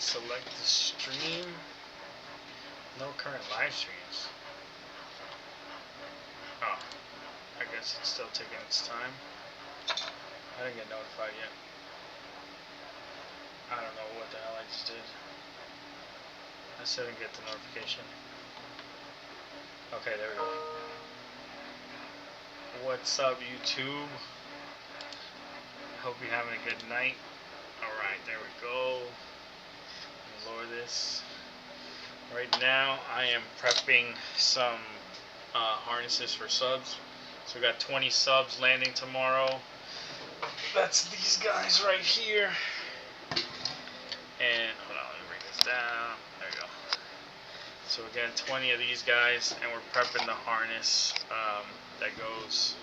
select the stream. No current live streams. Oh, I guess it's still taking its time. I didn't get notified yet. I don't know what the hell I just did. I still didn't get the notification. Okay, there we go. What's up, YouTube? Hope you're having a good night. Alright, there we go. Lower this. Right now, I am prepping some harnesses for subs. So we got 20 subs landing tomorrow. That's these guys right here. And hold on, let me bring this down. There we go. So again, 20 of these guys, and we're prepping the harness that goes.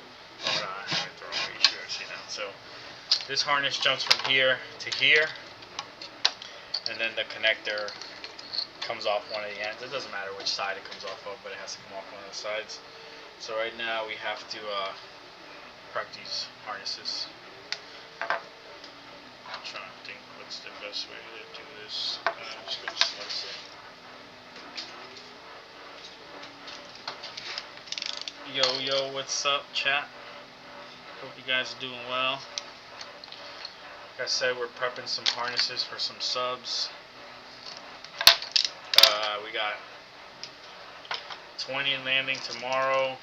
Hold on, I have it the wrong way. You see now. So this harness jumps from here to here, and then the connector comes off one of the ends. It doesn't matter which side it comes off of, but it has to come off one of the sides. So right now we have to prep these harnesses. I'm trying to think what's the best way to do this. I'm just going to slice it. Yo, what's up, chat? Hope you guys are doing well. Like I said, we're prepping some harnesses for some subs. We got 20 landing tomorrow,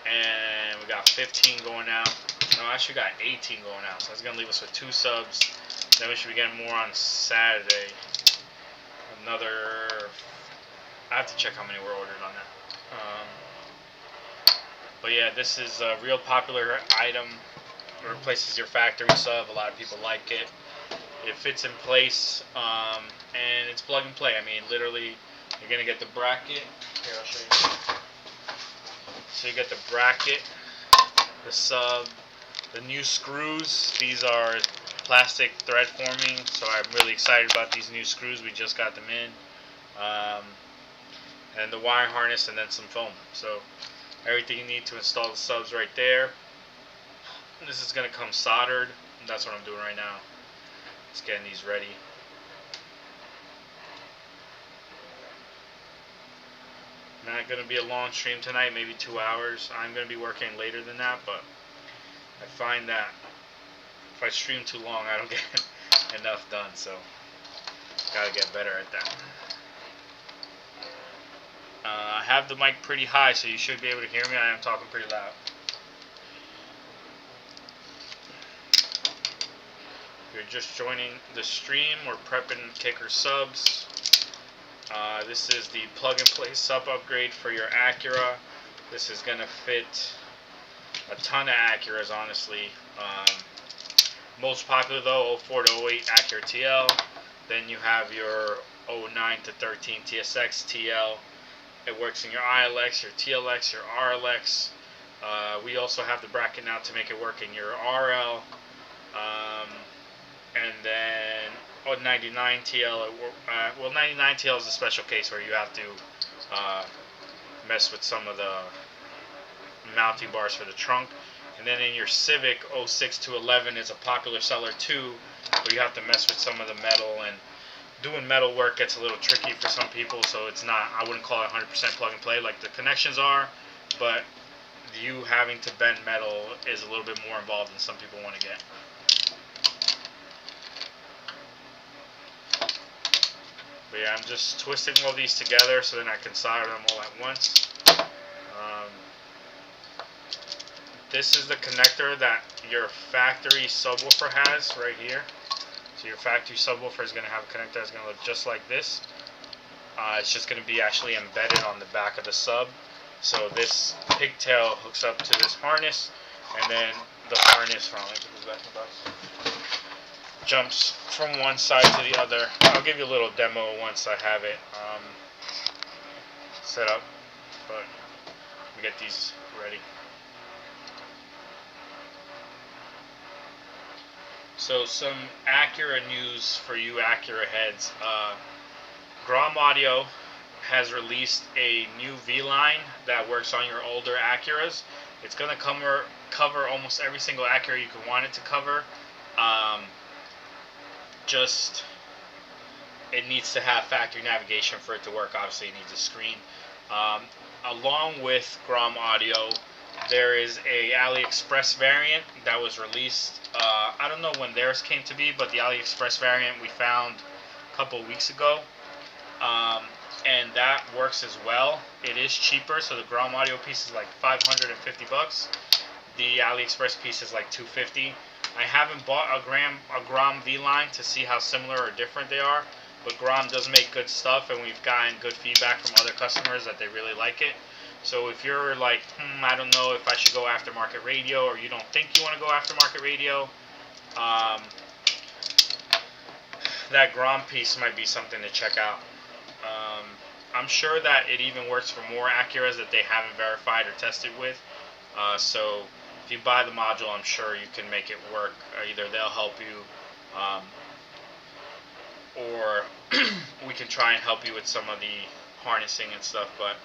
and we got 15 going out. No, actually got 18 going out, so that's going to leave us with 2 subs. Then we should be getting more on Saturday. Another... I have to check how many were ordered on that. But yeah, this is a real popular item. It replaces your factory sub. A lot of people like it. It fits in place, and it's plug and play. I mean, literally, you're going to get the bracket. Here, I'll show you. So you get the bracket, the sub, the new screws. These are plastic thread forming, so I'm really excited about these new screws. We just got them in. And the wiring harness, and then some foam. So everything you need to install the subs right there. This is going to come soldered. That's what I'm doing right now. Just getting these ready. Not going to be a long stream tonight, maybe 2 hours. I'm going to be working later than that, but I find that if I stream too long, I don't get enough done, so gotta get better at that. I have the mic pretty high, so you should be able to hear me. I am talking pretty loud. If you're just joining the stream, we're prepping kicker subs. This is the plug-and-play sub upgrade for your Acura. This is going to fit a ton of Acuras, honestly. Most popular, though, 04 to 08 Acura TL. Then you have your 09 to 13 TSX TL. It works in your ILX, your TLX, your RLX. We also have the bracket now to make it work in your RL. And then 99 TL, well, 99 TL is a special case where you have to mess with some of the mounting bars for the trunk. And then in your Civic, 06 to 11 is a popular seller too, where you have to mess with some of the metal, and doing metal work gets a little tricky for some people, so it's not, I wouldn't call it 100% plug and play like the connections are, but you having to bend metal is a little bit more involved than some people want to get. But yeah, I'm just twisting all these together so then I can solder them all at once. This is the connector that your factory subwoofer has right here. So your factory subwoofer is going to have a connector that's going to look just like this. It's just going to be actually embedded on the back of the sub. So this pigtail hooks up to this harness, and then the harness jumps from one side to the other. I'll give you a little demo once I have it set up, but we get these ready. So some Acura news for you Acura heads. Grom Audio has released a new V-Line that works on your older Acuras. It's going to cover almost every single Acura you could want it to cover. Just it needs to have factory navigation for it to work. Obviously, it needs a screen. Um, Along with Grom Audio, there is a AliExpress variant that was released. I don't know when theirs came to be, but the AliExpress variant we found a couple weeks ago. Um, and that works as well. It is cheaper, so the Grom Audio piece is like 550 bucks. The AliExpress piece is like 250. I haven't bought a Grom V-Line to see how similar or different they are, but Grom does make good stuff, and we've gotten good feedback from other customers that they really like it. So if you're like, I don't know if I should go aftermarket radio, or you don't think you want to go aftermarket radio, that Grom piece might be something to check out. I'm sure that it even works for more Acuras that they haven't verified or tested with. So if you buy the module, I'm sure you can make it work. Either they'll help you, or we can try and help you with some of the harnessing and stuff. But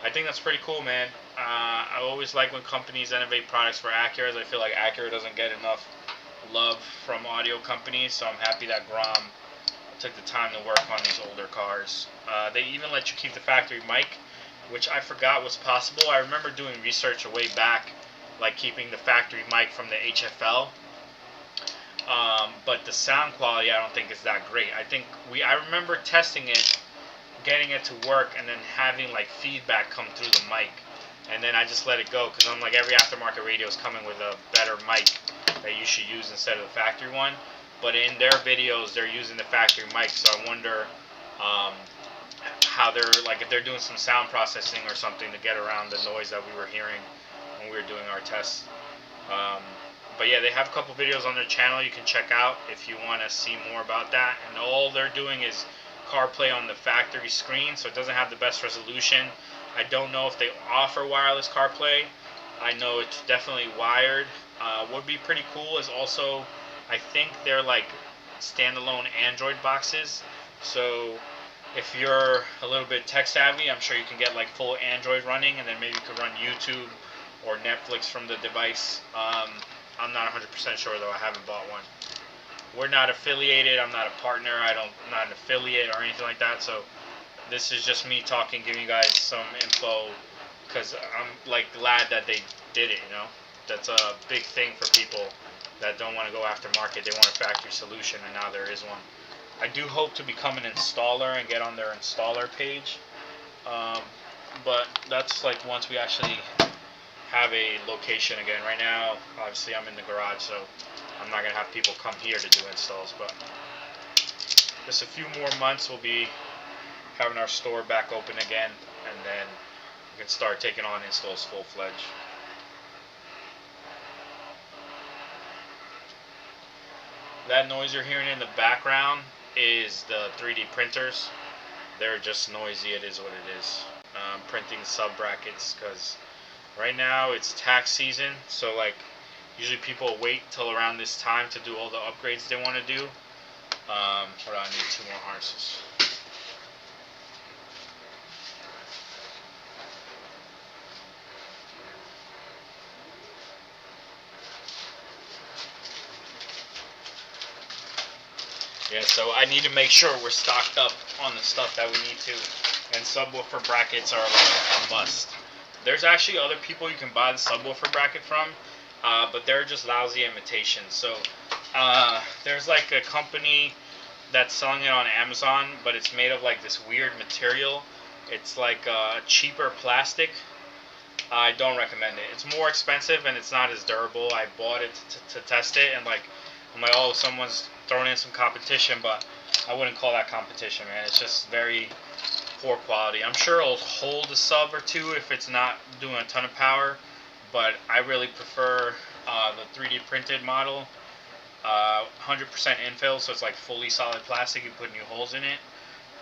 I think that's pretty cool, man. I always like when companies innovate products for Acuras. I feel like Acura doesn't get enough love from audio companies, so I'm happy that Grom took the time to work on these older cars. They even let you keep the factory mic, which I forgot was possible. I remember doing research a way back, like keeping the factory mic from the HFL. But the sound quality I don't think is that great. I remember testing it, getting it to work, and then having like feedback come through the mic, and then I just let it go, because I'm like, every aftermarket radio is coming with a better mic that you should use instead of the factory one. But in their videos, they're using the factory mic, so I wonder how they're, like, if they're doing some sound processing or something to get around the noise that we were hearing when we were doing our tests. But yeah, they have a couple videos on their channel you can check out if you want to see more about that. And all they're doing is CarPlay on the factory screen, so it doesn't have the best resolution. I don't know if they offer wireless CarPlay. I know it's definitely wired. Would be pretty cool is also, I think they're like standalone Android boxes. So if you're a little bit tech savvy, I'm sure you can get like full Android running, and then maybe you could run YouTube or Netflix from the device. I'm not 100% sure though. I haven't bought one. We're not affiliated. I'm not a partner. I'm not an affiliate or anything like that. So this is just me talking, giving you guys some info, because I'm like glad that they did it. You know, that's a big thing for people that don't want to go after market. They want a factory solution, and now there is one. I do hope to become an installer and get on their installer page, but that's like once we actually have a location again. Right now, obviously, I'm in the garage, so I'm not going to have people come here to do installs, but just a few more months we'll be having our store back open again, and then we can start taking on installs full-fledged. That noise you're hearing in the background is the 3D printers. They're just noisy. It is what it is. Printing sub brackets, because right now it's tax season, so like usually people wait till around this time to do all the upgrades they want to do. Hold on, I need 2 more harnesses. Yeah, so I need to make sure we're stocked up on the stuff that we need to, and subwoofer brackets are like a must. There's actually other people you can buy the subwoofer bracket from, but they're just lousy imitations. So there's like a company that's selling it on Amazon, but it's made of like this weird material. It's like cheaper plastic. I don't recommend it. It's more expensive and it's not as durable. I bought it to test it, and like I'm like, oh, someone's throwing in some competition, but I wouldn't call that competition, man. It's just very poor quality. I'm sure it'll hold a sub or two if it's not doing a ton of power, but I really prefer the 3D printed model. 100% infill, so it's like fully solid plastic. You put new holes in it,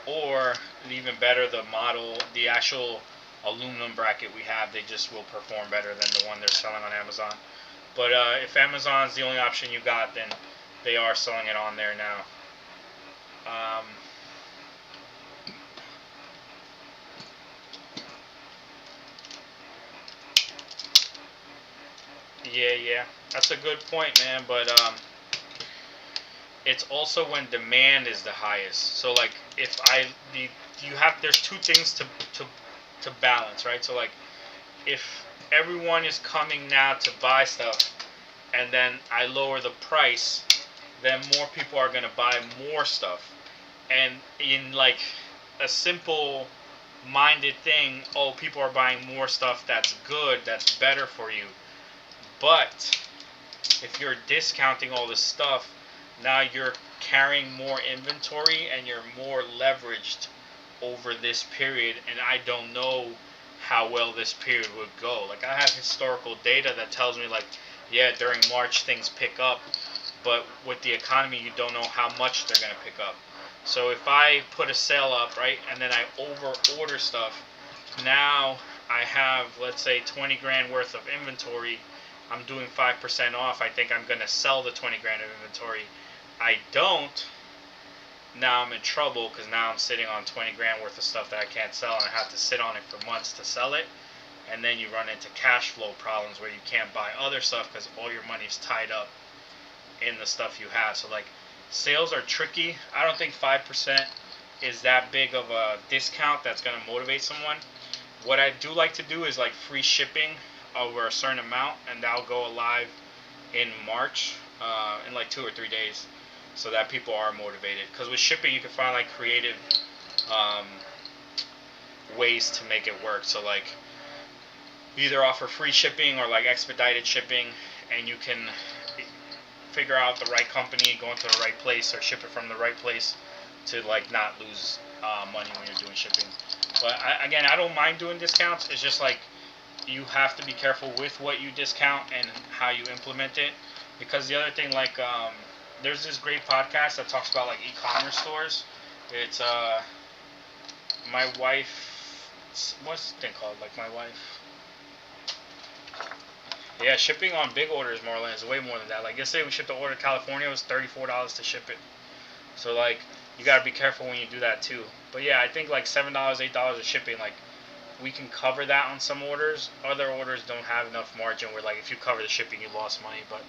or even better, the model, the actual aluminum bracket we have, they just will perform better than the one they're selling on Amazon. But if Amazon's the only option you got, then they are selling it on there now. Yeah, that's a good point, man. But it's also when demand is the highest. So like if I the you have there's two things to balance, right? So like if everyone is coming now to buy stuff and then I lower the price, then more people are going to buy more stuff. And in like a simple minded thing, oh, people are buying more stuff that's good, that's better for you. But if you're discounting all this stuff, now you're carrying more inventory and you're more leveraged over this period, and I don't know how well this period would go. Like I have historical data that tells me like, yeah, during March things pick up, but with the economy you don't know how much they're going to pick up. So if I put a sale up, right, and then I over order stuff, now I have, let's say, 20 grand worth of inventory. I'm doing 5% off. I think I'm going to sell the 20 grand of inventory. I don't. Now I'm in trouble because now I'm sitting on 20 grand worth of stuff that I can't sell, and I have to sit on it for months to sell it. And then you run into cash flow problems where you can't buy other stuff because all your money's tied up in the stuff you have. So like sales are tricky. I don't think 5% is that big of a discount that's going to motivate someone. What I do like to do is like free shipping over a certain amount, and that'll go live in March, in like 2 or 3 days, so that people are motivated. Because with shipping you can find like creative ways to make it work. So like either offer free shipping or like expedited shipping, and you can figure out the right company, go into the right place, or ship it from the right place to like not lose money when you're doing shipping. But again, I don't mind doing discounts. It's just like you have to be careful with what you discount and how you implement it. Because the other thing, like there's this great podcast that talks about like e-commerce stores. It's my wife, what's the thing called? Like my wife. Yeah, shipping on big orders more or less is way more than that. Like yesterday we shipped an order to California. It was $34 to ship it. So like you gotta be careful when you do that too. But yeah, I think like $7, $8 of shipping, like we can cover that on some orders. Other orders don't have enough margin where like if you cover the shipping you lost money. But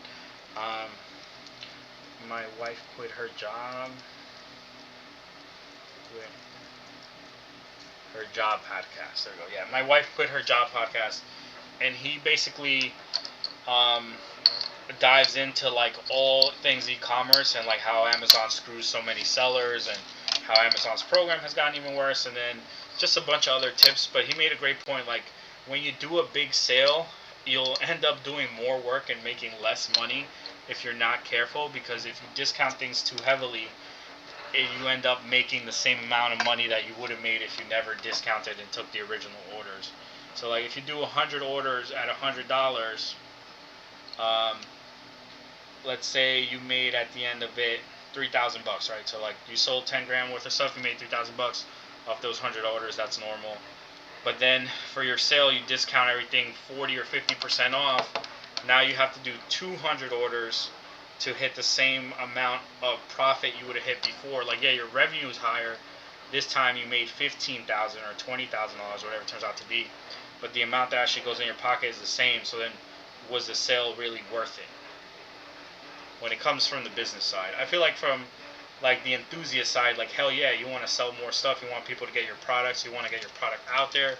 my wife quit her job. Her job podcast. There we go. Yeah, my wife quit her job podcast, and he basically dives into like all things e-commerce and like how Amazon screws so many sellers and how Amazon's program has gotten even worse, and then just a bunch of other tips. But he made a great point, like when you do a big sale you'll end up doing more work and making less money if you're not careful, because if you discount things too heavily you end up making the same amount of money that you would have made if you never discounted and took the original orders. So like if you do 100 orders at $100, let's say you made at the end of it $3,000, right? So like you sold 10 grand worth of stuff, you made $3,000 off those 100 orders. That's normal. But then for your sale, you discount everything 40 or 50% off. Now you have to do 200 orders to hit the same amount of profit you would have hit before. Like yeah, your revenue is higher. This time you made $15,000 or $20,000, whatever it turns out to be. But the amount that actually goes in your pocket is the same. So then, was the sale really worth it? When it comes from the business side, I feel like from like the enthusiast side, like hell yeah, you want to sell more stuff. You want people to get your products. You want to get your product out there.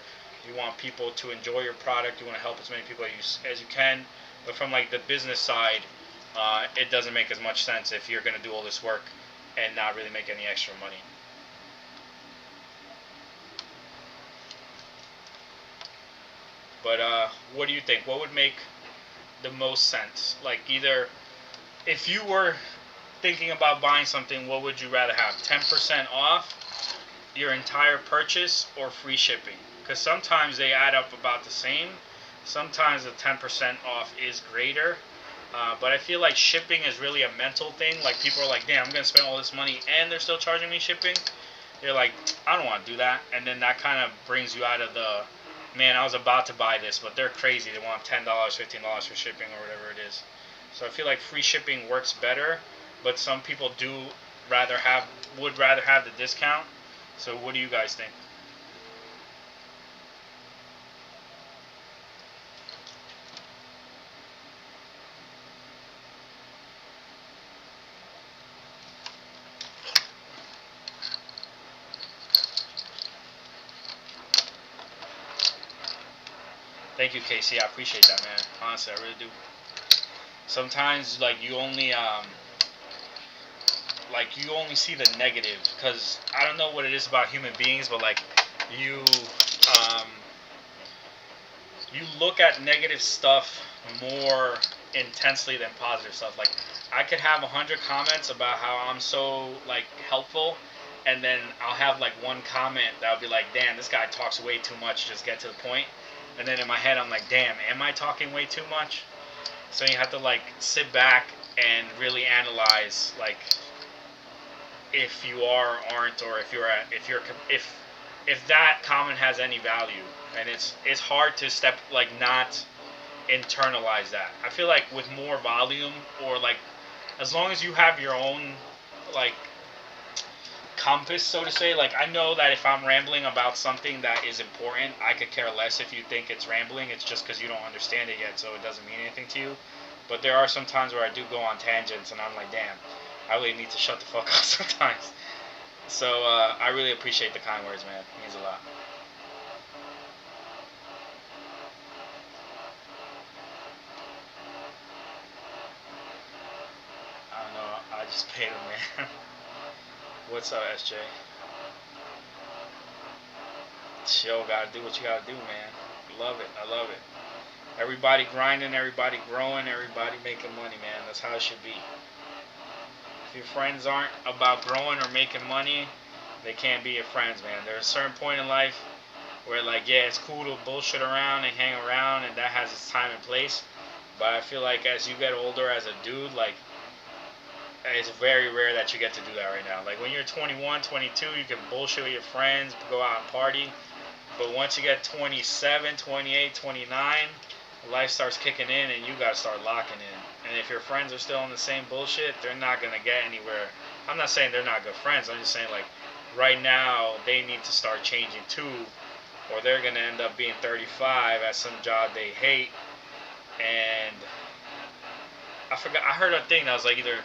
You want people to enjoy your product. You want to help as many people as you can. But from like the business side, it doesn't make as much sense if you're going to do all this work and not really make any extra money. But what do you think? What would make the most sense? Like either if you were thinking about buying something, what would you rather have? 10% off your entire purchase or free shipping? Because sometimes they add up about the same. Sometimes the 10% off is greater. But I feel like shipping is really a mental thing. Like people are like, damn, I'm going to spend all this money and they're still charging me shipping. You're like, I don't want to do that. And then that kind of brings you out of the, man, I was about to buy this, but they're crazy. They want $10, $15 for shipping or whatever it is. So I feel like free shipping works better, but some people would rather have the discount. So what do you guys think? Thank you, Casey. I appreciate that, man. Honestly, I really do. Sometimes, like, you only see the negative, because I don't know what it is about human beings, but like you um, you look at negative stuff more intensely than positive stuff. Like, I could have 100 comments about how I'm so like helpful, and then I'll have like one comment that'll be like, damn, this guy talks way too much, just get to the point. And then in my head I'm like, damn, am I talking way too much? So you have to like sit back and really analyze, like, if you are, aren't, or if that comment has any value. And it's hard to not internalize that. I feel like with more volume, or like, as long as you have your own like compass, so to say, like, I know that if I'm rambling about something that is important, I could care less if you think it's rambling. It's just because you don't understand it yet, so it doesn't mean anything to you. But there are some times where I do go on tangents, and I'm like, damn, I really need to shut the fuck up sometimes. So I really appreciate the kind words, man. It means a lot. I don't know. I just paid him, man. What's up, SJ? Yo, gotta do what you gotta do, man. Love it. I love it. Everybody grinding, everybody growing, everybody making money, man. That's how it should be. If your friends aren't about growing or making money, they can't be your friends, man. There's a certain point in life where, like, yeah, it's cool to bullshit around and hang around, and that has its time and place. But I feel like as you get older as a dude, like, it's very rare that you get to do that right now. Like, when you're 21, 22, you can bullshit with your friends, go out and party. But once you get 27, 28, 29, life starts kicking in, and you gotta start locking in. And if your friends are still on the same bullshit, they're not gonna get anywhere. I'm not saying they're not good friends. I'm just saying, like, right now they need to start changing too, or they're gonna end up being 35 at some job they hate. And I heard a thing that was like, either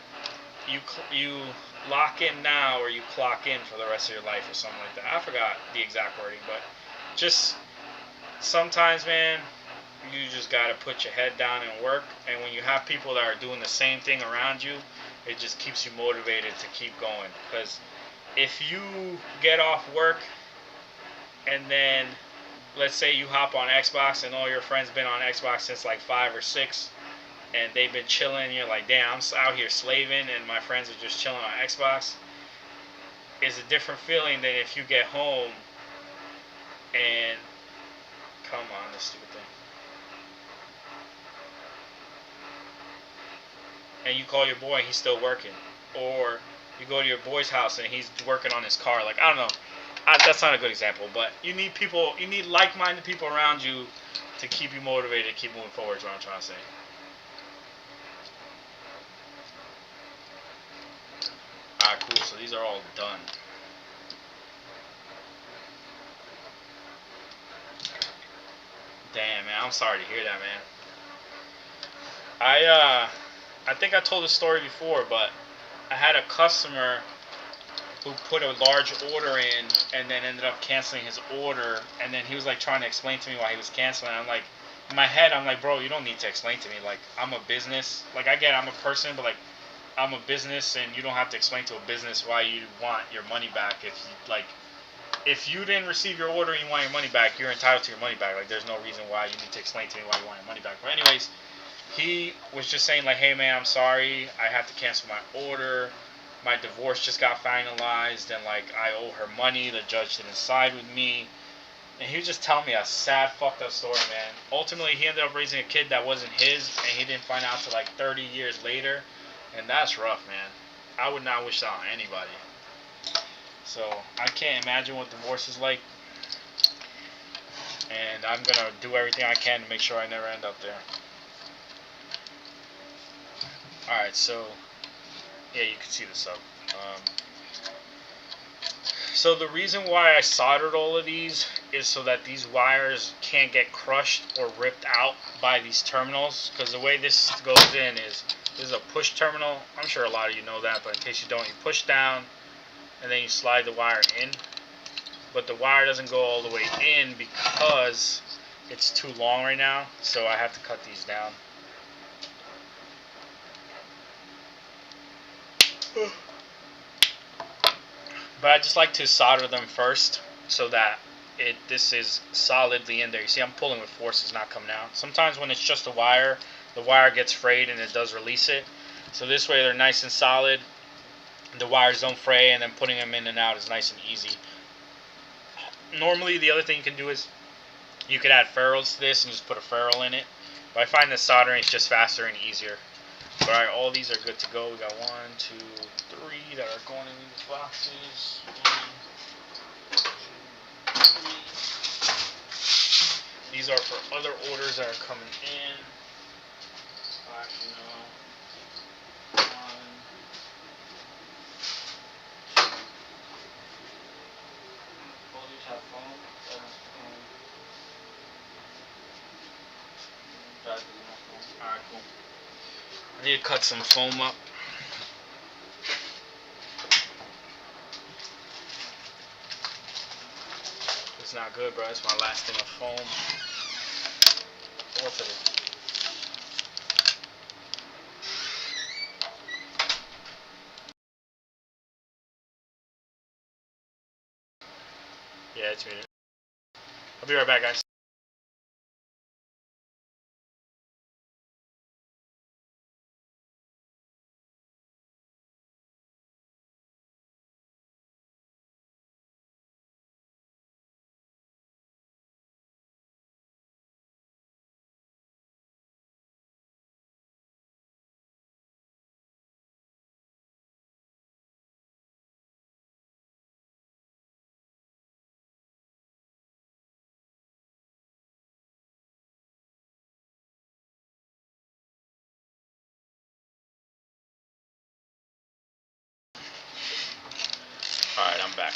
you lock in now or you clock in for the rest of your life, or something like that. I forgot the exact wording, but just sometimes, man, you just gotta put your head down and work. And when you have people that are doing the same thing around you, it just keeps you motivated to keep going. Because if you get off work and then, let's say you hop on Xbox and all your friends been on Xbox since like 5 or 6, and they've been chilling, and you're like, damn, I'm out here slaving and my friends are just chilling on Xbox, it's a different feeling than if you get home and, come on, this stupid thing, and you call your boy and he's still working. Or you go to your boy's house and he's working on his car. Like, I don't know. That's not a good example, but you need people, you need like-minded people around you to keep you motivated, keep moving forward, is what I'm trying to say. Alright, cool. So these are all done. Damn, man. I'm sorry to hear that, man. I think I told this story before, but I had a customer who put a large order in and then ended up canceling his order, and then he was like trying to explain to me why he was canceling. I'm like, in my head, I'm like, bro, you don't need to explain to me. Like, I'm a business. Like, I get I'm a person, but like, I'm a business, and you don't have to explain to a business why you want your money back. If you didn't receive your order and you want your money back, you're entitled to your money back. Like, there's no reason why you need to explain to me why you want your money back. But anyways, he was just saying, like, hey man, I'm sorry, I have to cancel my order. My divorce just got finalized, and like, I owe her money. The judge didn't side with me. And he was just telling me a sad, fucked up story, man. Ultimately, he ended up raising a kid that wasn't his, and he didn't find out till like 30 years later. And that's rough, man. I would not wish that on anybody. So I can't imagine what divorce is like. And I'm gonna do everything I can to make sure I never end up there. Alright, so yeah, you can see the sub. So the reason why I soldered all of these is so that these wires can't get crushed or ripped out by these terminals. Because the way this goes in is, this is a push terminal. I'm sure a lot of you know that, but in case you don't, you push down and then you slide the wire in. But the wire doesn't go all the way in because it's too long right now, so I have to cut these down. But I just like to solder them first so that this is solidly in there. You see, I'm pulling with force, it's not coming out. Sometimes when it's just a wire, the wire gets frayed and it does release it. So this way they're nice and solid. The wires don't fray, and then putting them in and out is nice and easy. Normally, the other thing you can do is you could add ferrules to this and just put a ferrule in it. But I find that soldering is just faster and easier. But alright, all these are good to go. We got 1, 2, 3 that are going in these boxes. 1, 2, 3. These are for other orders that are coming in. Actually, no. 1, 2. All these have foam. Alright, cool. I need to cut some foam up. It's not good, bro. It's my last thing of foam. What's it? Yeah, it's muted. I'll be right back, guys. Alright, I'm back.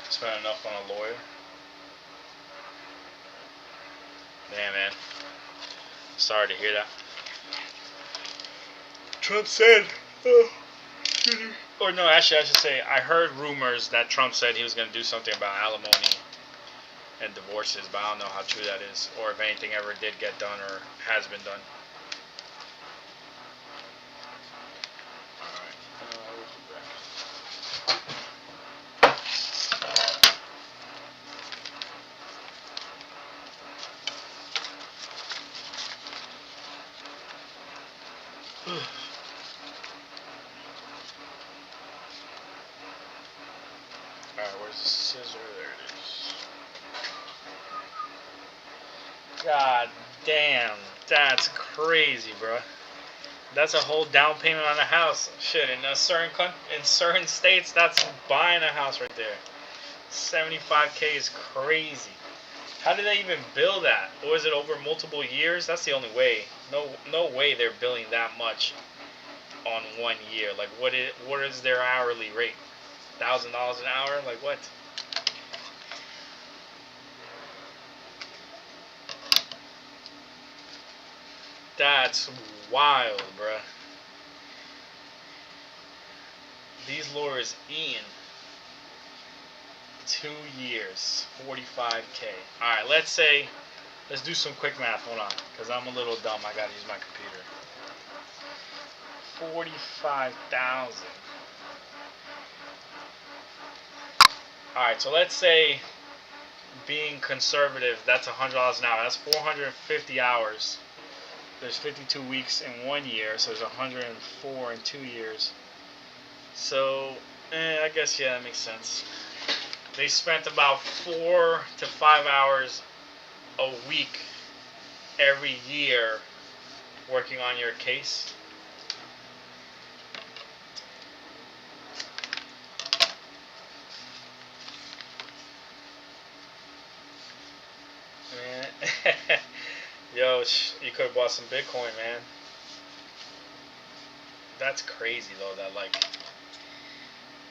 Spent enough on a lawyer. Damn, man. Sorry to hear that. Trump said, or no, actually I should say, I heard rumors that Trump said he was going to do something about alimony and divorces, but I don't know how true that is, or if anything ever did get done or has been done. Alright, where's the scissor? There it is. God damn, that's crazy, bro. That's a whole down payment on a house. Shit, in certain states, that's buying a house right there. 75K is crazy. How did they even bill that? Or is it over multiple years? That's the only way. No way they're billing that much on 1 year. Like, what is their hourly rate? $1,000 an hour? Like, what? That's wild, bruh. These lawyers eating 2 years, 45K. Alright, let's do some quick math. Hold on, because I'm a little dumb. I gotta use my computer. 45,000. Alright, so let's say, being conservative, that's $100 an hour. That's 450 hours. There's 52 weeks in 1 year, so there's 104 in 2 years. So, I guess, yeah, that makes sense. They spent about 4 to 5 hours a week every year working on your case. Man. Yo, you could have bought some Bitcoin, man. That's crazy, though, that, like,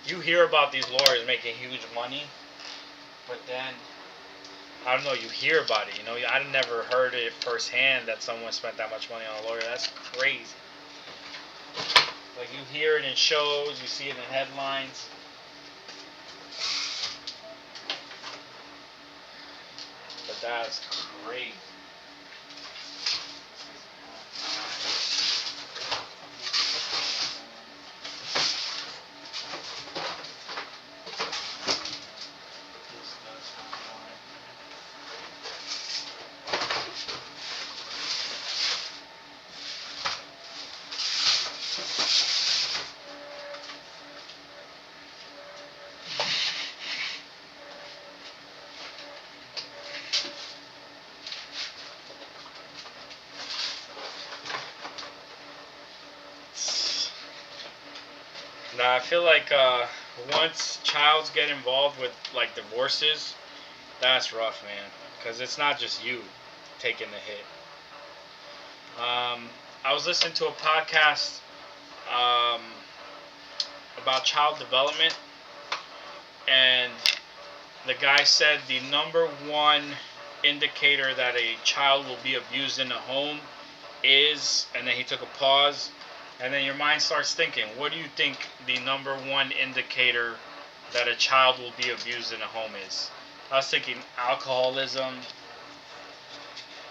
you hear about these lawyers making huge money, but then I don't know, you hear about it, you know. I never heard it firsthand that someone spent that much money on a lawyer. That's crazy. Like, you hear it in shows, you see it in headlines. But that's crazy. Now I feel like once childs get involved with like divorces, that's rough, man. Because it's not just you taking the hit. I was listening to a podcast um, about child development, and the guy said the number one indicator that a child will be abused in the home is, and then he took a pause, and then your mind starts thinking, what do you think the number one indicator that a child will be abused in a home is? I was thinking alcoholism.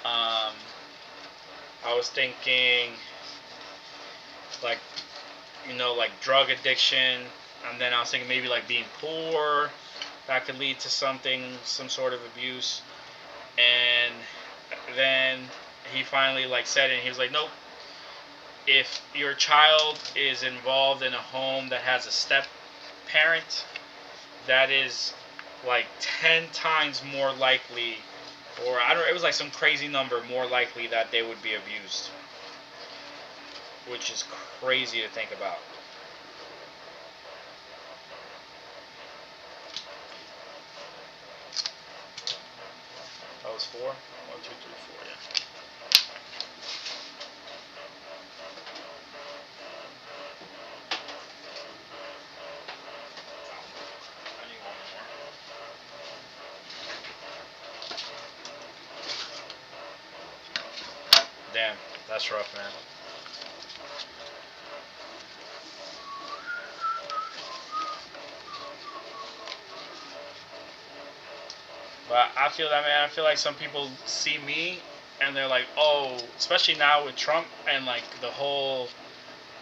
I was thinking like, like drug addiction, and then I was thinking maybe like being poor, that could lead to some sort of abuse. And then he finally like said it, and he was like, nope. If your child is involved in a home that has a step parent, that is like 10 times more likely, or I don't, it was like some crazy number more likely that they would be abused, which is crazy to think about. That was 4? 1, 2, 3, 4, yeah. I need one more. Damn, that's rough, man. But I feel that, man. I feel like some people see me and they're like, oh, especially now with Trump and like the whole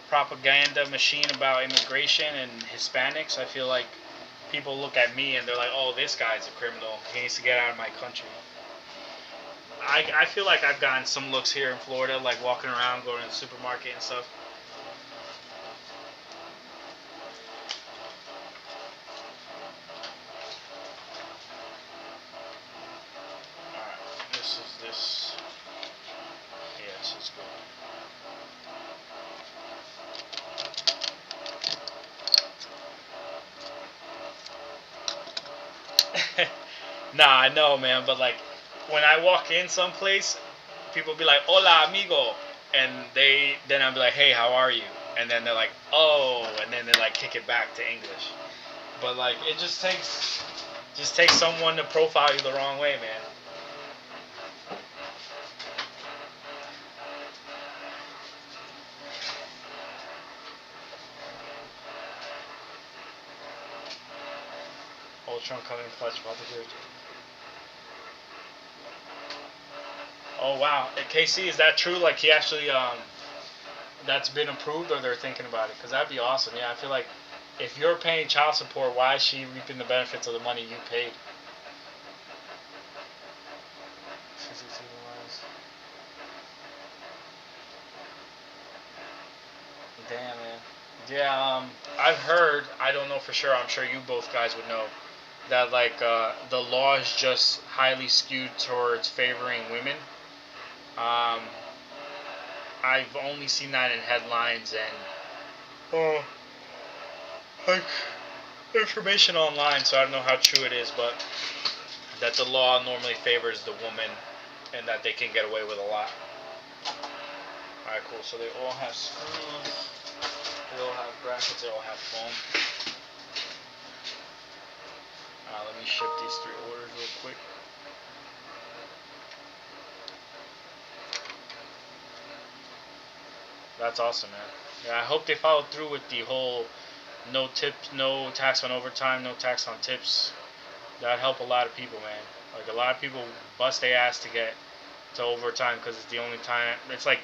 propaganda machine about immigration and Hispanics. I feel like people look at me and they're like, oh, this guy's a criminal. He needs to get out of my country. I feel like I've gotten some looks here in Florida, like walking around, going to the supermarket and stuff. Alright, this. Yeah, this is good. Nah, I know, man, but like when I walk in someplace, people be like, "Hola, amigo," and then I'll be like, "Hey, how are you?" And then they're like, "Oh," and then they like kick it back to English. But like it just takes someone to profile you the wrong way, man. Ultron coming clutch about the dude. Oh wow, KC, is that true? Like he actually that's been approved, or they're thinking about it? Because that'd be awesome. Yeah, I feel like if you're paying child support, why is she reaping the benefits of the money you paid? Damn, man. Yeah, I've heard. I don't know for sure. I'm sure you both guys would know that like the law is just highly skewed towards favoring women. Um, I've only seen that in headlines and like information online, so I don't know how true it is, but that the law normally favors the woman and that they can get away with a lot. Alright, cool. So they all have screws, they all have brackets, they all have foam. Let me ship these 3 orders real quick. That's awesome, man. Yeah, I hope they follow through with the whole no tips, no tax on overtime, no tax on tips. That'd help a lot of people, man. Like a lot of people bust their ass to get to overtime because it's the only time. It's like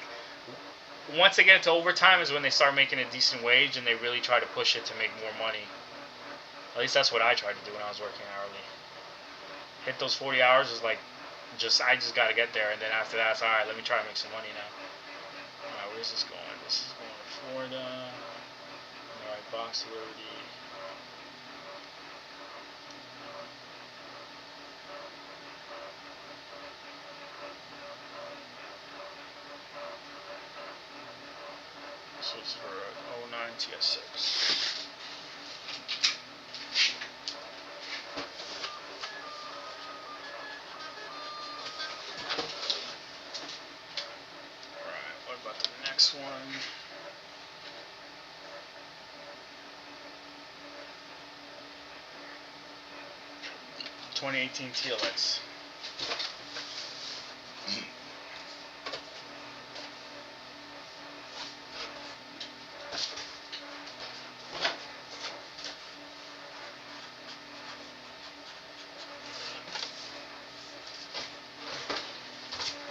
once they get to overtime is when they start making a decent wage and they really try to push it to make more money. At least that's what I tried to do when I was working hourly. Hit those 40 hours is like I just got to get there, and then after that, it's all right. Let me try to make some money now. All right, where's this going? This is going to Florida. All right, Box Liberty. This is for an 09 TS6. Alright, what about the next one? (2018) TLX.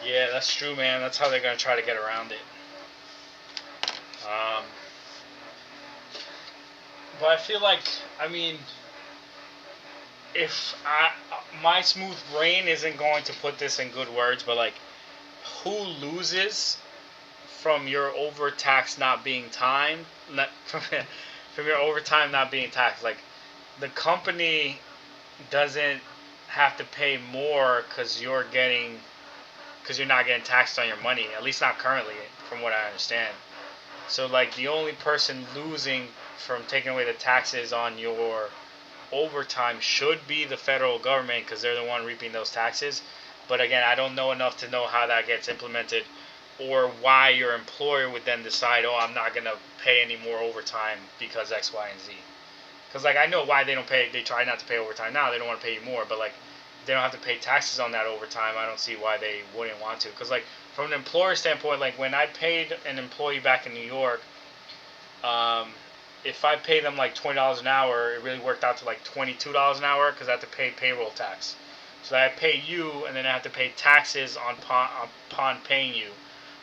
Yeah, that's true, man. That's how they're gonna try to get around it. But I feel like, I mean, if my smooth brain isn't going to put this in good words, but like, who loses from your overtax not being time, not from your overtime not being taxed? Like, the company doesn't have to pay more because you're not getting taxed on your money. At least not currently, from what I understand. So like the only person losing from taking away the taxes on your overtime should be the federal government because they're the one reaping those taxes. But again, I don't know enough to know how that gets implemented or why your employer would then decide, oh, I'm not going to pay any more overtime because X, Y, and Z. Because like I know why they don't pay. They try not to pay overtime now. They don't want to pay you more. But like they don't have to pay taxes on that overtime. I don't see why they wouldn't want to. Because like from an employer standpoint, like when I paid an employee back in New York, if I pay them like $20 an hour, it really worked out to like $22 an hour because I have to pay payroll tax. So I pay you, and then I have to pay taxes upon paying you.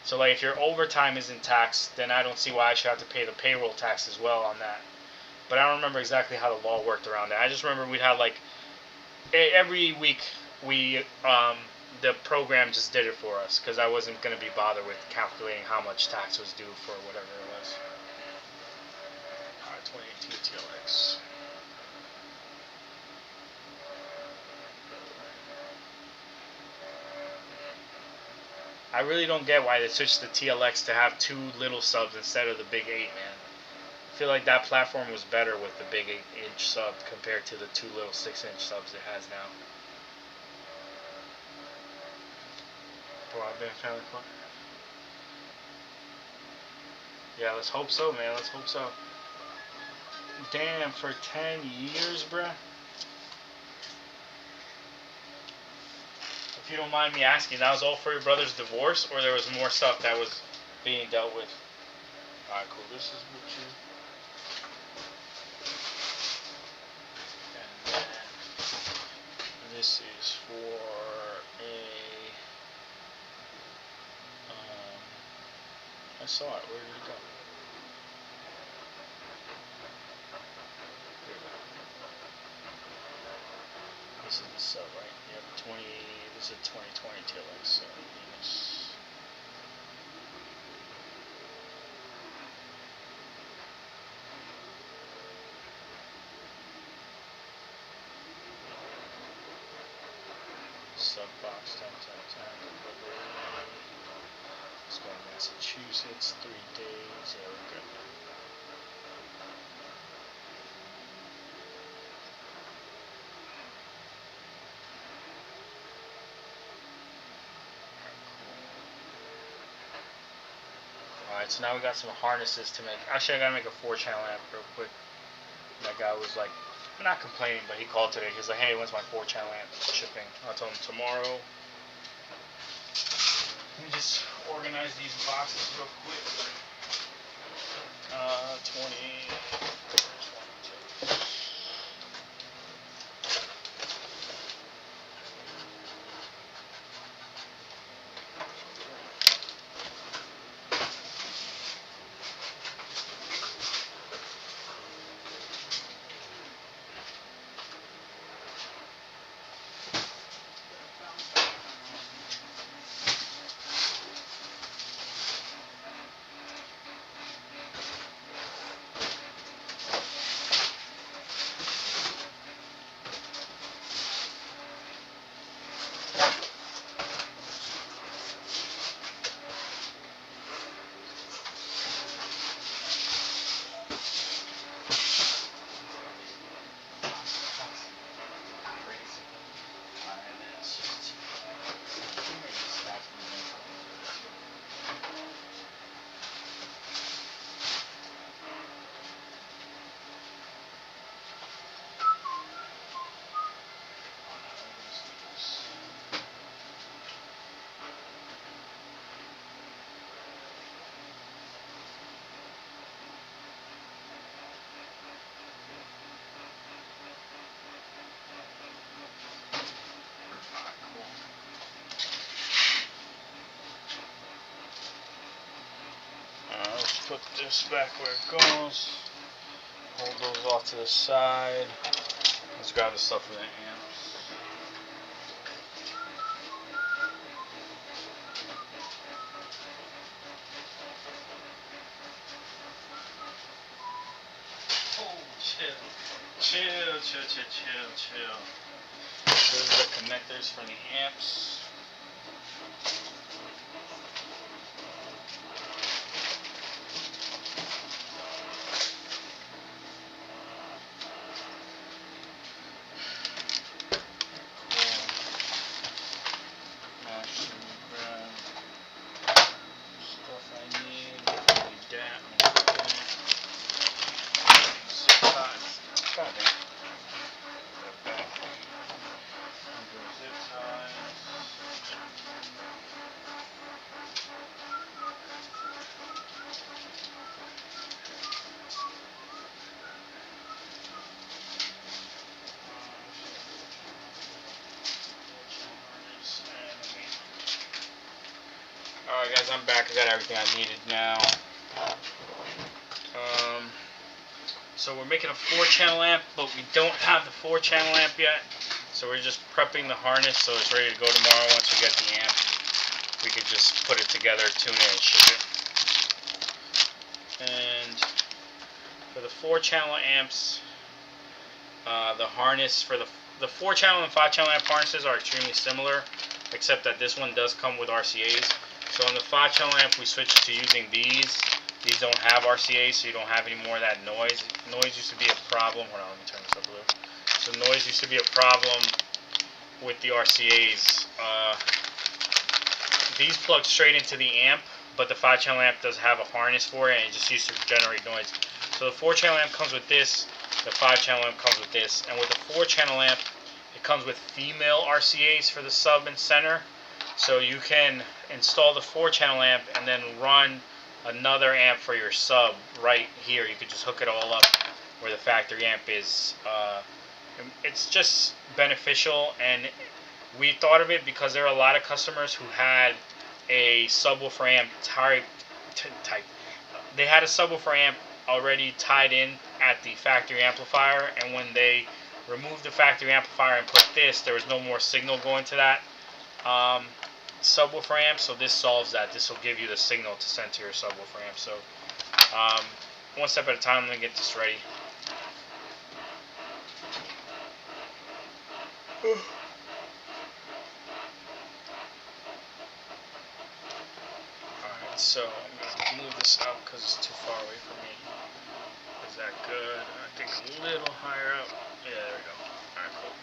So like if your overtime isn't taxed, then I don't see why I should have to pay the payroll tax as well on that. But I don't remember exactly how the law worked around that. I just remember we'd have like every week we the program just did it for us because I wasn't going to be bothered with calculating how much tax was due for whatever it was. 2018 TLX. I really don't get why they switched the TLX to have two little subs instead of the big 8, man. I feel like that platform was better with the big 8-inch sub compared to the two little 6-inch subs it has now. Broadband family plan. Yeah, let's hope so, man. Let's hope so. Damn, for 10 years, bruh. If you don't mind me asking, that was all for your brother's divorce, or there was more stuff that was being dealt with? Alright, cool. This is what you... And then this is for a... I saw it. Where did it go? This is the sub, right? Yep, this is a 2020 TLX, so yes. Sub box, 10, 10, 10, delivery. Let's go to Massachusetts, 3 days, yeah, we're good. Alright, so now we got some harnesses to make. Actually, I gotta make a 4-channel amp real quick. That guy was like, not complaining, but he called today. He was like, hey, when's my 4-channel amp shipping? I told him tomorrow. Let me just organize these boxes real quick. 20. Let's put this back where it goes. Hold those off to the side. Let's grab the stuff for the amps. Oh, chill. Chill. Those are the connectors for the amps. Alright guys, I'm back. I got everything I needed now. So we're making a 4-channel amp, but we don't have the 4-channel amp yet. So we're just prepping the harness so it's ready to go tomorrow. Once we get the amp, we could just put it together, tune it, and ship it. And for the 4-channel amps, the harness for the 4-channel and 5-channel amp harnesses are extremely similar, except that this one does come with RCAs. So on the 5-channel amp, we switched to using these. These don't have RCAs, so you don't have any more of that noise. Noise used to be a problem. Hold on, let me turn this up a little. So noise used to be a problem with the RCAs. These plug straight into the amp, but the 5-channel amp does have a harness for it, and it just used to generate noise. So the 4-channel amp comes with this. The 5-channel amp comes with this. And with the 4-channel amp, it comes with female RCAs for the sub and center. So you can install the 4-channel amp and then run another amp for your sub right here. You could just hook it all up where the factory amp is. It's just beneficial, and we thought of it because there are a lot of customers who had a subwoofer amp type. They had a subwoofer amp already tied in at the factory amplifier, and when they removed the factory amplifier and put this, there was no more signal going to that subwoofer amp. So this solves that. This will give you the signal to send to your subwoofer amp. So one step at a time. I'm gonna get this ready. Alright, so I'm gonna move this out because it's too far away from me. Is that good? I think a little higher up. Yeah, there we go. Alright, cool.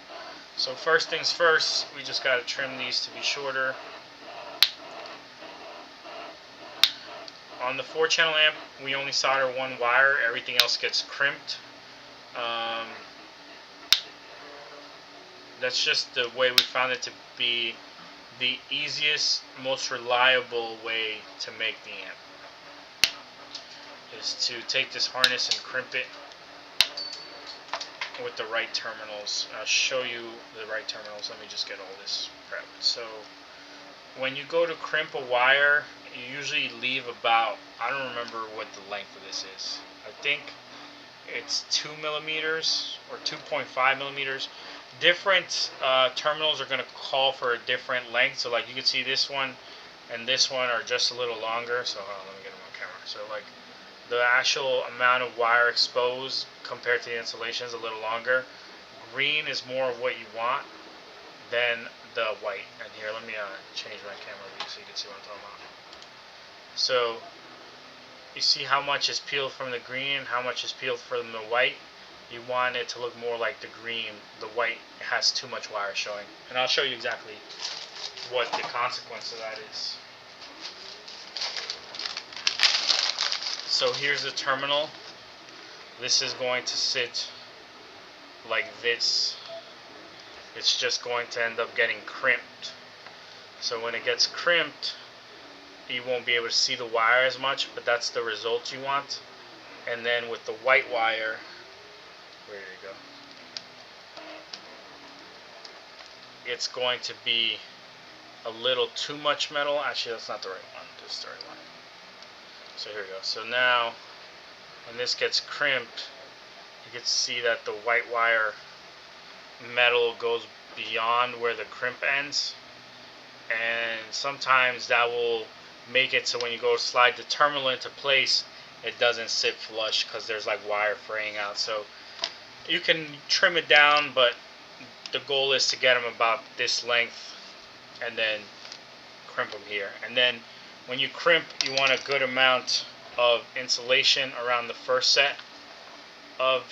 So first things first, we just gotta trim these to be shorter. On the 4-channel amp, we only solder one wire. Everything else gets crimped. That's just the way we found it to be the easiest, most reliable way to make the amp. is to take this harness and crimp it with the right terminals. I'll show you the right terminals. Let me just get all this prepped. So when you go to crimp a wire, you usually leave about, I don't remember what the length of this is. I think it's 2 millimeters or 2.5 millimeters. Different terminals are going to call for a different length. So like you can see this one and this one are just a little longer. So hold on, let me get them on camera. So like the actual amount of wire exposed compared to the insulation is a little longer. Green is more of what you want than the white. And here, let me change my camera view so you can see what I'm talking about. So you see how much is peeled from the green, how much is peeled from the white. You want it to look more like the green. The white has too much wire showing. And I'll show you exactly what the consequence of that is. So here's the terminal. This is going to sit like this. It's just going to end up getting crimped. So when it gets crimped, you won't be able to see the wire as much, but that's the result you want. And then with the white wire, where did it go? It's going to be a little too much metal. Actually, that's not the right one. This is the right one. So here we go. So now, when this gets crimped, you can see that the white wire metal goes beyond where the crimp ends. And sometimes that will make it so when you go to slide the terminal into place, it doesn't sit flush because there's like wire fraying out. So you can trim it down, but the goal is to get them about this length and then crimp them here. And then when you crimp, you want a good amount of insulation around the first set of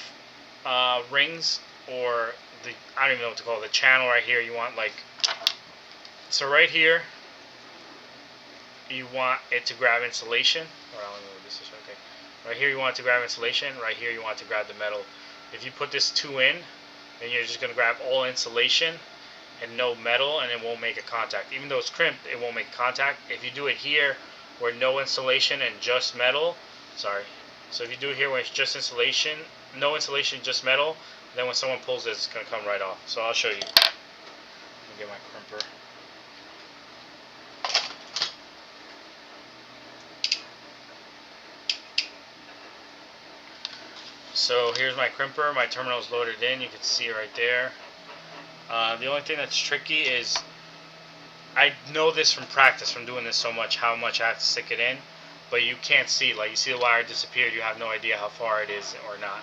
rings, or the, I don't even know what to call it, the channel right here. You want like, so right here, you want it to grab insulation. Or I don't know what this is. Okay, right here you want it to grab insulation. Right here you want it to grab the metal. If you put this 2 in, then you're just going to grab all insulation and no metal, and it won't make a contact. Even though it's crimped, it won't make contact. If you do it here where no insulation and just metal, sorry. So if you do it here where it's just insulation, no insulation, just metal, then when someone pulls this, it's going to come right off. So I'll show you. Let me get my crimper. So here's my crimper. My terminal is loaded in. You can see it right there. The only thing that's tricky is, I know this from practice, from doing this so much, how much I have to stick it in, but you can't see. Like, you see the wire disappeared, you have no idea how far it is or not.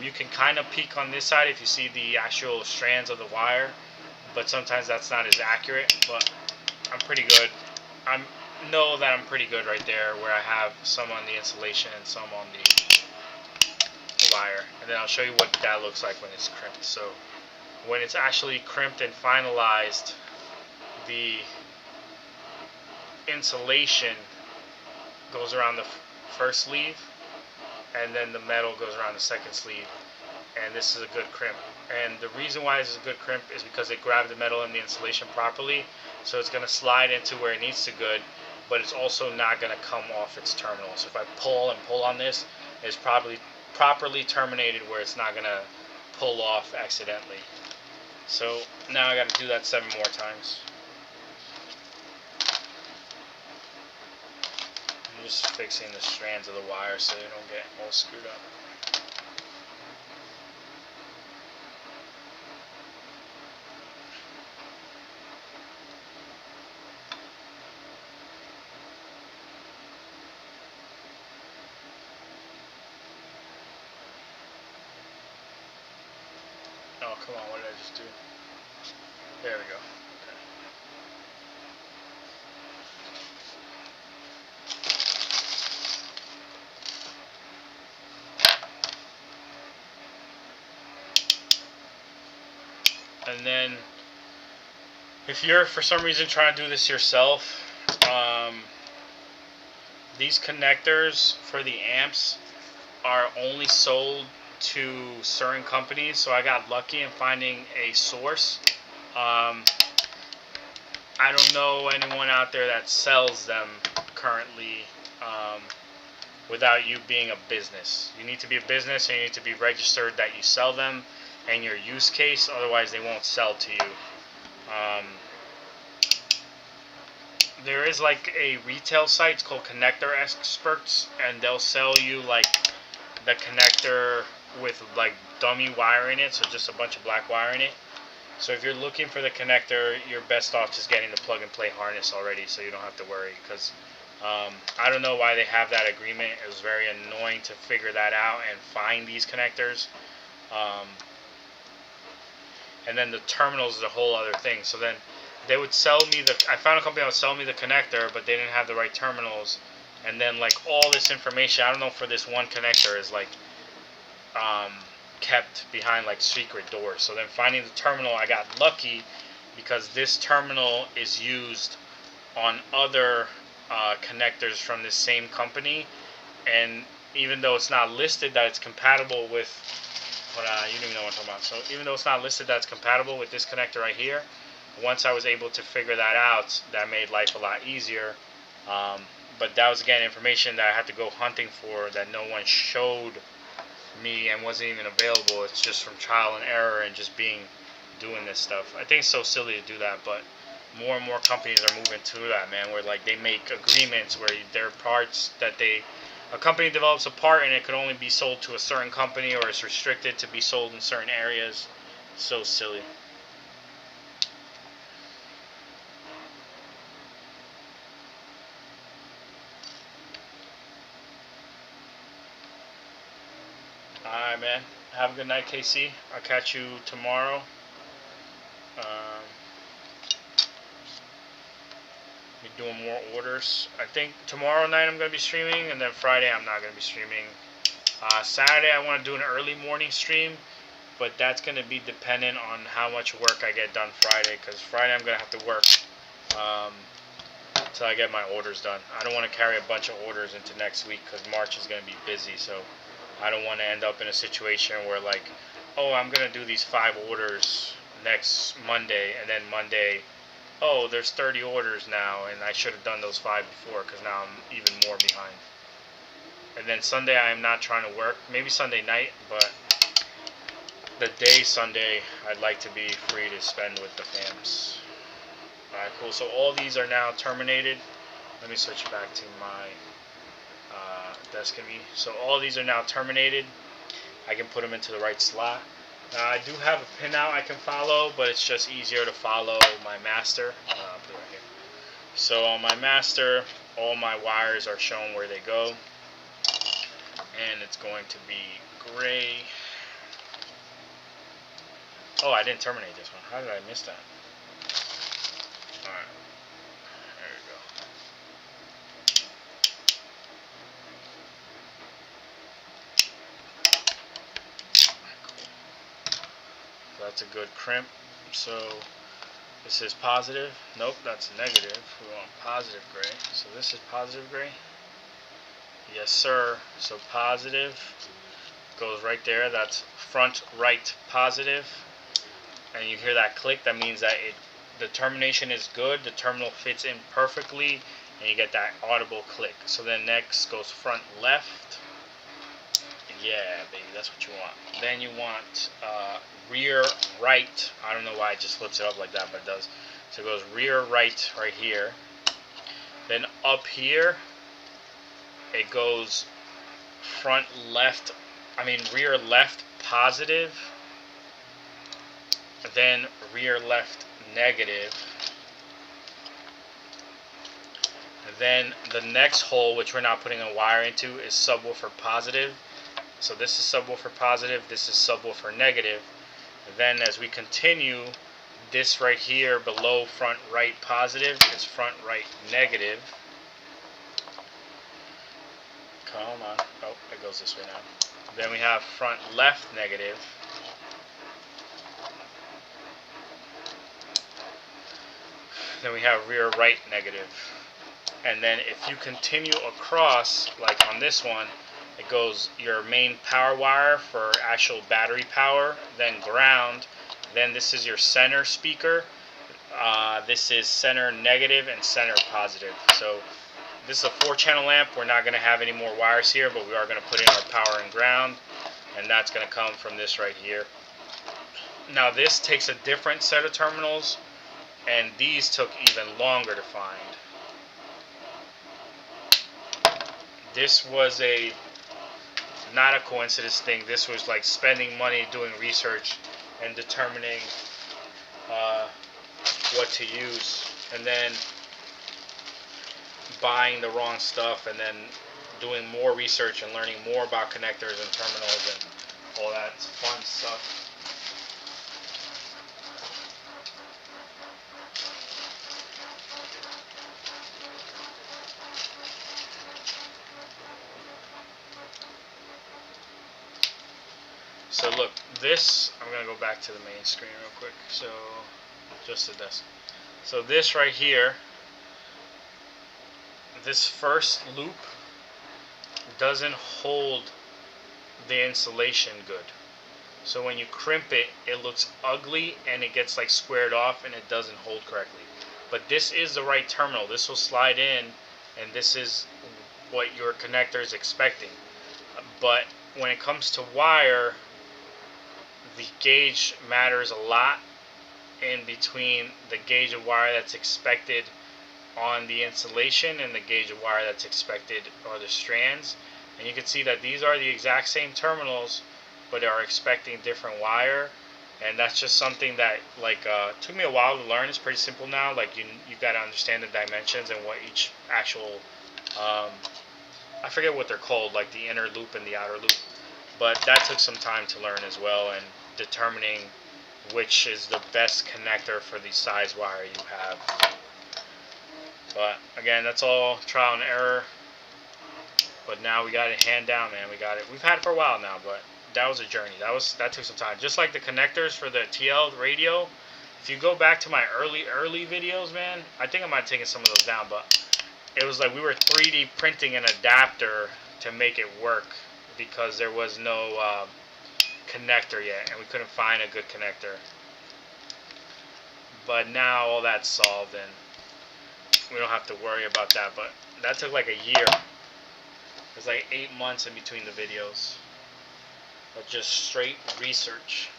You can kind of peek on this side if you see the actual strands of the wire, but sometimes that's not as accurate. But I'm pretty good. I know that I'm pretty good right there, where I have some on the insulation and some on the wire. And then I'll show you what that looks like when it's crimped. So when it's actually crimped and finalized, the insulation goes around the first sleeve, and then the metal goes around the second sleeve, and this is a good crimp. And the reason why this is a good crimp is because it grabbed the metal and the insulation properly, so it's going to slide into where it needs to good, but it's also not going to come off its terminal. So if I pull and pull on this, it's probably properly terminated where it's not going to pull off accidentally. So now I got to do that 7 more times. I'm just fixing the strands of the wire so they don't get all screwed up. Oh, come on, what did I just do? There we go. Okay. And then, if you're for some reason trying to do this yourself, these connectors for the amps are only sold to certain companies, so I got lucky in finding a source. I don't know anyone out there that sells them currently. without you being a business. You need to be a business and you need to be registered that you sell them and your use case, otherwise they won't sell to you. There is like a retail site, it's called Connector Experts, and they'll sell you like the connector with like dummy wire in it, so just a bunch of black wire in it. So if you're looking for the connector, you're best off just getting the plug and play harness already, so you don't have to worry. Because I don't know why they have that agreement. It was very annoying to figure that out and find these connectors. And then the terminals is a whole other thing. So then they would sell me I found a company that would sell me the connector, but they didn't have the right terminals. And then like all this information, I don't know, for this one connector is like kept behind like secret doors. So then finding the terminal, I got lucky because this terminal is used on other connectors from the same company, and even though it's not listed that it's compatible with you don't even know what I'm talking about. So even though it's not listed that it's compatible with this connector right here, once I was able to figure that out, that made life a lot easier. But that was, again, information that I had to go hunting for, that no one showed me and wasn't even available. It's just from trial and error and just doing this stuff. I think it's so silly to do that, but more and more companies are moving to that, man, where like they make agreements where there are parts that a company develops a part and it could only be sold to a certain company, or it's restricted to be sold in certain areas. So silly. Alright, man. Have a good night, KC. I'll catch you tomorrow. Be doing more orders. I think tomorrow night I'm going to be streaming, and then Friday I'm not going to be streaming. Saturday I want to do an early morning stream, but that's going to be dependent on how much work I get done Friday, because Friday I'm going to have to work until I get my orders done. I don't want to carry a bunch of orders into next week because March is going to be busy, so I don't want to end up in a situation where like, oh, I'm going to do these 5 orders next Monday, and then Monday, oh, there's 30 orders now, and I should have done those 5 before, because now I'm even more behind. And then Sunday I am not trying to work. Maybe Sunday night, but the day Sunday I'd like to be free to spend with the fams. Alright, cool. So all these are now terminated. Let me switch back to my Deskiny. So all these are now terminated. I can put them into the right slot. Now I do have a pinout I can follow, but it's just easier to follow my master. I'll put it right here. So on my master, all my wires are shown where they go, and it's going to be gray. Oh, I didn't terminate this one. How did I miss that? Alright. There we go. So that's a good crimp. So this is positive. Nope, that's negative. We want positive gray. So this is positive gray. Yes, sir. So positive goes right there. That's front right positive. And you hear that click, that means that the termination is good, the terminal fits in perfectly, and you get that audible click. So then next goes front left. Yeah, baby, that's what you want. Then you want rear right. I don't know why it just flips it up like that, but it does. So it goes rear right right here. Then up here, it goes front left, rear left positive. Then rear left negative. Then the next hole, which we're not putting a wire into, is subwoofer positive. So this is subwoofer positive, this is subwoofer negative. Then as we continue, this right here below front right positive is front right negative. Come on. Oh, it goes this way now. Then we have front left negative. Then we have rear right negative. And then if you continue across, like on this one, it goes your main power wire for actual battery power, then ground, then this is your center speaker. This is center negative and center positive. So This is a 4-channel lamp. We're not going to have any more wires here, but we are going to put in our power and ground, and that's going to come from this right here. Now this takes a different set of terminals, and these took even longer to find. This was not a coincidence thing. This was like spending money doing research and determining what to use, and then buying the wrong stuff, and then doing more research and learning more about connectors and terminals and all that fun stuff. So look, this, I'm going to go back to the main screen real quick. So, just to this. So this right here, this first loop doesn't hold the insulation good. So when you crimp it, it looks ugly and it gets like squared off and it doesn't hold correctly. But this is the right terminal. This will slide in, and this is what your connector is expecting. But when it comes to wire, the gauge matters a lot in between the gauge of wire that's expected on the insulation and the gauge of wire that's expected or the strands. And you can see that these are the exact same terminals, but are expecting different wire. And that's just something that like took me a while to learn. It's pretty simple now. Like you got to understand the dimensions and what each actual I forget what they're called, like the inner loop and the outer loop. But that took some time to learn as well, and determining which is the best connector for the size wire you have. But again, that's all trial and error. But now we got it hand down, man. We got it. We've had it for a while now, but that was a journey. That took some time. Just like the connectors for the TL radio. If you go back to my early videos, man, I think I might have taken some of those down, but it was like we were 3D printing an adapter to make it work because there was no connector yet, and we couldn't find a good connector. But now all that's solved, and we don't have to worry about that. But that took like a year. It was like 8 months in between the videos of just straight research.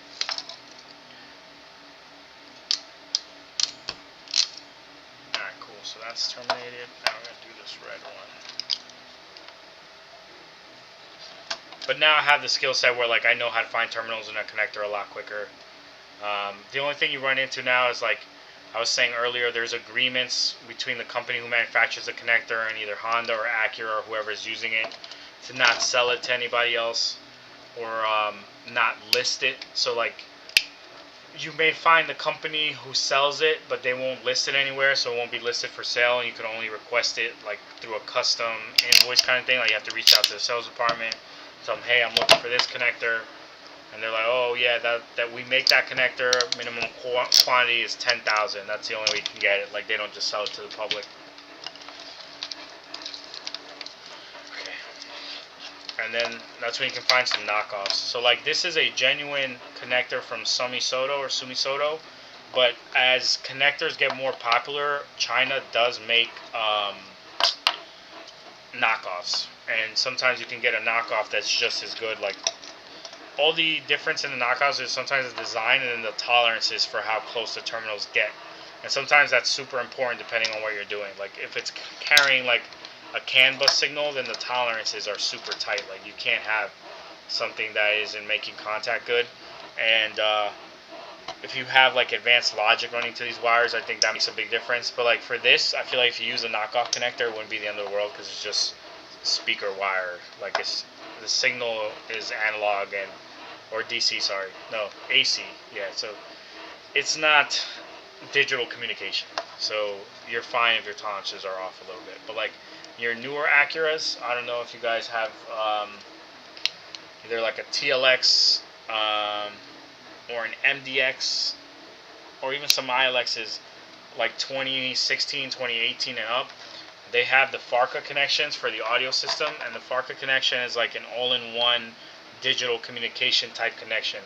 Alright, cool. So that's terminated. Now we're going to do this red one. But now I have the skill set where like I know how to find terminals in a connector a lot quicker. The only thing you run into now is, like I was saying earlier, there's agreements between the company who manufactures the connector and either Honda or Acura or whoever is using it to not sell it to anybody else or not list it. So like you may find the company who sells it, but they won't list it anywhere, so it won't be listed for sale, and you can only request it like through a custom invoice kind of thing. Like you have to reach out to the sales department, tell them, hey, I'm looking for this connector. And they're like, oh yeah, that we make that connector, minimum quantity is 10,000. That's the only way you can get it. Like they don't just sell it to the public. Okay. And then that's when you can find some knockoffs. So like this is a genuine connector from Sumisoto or Sumisoto, but as connectors get more popular, China does make knockoffs, and sometimes you can get a knockoff that's just as good. Like all the difference in the knockouts is sometimes the design and then the tolerances for how close the terminals get. And sometimes that's super important depending on what you're doing. Like if it's carrying like a CAN bus signal, then the tolerances are super tight. Like you can't have something that isn't making contact good. And if you have like advanced logic running to these wires, I think that makes a big difference. But like for this, I feel like if you use a knockoff connector, it wouldn't be the end of the world because it's just speaker wire. Like the signal is analog or DC, sorry. No, AC. Yeah, so it's not digital communication. So you're fine if your tolerances are off a little bit. But like your newer Acuras, I don't know if you guys have either like a TLX or an MDX or even some ILXs like 2016, 2018 and up. They have the FARCA connections for the audio system, and the FARCA connection is like an all-in-one digital communication type connection.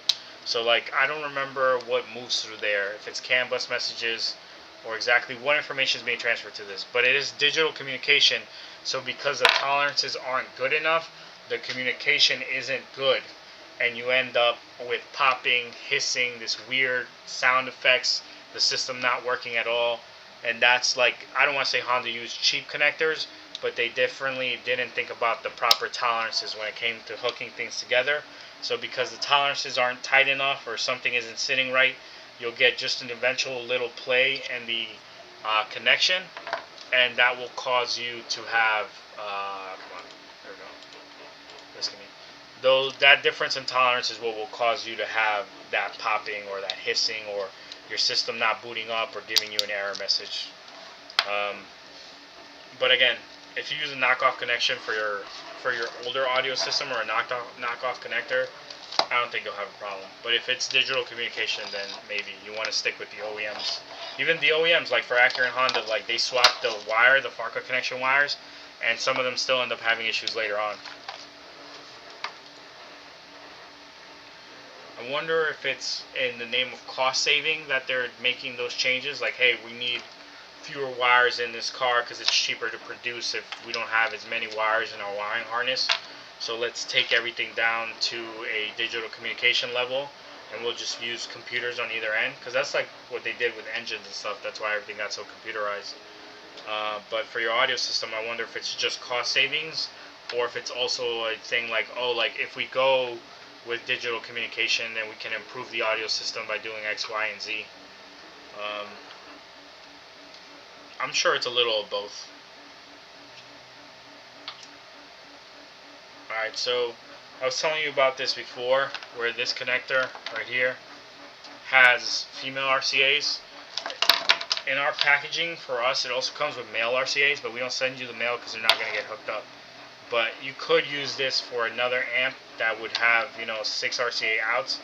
So like I don't remember what moves through there, if it's CAN bus messages or exactly what information is being transferred to this. But it is digital communication, so because the tolerances aren't good enough, the communication isn't good, and you end up with popping, hissing, this weird sound effects, the system not working at all. And that's like, I don't want to say Honda used cheap connectors, but they definitely didn't think about the proper tolerances when it came to hooking things together. So because the tolerances aren't tight enough or something isn't sitting right, you'll get just an eventual little play in the connection, and that will cause you to have, come on, there we go. Listen to me. Though that difference in tolerance is what will cause you to have that popping or that hissing, or your system not booting up or giving you an error message. But again, if you use a knockoff connection for your older audio system, or a knockoff connector, I don't think you'll have a problem. But if it's digital communication, then maybe you want to stick with the OEMs. Even the OEMs, like for Acura and Honda, like they swapped the wire, the FARCA connection wires, and some of them still end up having issues later on. I wonder if it's in the name of cost saving that they're making those changes. Like, hey, we need fewer wires in this car because it's cheaper to produce if we don't have as many wires in our wiring harness. So let's take everything down to a digital communication level, and we'll just use computers on either end, because that's like what they did with engines and stuff. That's why everything got so computerized. But for your audio system, I wonder if it's just cost savings, or if it's also a thing like, oh, like if we go with digital communication, then we can improve the audio system by doing X, Y, and Z. I'm sure it's a little of both. Alright, so I was telling you about this before, where this connector right here has female RCAs. In our packaging for us, it also comes with male RCAs, but we don't send you the male because they're not going to get hooked up. But you could use this for another amp that would have, 6 RCA outs.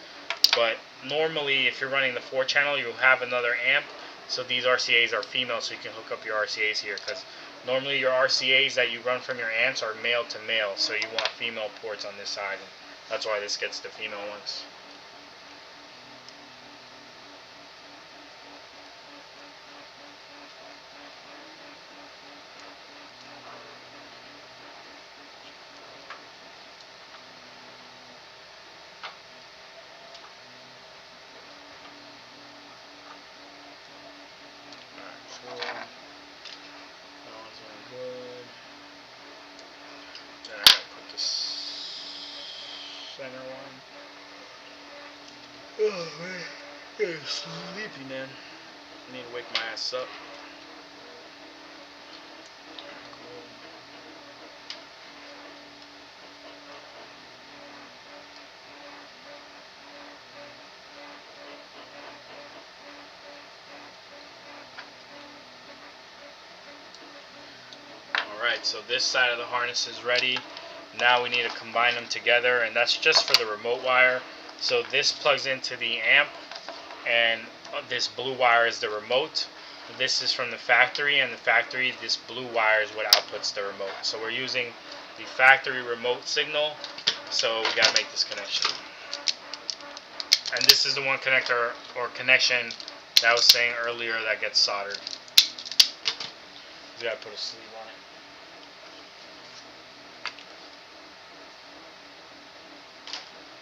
But normally, if you're running the 4-channel, you'll have another amp. So these RCAs are female, so you can hook up your RCAs here. Because normally your RCAs that you run from your amps are male to male, so you want female ports on this side. And that's why this gets the female ones. Center one. Oh man, I'm sleepy, man. I need to wake my ass up. Alright, so this side of the harness is ready. Now we need to combine them together, and that's just for the remote wire. So this plugs into the amp, and this blue wire is the remote. This is from the factory, and the factory, this blue wire is what outputs the remote. So we're using the factory remote signal, so we gotta make this connection. And this is the one connector or connection that I was saying earlier that gets soldered. You gotta put a sleeve on it.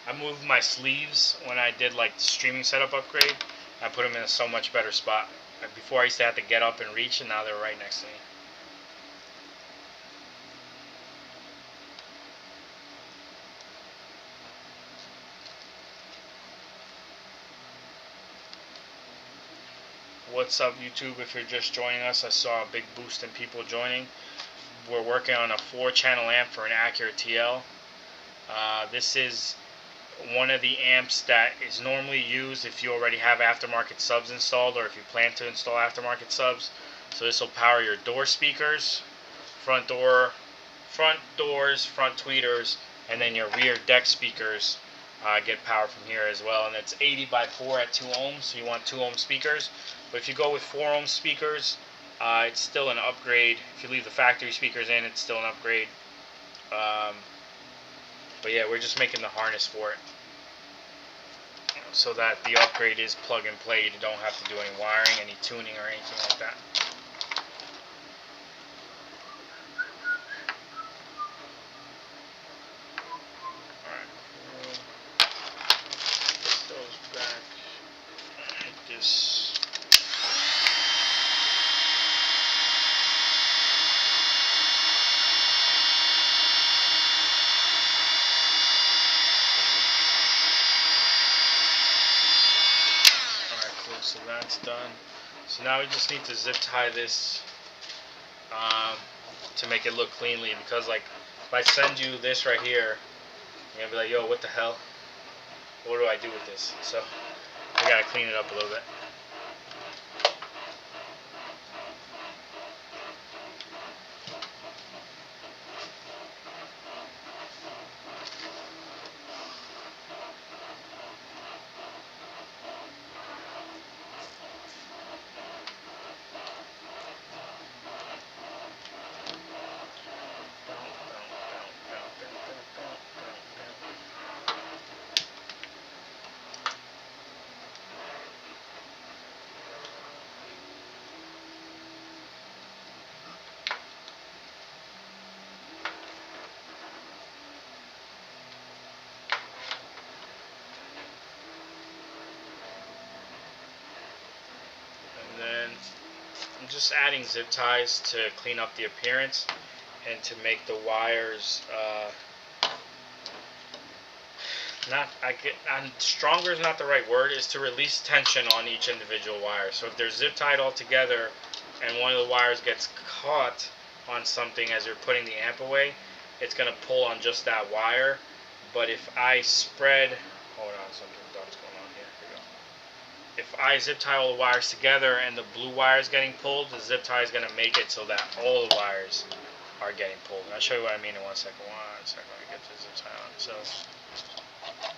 I moved my sleeves when I did like the streaming setup upgrade. I put them in a so much better spot. Before I used to have to get up and reach, and now they're right next to me. What's up, YouTube? If you're just joining us, I saw a big boost in people joining. We're working on a 4-channel amp for an Acura TL. This is one of the amps that is normally used if you already have aftermarket subs installed, or if you plan to install aftermarket subs. So this will power your door speakers, front doors, front tweeters, and then your rear deck speakers get power from here as well. And it's 80 by 4 at 2 ohms, so you want 2 ohm speakers. But if you go with 4 ohm speakers, it's still an upgrade. If you leave the factory speakers in, it's still an upgrade. But yeah, we're just making the harness for it. so that the upgrade is plug and play. You don't have to do any wiring, any tuning, or anything like that. Alright, cool. Put those back. Hit this. So that's done. So now we just need to zip tie this to make it look cleanly, because like if I send you this right here, you're gonna be like, yo, what the hell? What do I do with this? So I gotta clean it up a little bit. Then I'm just adding zip ties to clean up the appearance and to make the wires stronger is not the right word, is to release tension on each individual wire. So if they're zip tied all together and one of the wires gets caught on something as you're putting the amp away, it's going to pull on just that wire. But if I spread, hold on, something dumb's going on here. Here we go. If I zip tie all the wires together and the blue wire is getting pulled, the zip tie is going to make it so that all the wires are getting pulled. And I'll show you what I mean in 1 second. 1 second, let me get the zip tie on. So,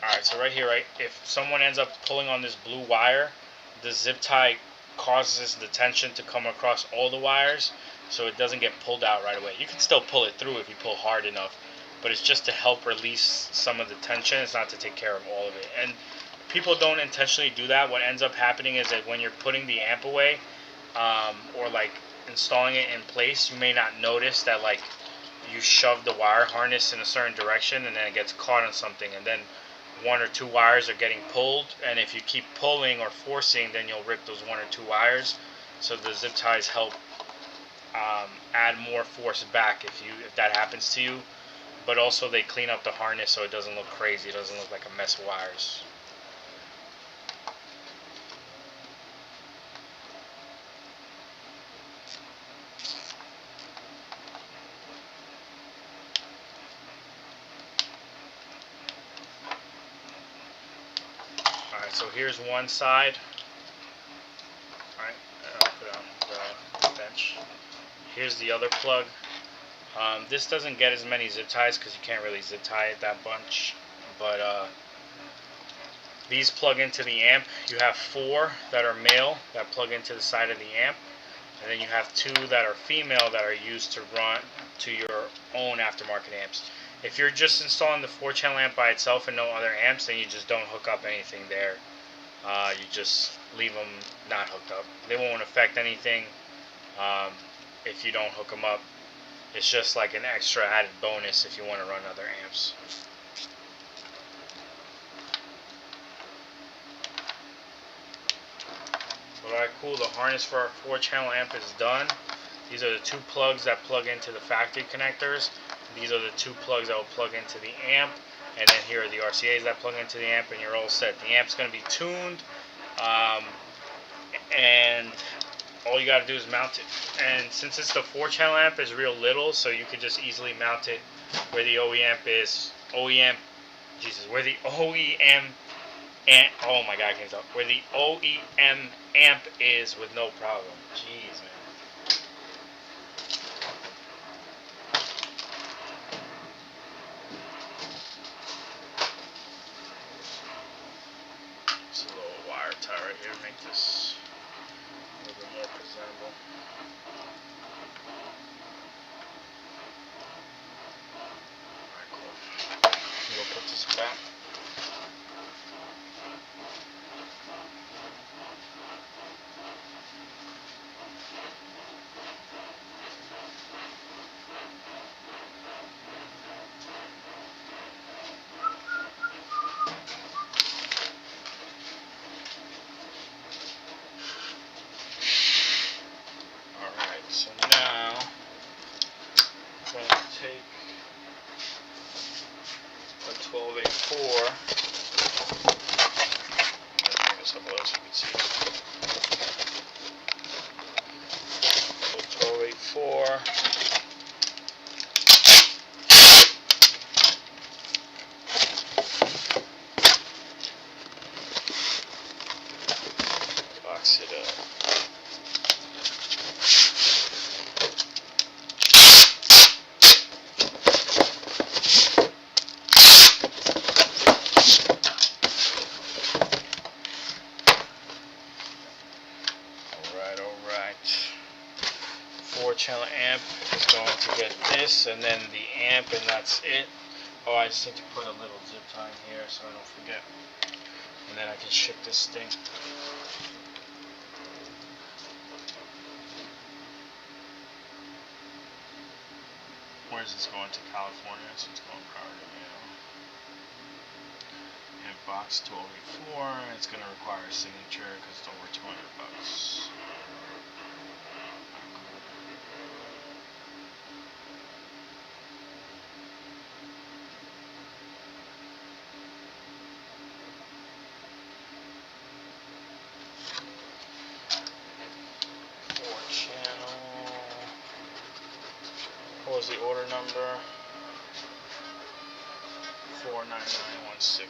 alright, so right here, right, if someone ends up pulling on this blue wire, the zip tie causes the tension to come across all the wires, so it doesn't get pulled out right away. You can still pull it through if you pull hard enough, but it's just to help release some of the tension. It's not to take care of all of it. And people don't intentionally do that. What ends up happening is that when you're putting the amp away, or like installing it in place, you may not notice that like you shove the wire harness in a certain direction and then it gets caught on something, and then 1 or 2 wires are getting pulled, and if you keep pulling or forcing, then you'll rip those 1 or 2 wires. So the zip ties help add more force back if that happens to you, but also they clean up the harness so it doesn't look crazy. It doesn't look like a mess of wires. Alright, so here's one side. Alright, I'll put it on the bench. Here's the other plug. This doesn't get as many zip ties because you can't really zip tie it that bunch, but these plug into the amp. You have 4 that are male that plug into the side of the amp, and then you have 2 that are female that are used to run to your own aftermarket amps. If you're just installing the 4-channel amp by itself and no other amps, then you just don't hook up anything there. You just leave them not hooked up. They won't affect anything if you don't hook them up. It's just like an extra added bonus if you want to run other amps. Alright, cool. The harness for our 4-channel amp is done. These are the 2 plugs that plug into the factory connectors. These are the 2 plugs that will plug into the amp. And then here are the RCAs that plug into the amp, and you're all set. The amp's going to be tuned, and all you got to do is mount it. And since it's the 4-channel amp, it's real little, so you could just easily mount it where the OEM is. Where the OEM and oh my god, I can't talk. Where the OEM amp is with no problem. Jeez, man. Just a little wire tie right here to make this a little bit more presentable. Alright, cool. I'm gonna put this back. bring this up a little so you can see. So 1284. Box it up. Alright. 4-channel amp is going to get this, and then the amp, and that's it. Oh, I just need to put a little zip tie in here so I don't forget. And then I can ship this thing. Where's this going to? California, so it's going priority mail. And box 1284, it's going to require a signature because it's over $200. What was the order number? 49916.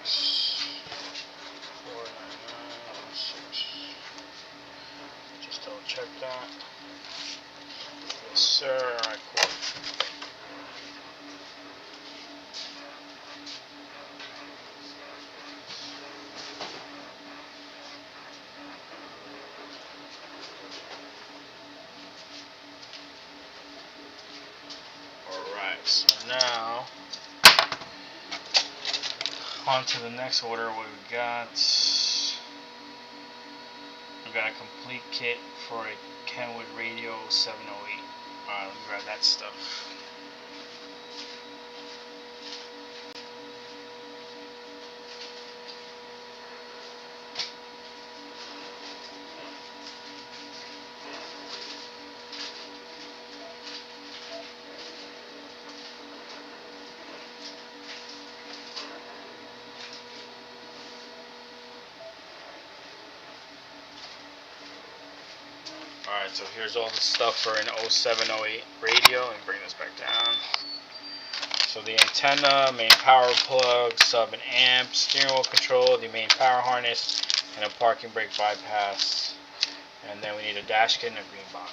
49916. Just double check that. Yes, sir. Alright, cool. So now, on to the next order. What we got? We got a complete kit for a Kenwood Radio 708. Alright, let me grab that stuff. Alright, so here's all the stuff for an 0708 radio, and bring this back down. So the antenna, main power plug, sub and amp, steering wheel control, the main power harness, and a parking brake bypass. And then we need a dash kit and a green box.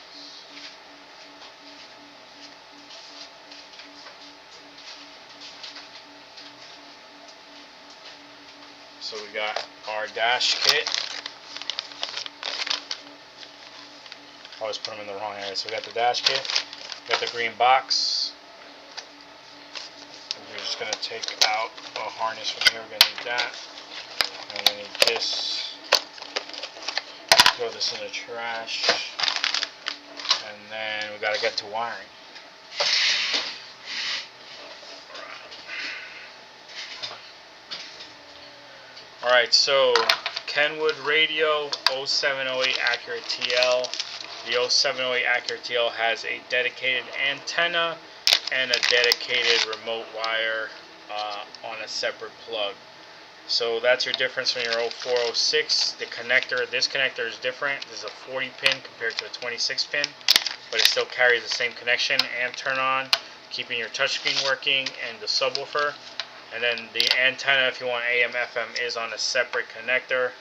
So we got our dash kit. I always put them in the wrong area. So we got the dash kit, we got the green box. And we're just going to take out a harness from here. We're going to need that. And we need this. Throw this in the trash. And then we got to get to wiring. Alright, so Kenwood Radio 0708 Accurate TL. The 0708 Accurate TL has a dedicated antenna and a dedicated remote wire on a separate plug. So that's your difference from your 0406. The connector, this connector is different. This is a 40 pin compared to a 26 pin, but it still carries the same connection and turn on, keeping your touchscreen working and the subwoofer. And then the antenna, if you want AM FM, is on a separate connector.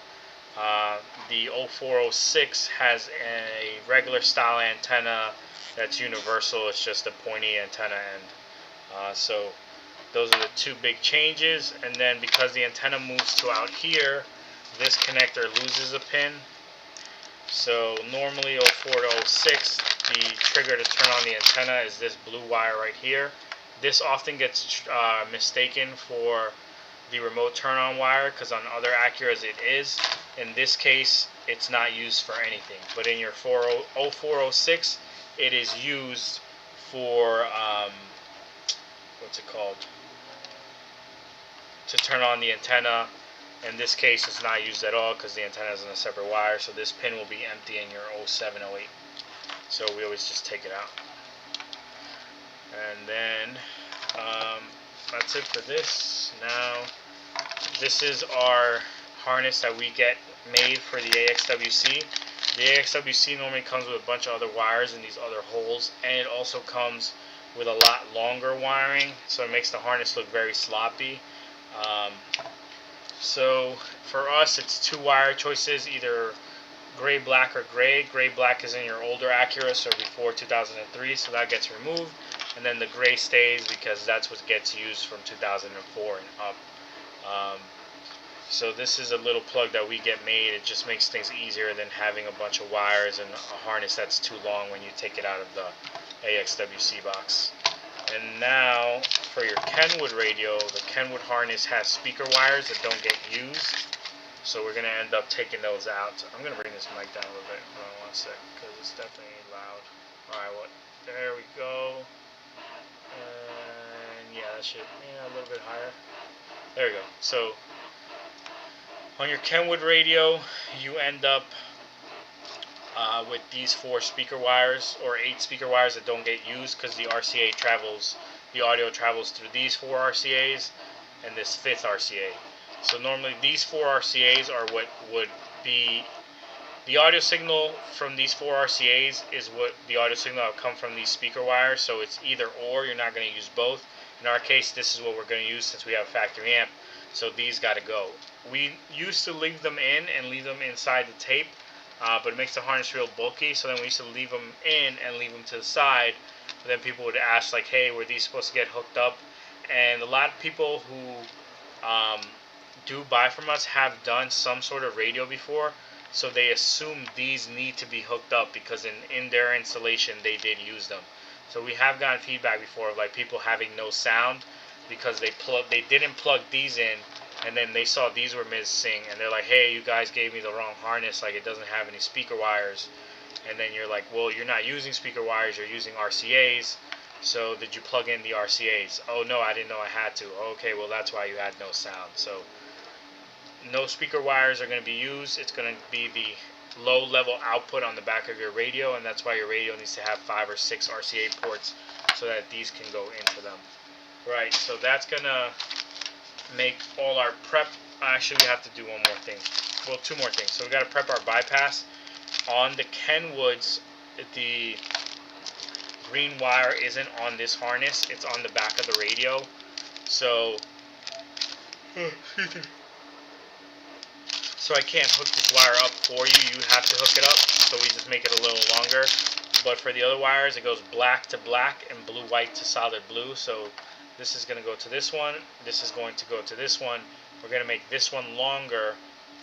The 0406 has a regular style antenna that's universal. It's just a pointy antenna end. So those are the two big changes. And then because the antenna moves to out here, this connector loses a pin. So normally 04 to 06, the trigger to turn on the antenna is this blue wire right here. This often gets mistaken for the remote turn-on wire because on other Acuras it is. In this case, it's not used for anything. But in your 0406, it is used for what's it called? To turn on the antenna. In this case, it's not used at all because the antenna is on a separate wire. So this pin will be empty in your 0708. So we always just take it out. And then that's it for this. Now this is our harness that we get made for the AXWC. The AXWC normally comes with a bunch of other wires in these other holes, and it also comes with a lot longer wiring, so it makes the harness look very sloppy. So for us, it's 2 wire choices, either gray, black, or gray. Gray, black is in your older Acura, so before 2003, so that gets removed. And then the gray stays because that's what gets used from 2004 and up. So this is a little plug that we get made. It just makes things easier than having a bunch of wires and a harness that's too long when you take it out of the AXWC box. And now for your Kenwood radio, the Kenwood harness has speaker wires that don't get used. So we're going to end up taking those out. I'm going to bring this mic down a little bit. Hold on one sec, because it's definitely loud. Alright, there we go. And yeah, that should, a little bit higher. There we go. So on your Kenwood radio, you end up with these 4 speaker wires, or 8 speaker wires that don't get used, because the audio travels through these 4 RCAs and this 5th RCA. So normally these 4 RCAs are what would be the audio signal from these 4 RCAs is what the audio signal that will come from these speaker wires. So it's either or, you're not going to use both. In our case, this is what we're going to use since we have a factory amp. So these got to go. We used to leave them in and leave them inside the tape, but it makes the harness real bulky. So then we used to leave them in and leave them to the side. But then people would ask, like, hey, were these supposed to get hooked up? And a lot of people who do buy from us have done some sort of radio before, so they assume these need to be hooked up because in their installation they did use them. So we have gotten feedback before of like people having no sound because they didn't plug these in, and then they saw these were missing, and they're like, hey, you guys gave me the wrong harness, like it doesn't have any speaker wires. And then you're like, well, you're not using speaker wires, you're using RCAs. So did you plug in the RCAs? Oh no, I didn't know I had to. Okay, well that's why you had no sound. So no speaker wires are going to be used. It's going to be the low level output on the back of your radio, and that's why your radio needs to have 5 or 6 RCA ports so that these can go into them. Right, so that's going to make all our prep. Actually, we have to do one more thing. Well, 2 more things. So we got to prep our bypass. On the Kenwoods, the green wire isn't on this harness. It's on the back of the radio. So I can't hook this wire up for you. You have to hook it up. So we just make it a little longer. But for the other wires, it goes black to black and blue-white to solid blue. So this is going to go to this one. This is going to go to this one. We're going to make this one longer,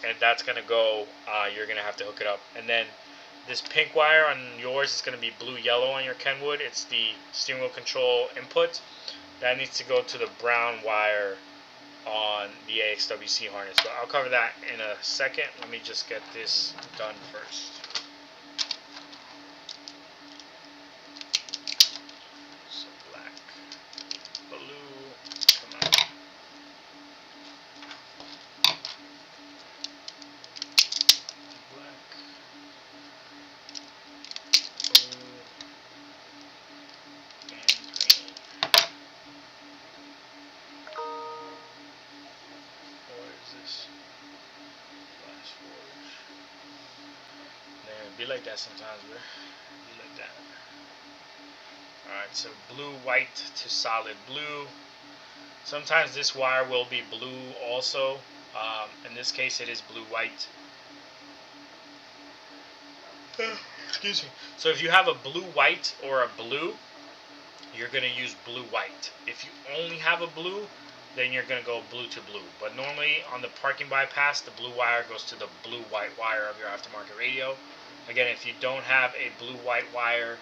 and that's going to go, you're going to have to hook it up. And then this pink wire on yours is going to be blue-yellow on your Kenwood. It's the steering wheel control input. That needs to go to the brown wire on the AXWC harness. But I'll cover that in a second. Let me just get this done first. So black, blue, come on. Black, blue, and green. This flash forward. Be like that sometimes, bro. Be like that. Alright, so blue, white to solid blue. Sometimes this wire will be blue also. In this case, it is blue-white. Excuse me. So if you have a blue-white or a blue, you're going to use blue-white. If you only have a blue, then you're going to go blue to blue. But normally on the parking bypass, the blue wire goes to the blue-white wire of your aftermarket radio. Again, if you don't have a blue-white wire,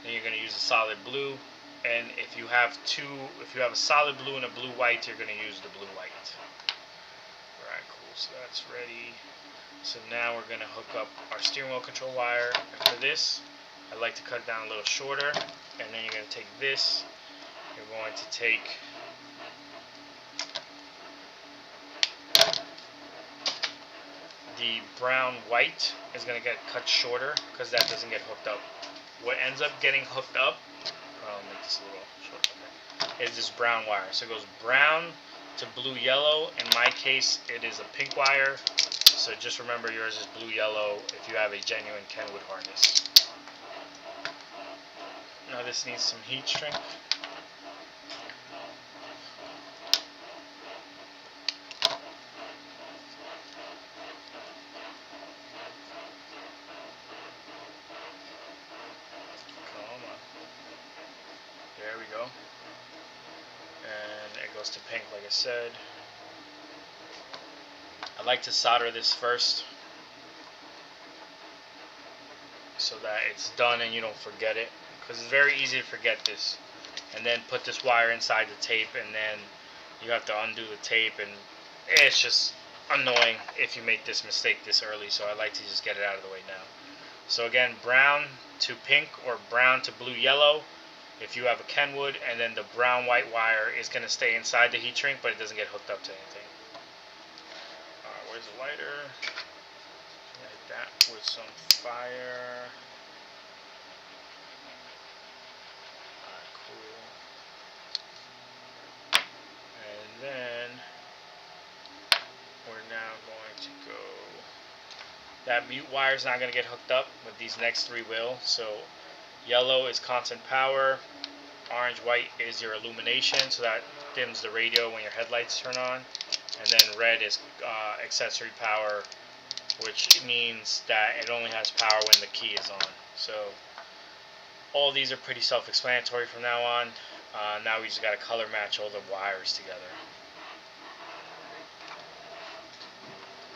then you're going to use a solid blue. And if you have a solid blue and a blue-white, you're going to use the blue-white. Alright, cool. So that's ready. So now we're going to hook up our steering wheel control wire. And for this, I like to cut it down a little shorter. And then you're going to take this. You're going to take the brown white is going to get cut shorter because that doesn't get hooked up. What ends up getting hooked up, I'll make this a little shorter, is this brown wire. So it goes brown to blue yellow. In my case, it is a pink wire, so just remember yours is blue yellow if you have a genuine Kenwood harness. Now this needs some heat shrink. There we go. And it goes to pink, like I said. I like to solder this first so that it's done and you don't forget it, because it's very easy to forget this. And then put this wire inside the tape, and then you have to undo the tape, and it's just annoying if you make this mistake this early, so I like to just get it out of the way now. So again, brown to pink or brown to blue yellow if you have a Kenwood, and then the brown white wire is going to stay inside the heat shrink, but it doesn't get hooked up to anything. Alright, where's the lighter? Light that with some fire. Alright, cool. And then we're now going to go. That mute wire is not going to get hooked up, but these next three will. So yellow is constant power, orange white is your illumination, so that dims the radio when your headlights turn on, and then red is accessory power, which means that it only has power when the key is on. So all these are pretty self-explanatory from now on. Now we just got to color match all the wires together.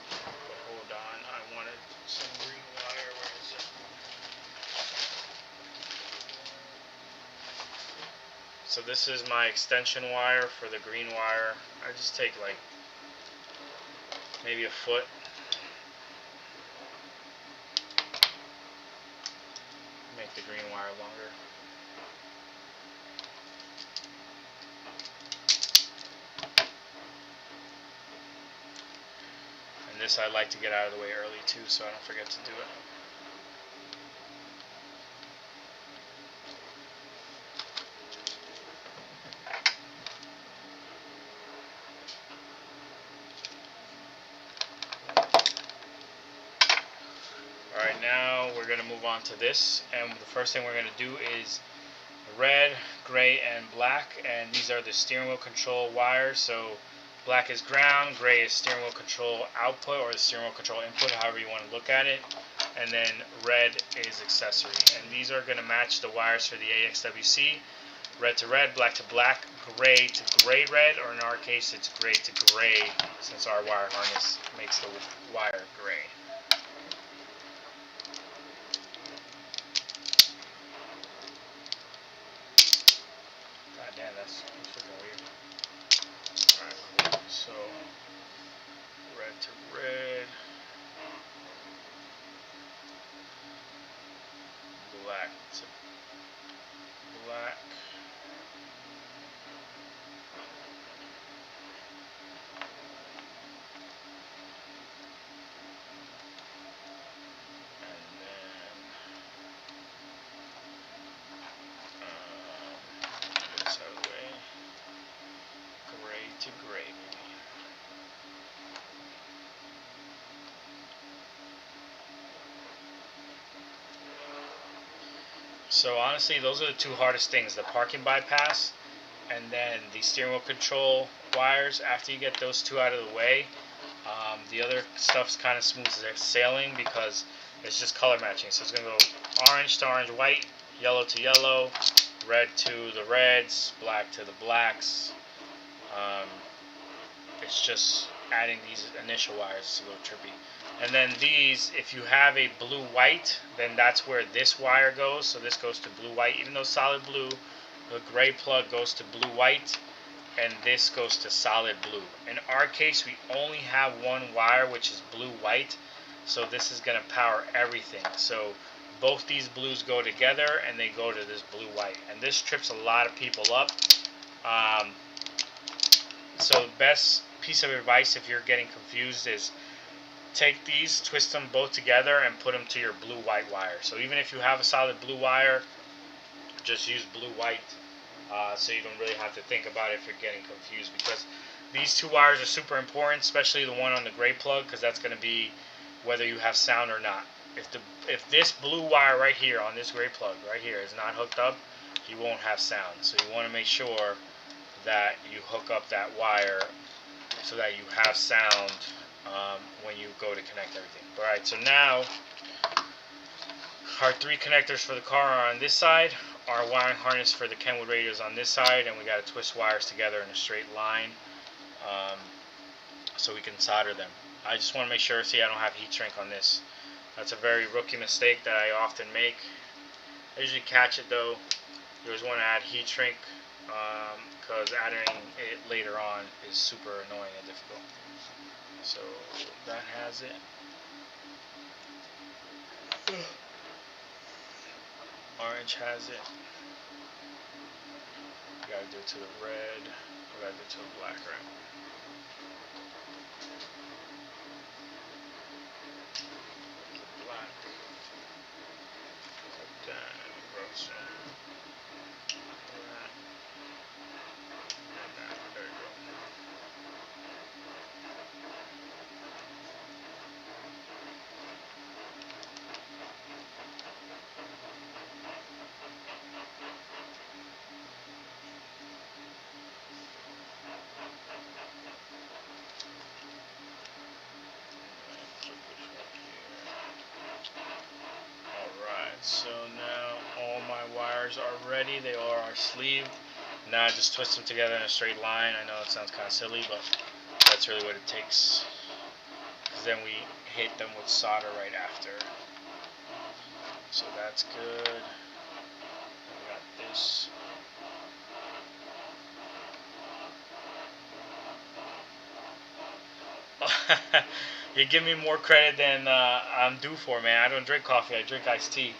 But hold on, I wanted some green wire. Where is it? So this is my extension wire for the green wire. I just take like maybe a foot. Make the green wire longer. And this I like to get out of the way early too, so I don't forget to do it. Alright, now we're going to move on to this, and the first thing we're going to do is red, gray, and black, and these are the steering wheel control wires. So black is ground, gray is steering wheel control output or the steering wheel control input, however you want to look at it, and then red is accessory. And these are going to match the wires for the AXWC, red to red, black to black, gray to gray red, or in our case it's gray to gray, since our wire harness makes the wire gray. God, that's freaking weird. Alright, cool. So red to red, black to black, and then this out of the way, gray to gray. So honestly, those are the two hardest things, the parking bypass and then the steering wheel control wires. After you get those two out of the way, the other stuff's kind of smooth sailing because it's just color matching. So it's going to go orange to orange white, yellow to yellow, red to the reds, black to the blacks. It's just adding these initial wires. It's a little trippy. And then these, if you have a blue-white, then that's where this wire goes. So this goes to blue-white, even though solid blue. The gray plug goes to blue-white, and this goes to solid blue. In our case, we only have one wire, which is blue-white. So this is going to power everything. So both these blues go together, and they go to this blue-white. And this trips a lot of people up. So the best piece of advice if you're getting confused is take these, twist them both together, and put them to your blue-white wire. So even if you have a solid blue wire, just use blue-white, so you don't really have to think about it if you're getting confused. Because these two wires are super important, especially the one on the gray plug, because that's going to be whether you have sound or not. If this blue wire right here on this gray plug right here is not hooked up, you won't have sound. So you want to make sure that you hook up that wire so that you have sound when you go to connect everything. Alright, so now our 3 connectors for the car are on this side, our wiring harness for the Kenwood radios on this side, and we got to twist wires together in a straight line so we can solder them. I just want to make sure, see, I don't have heat shrink on this. That's a very rookie mistake that I often make. I usually catch it though. You always want to add heat shrink because adding it later on is super annoying and difficult. So that has it. Orange has it. We gotta do it to the red. We gotta do it to the black, right? The black. Then grab some. That. And that. There you go. So now all my wires are ready. They are sleeved. Now I just twist them together in a straight line. I know it sounds kind of silly, but that's really what it takes. Because then we hit them with solder right after. So that's good. And we got this. You give me more credit than I'm due for, man. I don't drink coffee. I drink iced tea.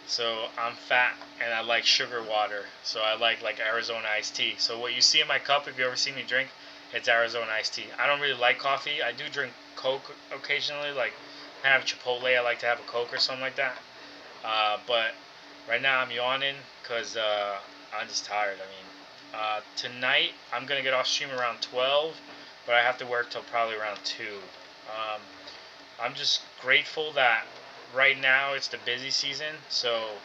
So I'm fat and I like sugar water. So I like Arizona iced tea. So what you see in my cup, if you ever see me drink, it's Arizona iced tea. I don't really like coffee. I do drink Coke occasionally. Like I have Chipotle, I like to have a Coke or something like that. But right now I'm yawning because I'm just tired. I mean, tonight I'm gonna get off stream around 12, but I have to work till probably around 2. I'm just grateful that right now it's the busy season, so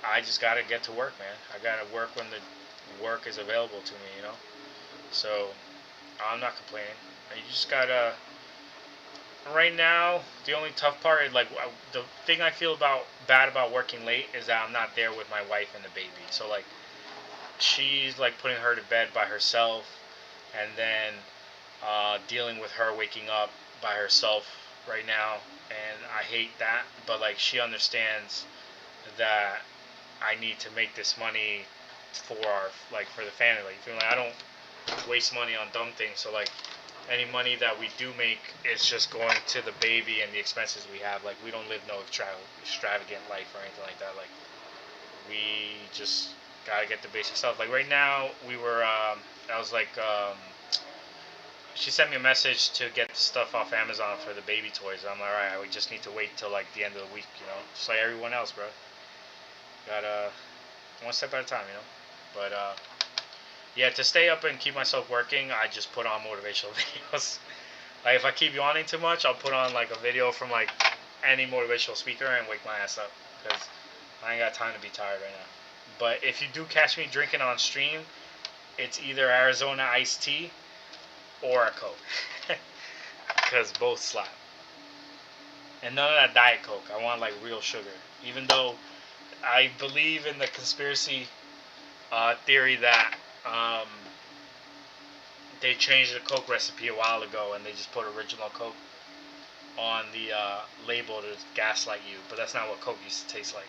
I just gotta get to work, man. I gotta work when the work is available to me, you know. So I'm not complaining. You just gotta. Right now, the only tough part is like the thing I feel bad about working late is that I'm not there with my wife and the baby. So like she's like putting her to bed by herself, and then dealing with her waking up by herself right now, and I hate that, but like she understands that I need to make this money for for the family. Like, feel like I don't waste money on dumb things, so like any money that we do make is just going to the baby and the expenses we have. Like we don't live no extravagant life or anything like that. Like we just gotta get the basic stuff. Like right now we were I was like she sent me a message to get the stuff off Amazon for the baby toys. I'm like, alright, we just need to wait till like the end of the week, you know, just like everyone else, bro. Gotta one step at a time, you know. But yeah, to stay up and keep myself working, I just put on motivational videos. Like if I keep yawning too much, I'll put on like a video from like any motivational speaker and wake my ass up, because I ain't got time to be tired right now. But if you do catch me drinking on stream, it's either Arizona iced tea or a Coke, because both slap. And none of that Diet Coke. I want like real sugar. Even though I believe in the conspiracy theory that they changed the Coke recipe a while ago and they just put original Coke on the label to gaslight you. But that's not what Coke used to taste like.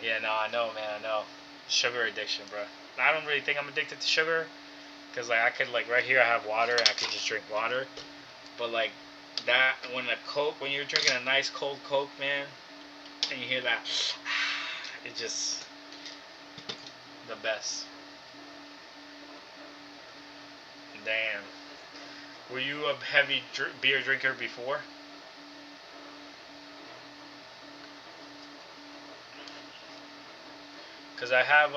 Yeah, no, I know, man, I know. Sugar addiction, bro. I don't really think I'm addicted to sugar, because like I could, like right here I have water and I could just drink water. But like that, when you're drinking a nice cold Coke, man, and you hear that, it's just the best. Damn. Were you a heavy beer drinker before? Because I have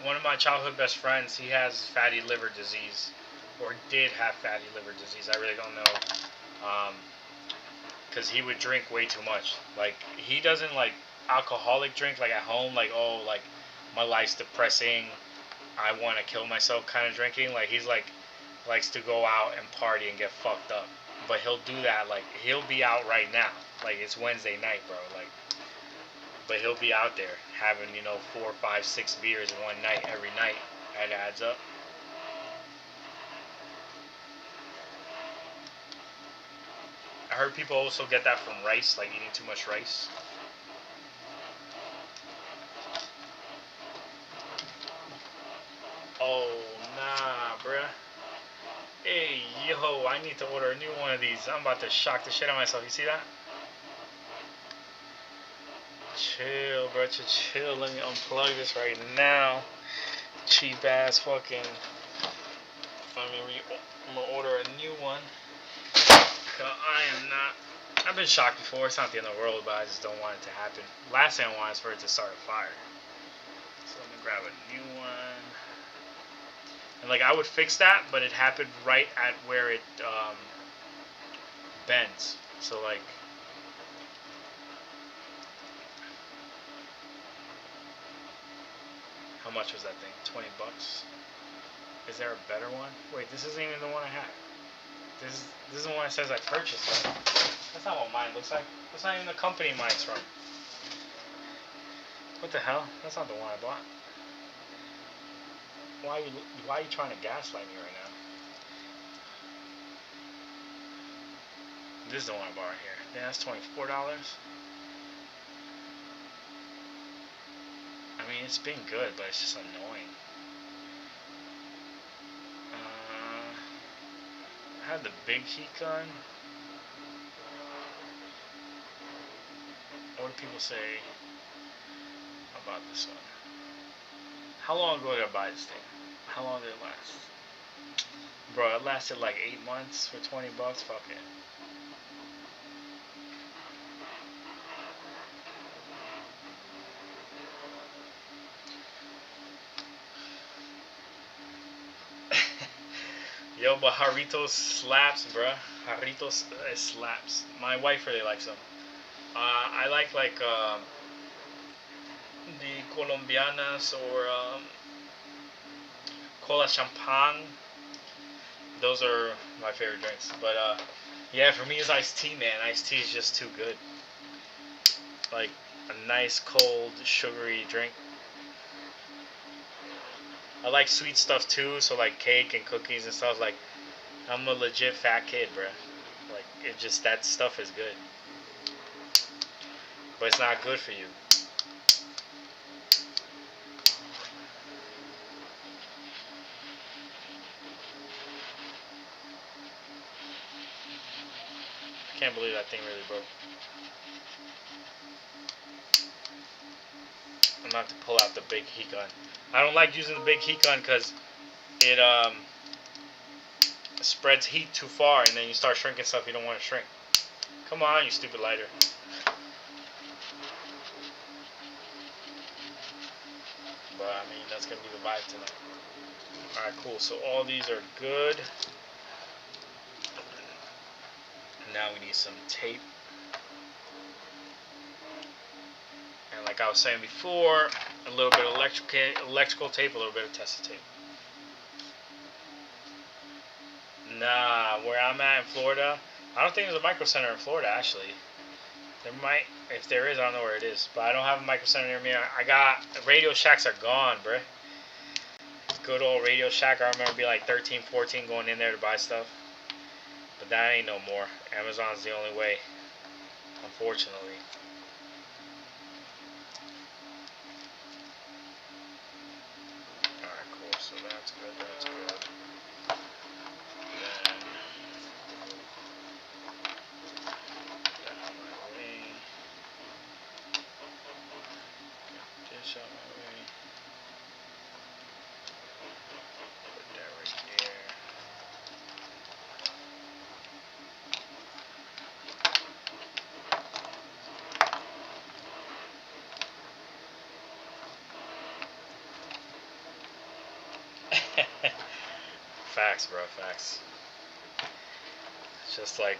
one of my childhood best friends, he has fatty liver disease, or did have fatty liver disease. I really don't know, because he would drink way too much. Like, he doesn't like alcoholic drink like at home, like, oh, like my life's depressing, I want to kill myself kind of drinking. Like, he's like likes to go out and party and get fucked up. But he'll do that, like, he'll be out right now. Like, it's Wednesday night, bro. Like, but he'll be out there having, 4, 5, 6 beers in one night every night. That adds up. I heard people also get that from rice, like eating too much rice. Oh, nah, bruh. Hey, yo, I need to order a new one of these. I'm about to shock the shit out of myself. You see that? Chill, bro. Chill. Let me unplug this right now. Cheap ass fucking. I'm gonna order a new one. I am not. I've been shocked before. It's not the end of the world, but I just don't want it to happen. Last thing I want is for it to start a fire. So let me grab a new one. And like, I would fix that, but it happened right at where it bends. So like, how much was that thing? 20 bucks. Is there a better one? Wait, this isn't even the one I had. This is the one that says I purchased. Right? That's not what mine looks like. That's not even the company mine's from. What the hell? That's not the one I bought. Why are you trying to gaslight me right now? This is the one I bought right here. Yeah, that's $24. I mean, it's been good, but it's just annoying. I had the big heat gun. What do people say about this one? How long ago did I buy this thing? How long did it last? Bro, it lasted like 8 months for 20 bucks. Fuck it. Yo, but Jarritos slaps, bruh. Jarritos slaps. My wife really likes them. I like the Colombianas or Cola Champagne. Those are my favorite drinks. But yeah, for me it's iced tea, man. Iced tea is just too good. Like a nice cold sugary drink. I like sweet stuff too, so like cake and cookies and stuff. Like, I'm a legit fat kid, bruh. Like, it just, that stuff is good. But it's not good for you. I can't believe that thing really broke. I'm gonna have to pull out the big heat gun. I don't like using the big heat gun because it spreads heat too far, and then you start shrinking stuff you don't want to shrink. Come on, you stupid lighter. But I mean, that's gonna be the vibe tonight. Alright, cool. So all these are good. Now we need some tape. And like I was saying before, a little bit of electrical tape, a little bit of Tesa tape. Nah, where I'm at in Florida, I don't think there's a Micro Center in Florida, actually. There might, if there is, I don't know where it is. But I don't have a Micro Center near me. I got, Radio Shacks are gone, bruh. Good old Radio Shack. I remember being like 13, 14 going in there to buy stuff. But that ain't no more. Amazon's the only way, unfortunately. Alright, cool. So that's good, that's good. Then, put that out my way. Get this out my way. Put that right there. facts, bro. Facts. It's just like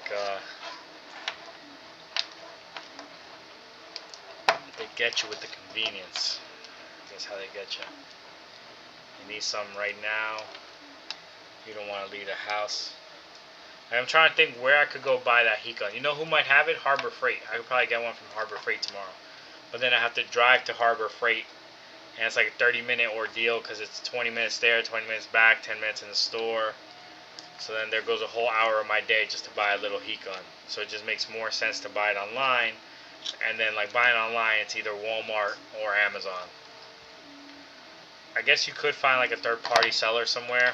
they get you with the convenience. That's how they get you. You need something right now. You don't want to leave the house. I'm trying to think where I could go buy that heat gun. You know who might have it? Harbor Freight. I could probably get one from Harbor Freight tomorrow. But then I have to drive to Harbor Freight. And it's like a 30-minute ordeal because it's 20 minutes there, 20 minutes back, 10 minutes in the store. So then there goes a whole hour of my day just to buy a little heat gun. So it just makes more sense to buy it online. And then like buying online, it's either Walmart or Amazon. I guess you could find like a third-party seller somewhere.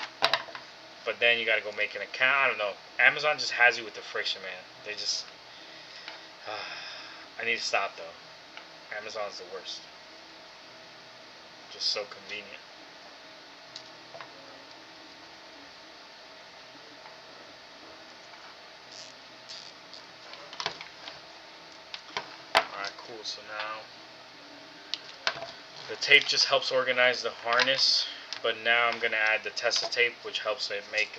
But then you gotta go make an account. I don't know. Amazon just has you with the friction, man. They just... I need to stop, though. Amazon's the worst. Just so convenient. Alright, cool. So now... the tape just helps organize the harness. But now I'm gonna add the Tesa tape, which helps it make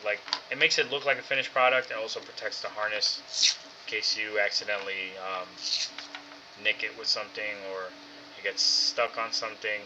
it makes it look like a finished product, and also protects the harness in case you accidentally nick it with something or it gets stuck on something.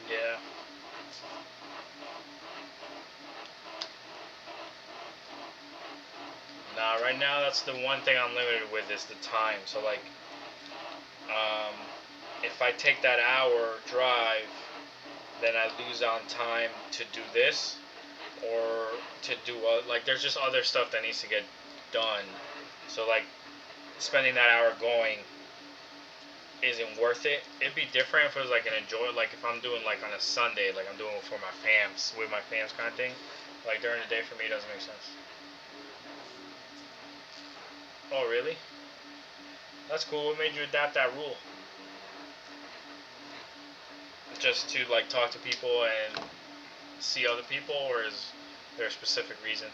Yeah. Nah, right now that's the one thing I'm limited with is the time. So like, if I take that hour drive, then I lose on time to do this, or to do like there's just other stuff that needs to get done. So like, spending that hour going isn't worth it. It'd be different if it was like an like if I'm doing like on a Sunday, like I'm doing it for my fams, with my fams kind of thing. Like during the day for me, it doesn't make sense. Oh really? That's cool. What made you adapt that rule? Just to like talk to people and see other people, or is there a specific reason?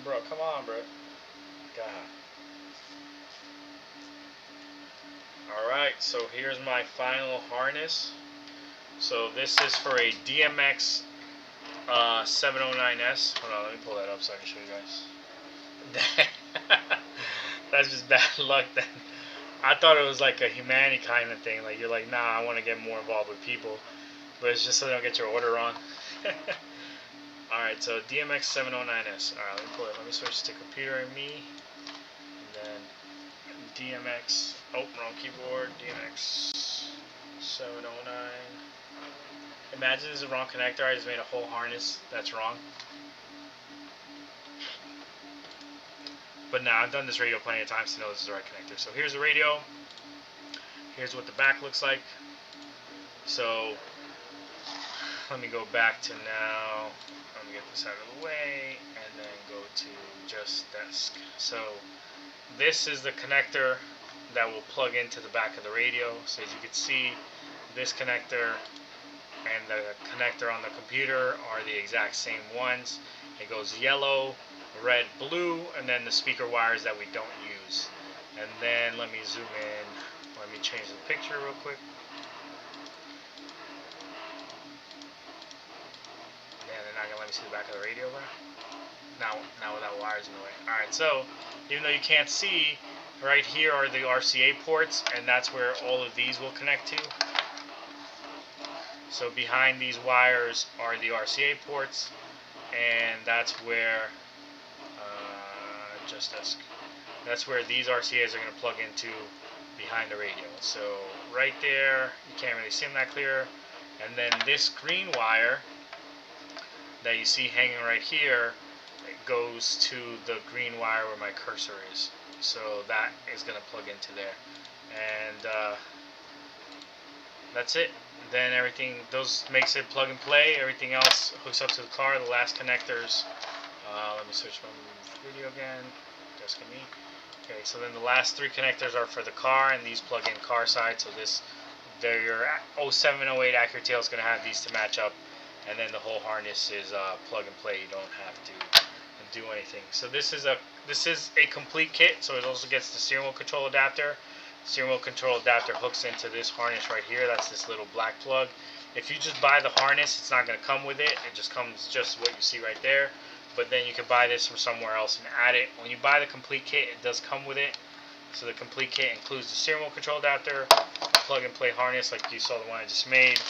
Bro, come on, bro. God. Alright, so here's my final harness. So this is for a DMX 709S. Hold on, let me pull that up so I can show you guys. That's just bad luck then. I thought it was like a humanity kind of thing. Like you're like, nah, I want to get more involved with people. But it's just so they don't get your order wrong. Alright, so DMX 709S. Alright, let me pull it. Let me switch to computer and me. And then DMX. Oh, wrong keyboard. DMX 709. Imagine this is the wrong connector. I just made a whole harness that's wrong. But now I've done this radio plenty of times to know this is the right connector. So here's the radio. Here's what the back looks like. So let me go back to now. Let me get this out of the way and then go to just desk. So this is the connector that will plug into the back of the radio. So as you can see, this connector and the connector on the computer are the exact same ones. It goes yellow, red, blue, and then the speaker wires that we don't use. And then let me zoom in. Let Let me change the picture real quick. Man, they're not gonna let me see the back of the radio there. Now without wires in the way. Alright, so even though you can't see, right here are the RCA ports, and that's where all of these will connect to. So behind these wires are the RCA ports, and that's where that's where these RCAs are going to plug into behind the radio. So right there, you can't really see them that clear. And then this green wire that you see hanging right here, it goes to the green wire where my cursor is. So that is going to plug into there. And that's it. Then everything, those makes it plug and play. Everything else hooks up to the car. The last connectors, let me switch my video again. Just me. Okay, so then the last three connectors are for the car, and these plug in car side. So this, your 07 and 08 AccuraTail is going to have these to match up, and then the whole harness is plug and play. You don't have to do anything. So this is a complete kit. So it also gets the steering wheel control adapter. Steering wheel control adapter hooks into this harness right here. That's this little black plug. If you just buy the harness, it's not going to come with it. It just comes just what you see right there. But then you can buy this from somewhere else and add it. When you buy the complete kit, it does come with it. So the complete kit includes the steering wheel control adapter, plug and play harness like you saw the one I just made,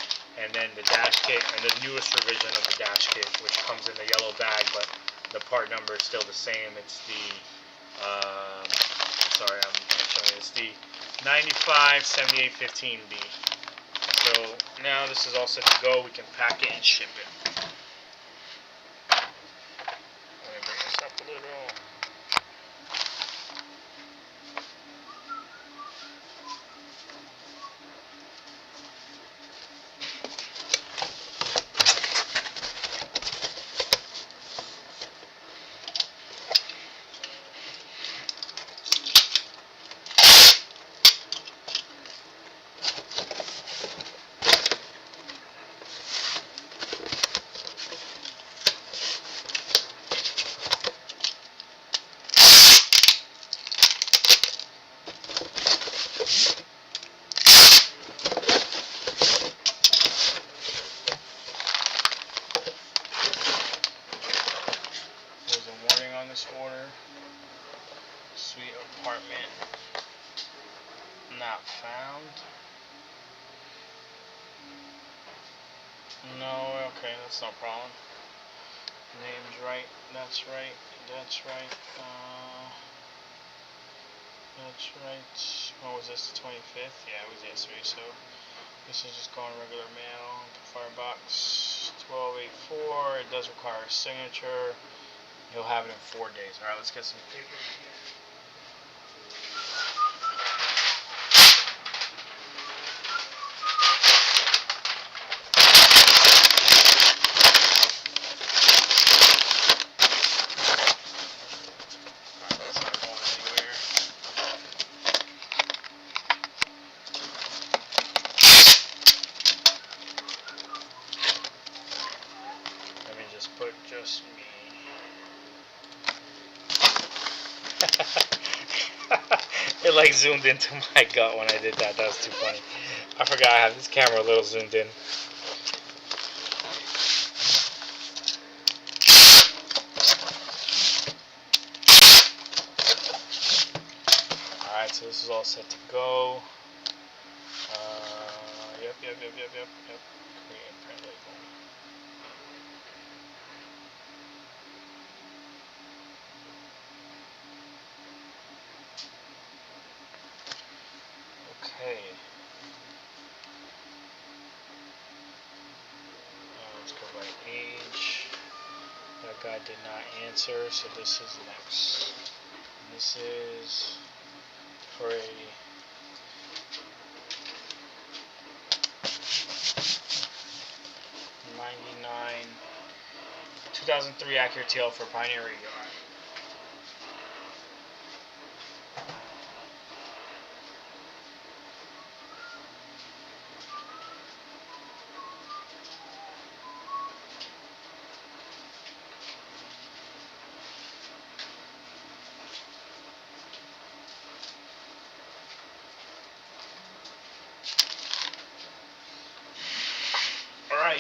and then the dash kit and the newest revision of the dash kit, which comes in the yellow bag, but the part number is still the same. It's the sorry, I'm not showing you. It's the 957815B. So now this is all set to go. We can pack it and ship it. Let me bring this up a little. This order, suite apartment not found. No, okay, that's no problem. Name's right, that's right, that's right, that's right. What was this, the 25th? Yeah, it was yesterday, so this is just going regular mail. Firebox 1284, it does require a signature. You'll have it in 4 days. Alright, let's get some paper here. Alright, that's not going anywhere. Let me just put just me. It like zoomed into my gut when I did that. That was too funny. I forgot I have this camera a little zoomed in. Alright, so this is all set to go. Yep. Create print label. Okay. Let's go by age. That guy did not answer, so this is next. And this is for a 2003 AccuraTail for Pioneer Radio.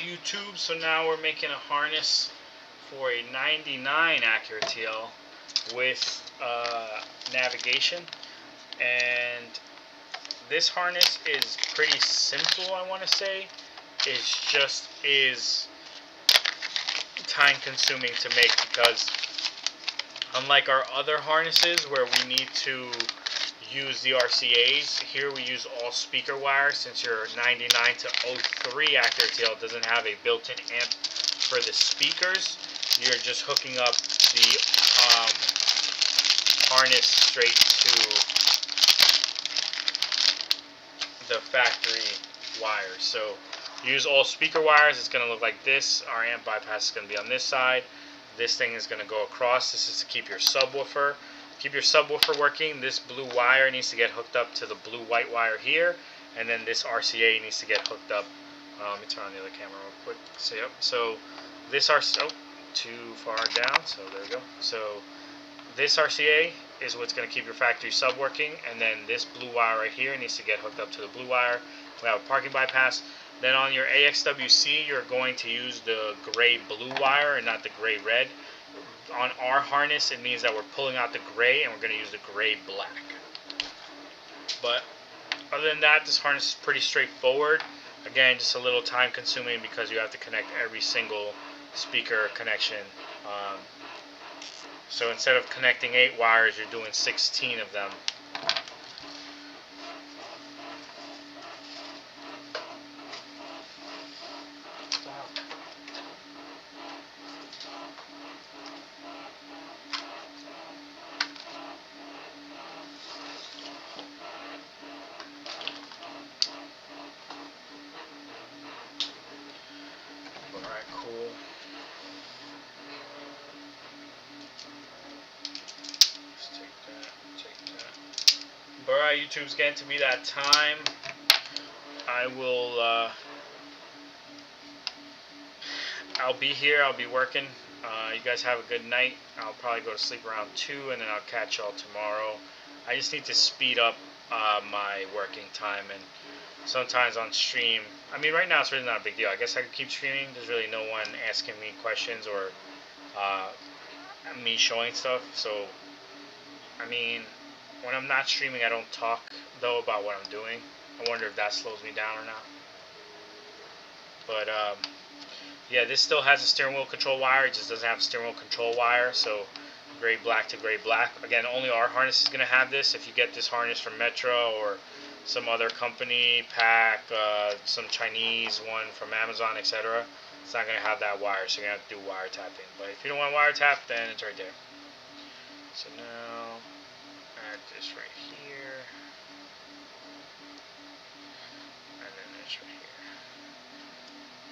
YouTube? So now we're making a harness for a 99 Acura TL with navigation, and this harness is pretty simple. I want to say is time consuming to make, because unlike our other harnesses where we need to use the RCAs, here we use all speaker wire. Since your 99 to 03 Acura TL doesn't have a built-in amp for the speakers, you're just hooking up the harness straight to the factory wires. So use all speaker wires. It's going to look like this. Our amp bypass is going to be on this side. This thing is going to go across. This is to keep your subwoofer. Keep your subwoofer working. This blue wire needs to get hooked up to the blue-white wire here, and then this RCA needs to get hooked up. Let me turn on the other camera real quick. So yep. So this RCA, too far down. So there we go. So this RCA is what's going to keep your factory sub working, and then this blue wire right here needs to get hooked up to the blue wire. We have a parking bypass. Then on your AXWC, you're going to use the gray-blue wire and not the gray-red. On our harness, it means that we're pulling out the gray and we're going to use the gray-black. But other than that, this harness is pretty straightforward. Again, just a little time-consuming because you have to connect every single speaker connection. So instead of connecting 8 wires, you're doing 16 of them. Alright, cool. Let's take that. But alright, YouTube's getting to be that time. I will, I'll be here, I'll be working. You guys have a good night. I'll probably go to sleep around 2, and then I'll catch y'all tomorrow. I just need to speed up my working time, and sometimes on stream, I mean, right now it's really not a big deal. I guess I could keep streaming. There's really no one asking me questions or me showing stuff. So, I mean, when I'm not streaming, I don't talk, though, about what I'm doing. I wonder if that slows me down or not. But, yeah, this still has a steering wheel control wire. It just doesn't have a steering wheel control wire. So, gray-black to gray-black. Again, only our harness is going to have this. If you get this harness from Metro or some other company, Pack, some Chinese one from Amazon, etc., it's not going to have that wire, so you're going to have to do wiretapping. But if you don't want wiretap, then it's right there. So now, add this right here, and then this right here.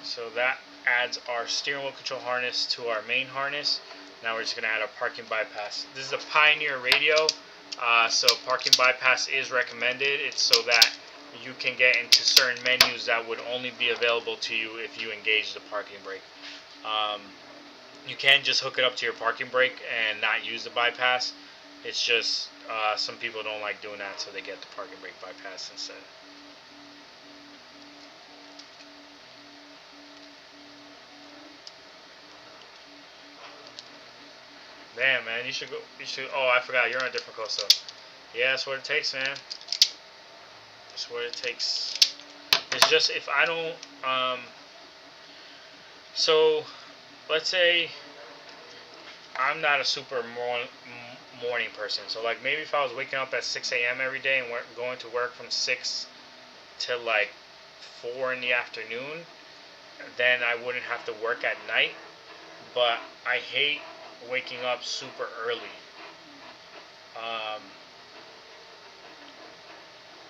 So that adds our steering wheel control harness to our main harness. Now we're just going to add a parking bypass. This is a Pioneer radio. So parking bypass is recommended. It's so that you can get into certain menus that would only be available to you if you engage the parking brake. You can just hook it up to your parking brake and not use the bypass. It's just some people don't like doing that, so they get the parking brake bypass instead. Damn, man, you should go. Oh, I forgot. You're on a different coast, though. Yeah, that's what it takes, man. That's what it takes. It's just if I don't. So, let's say I'm not a super morning person. So, like, maybe if I was waking up at 6 a.m. every day and going to work from 6 to like 4 in the afternoon, then I wouldn't have to work at night. But I hate waking up super early.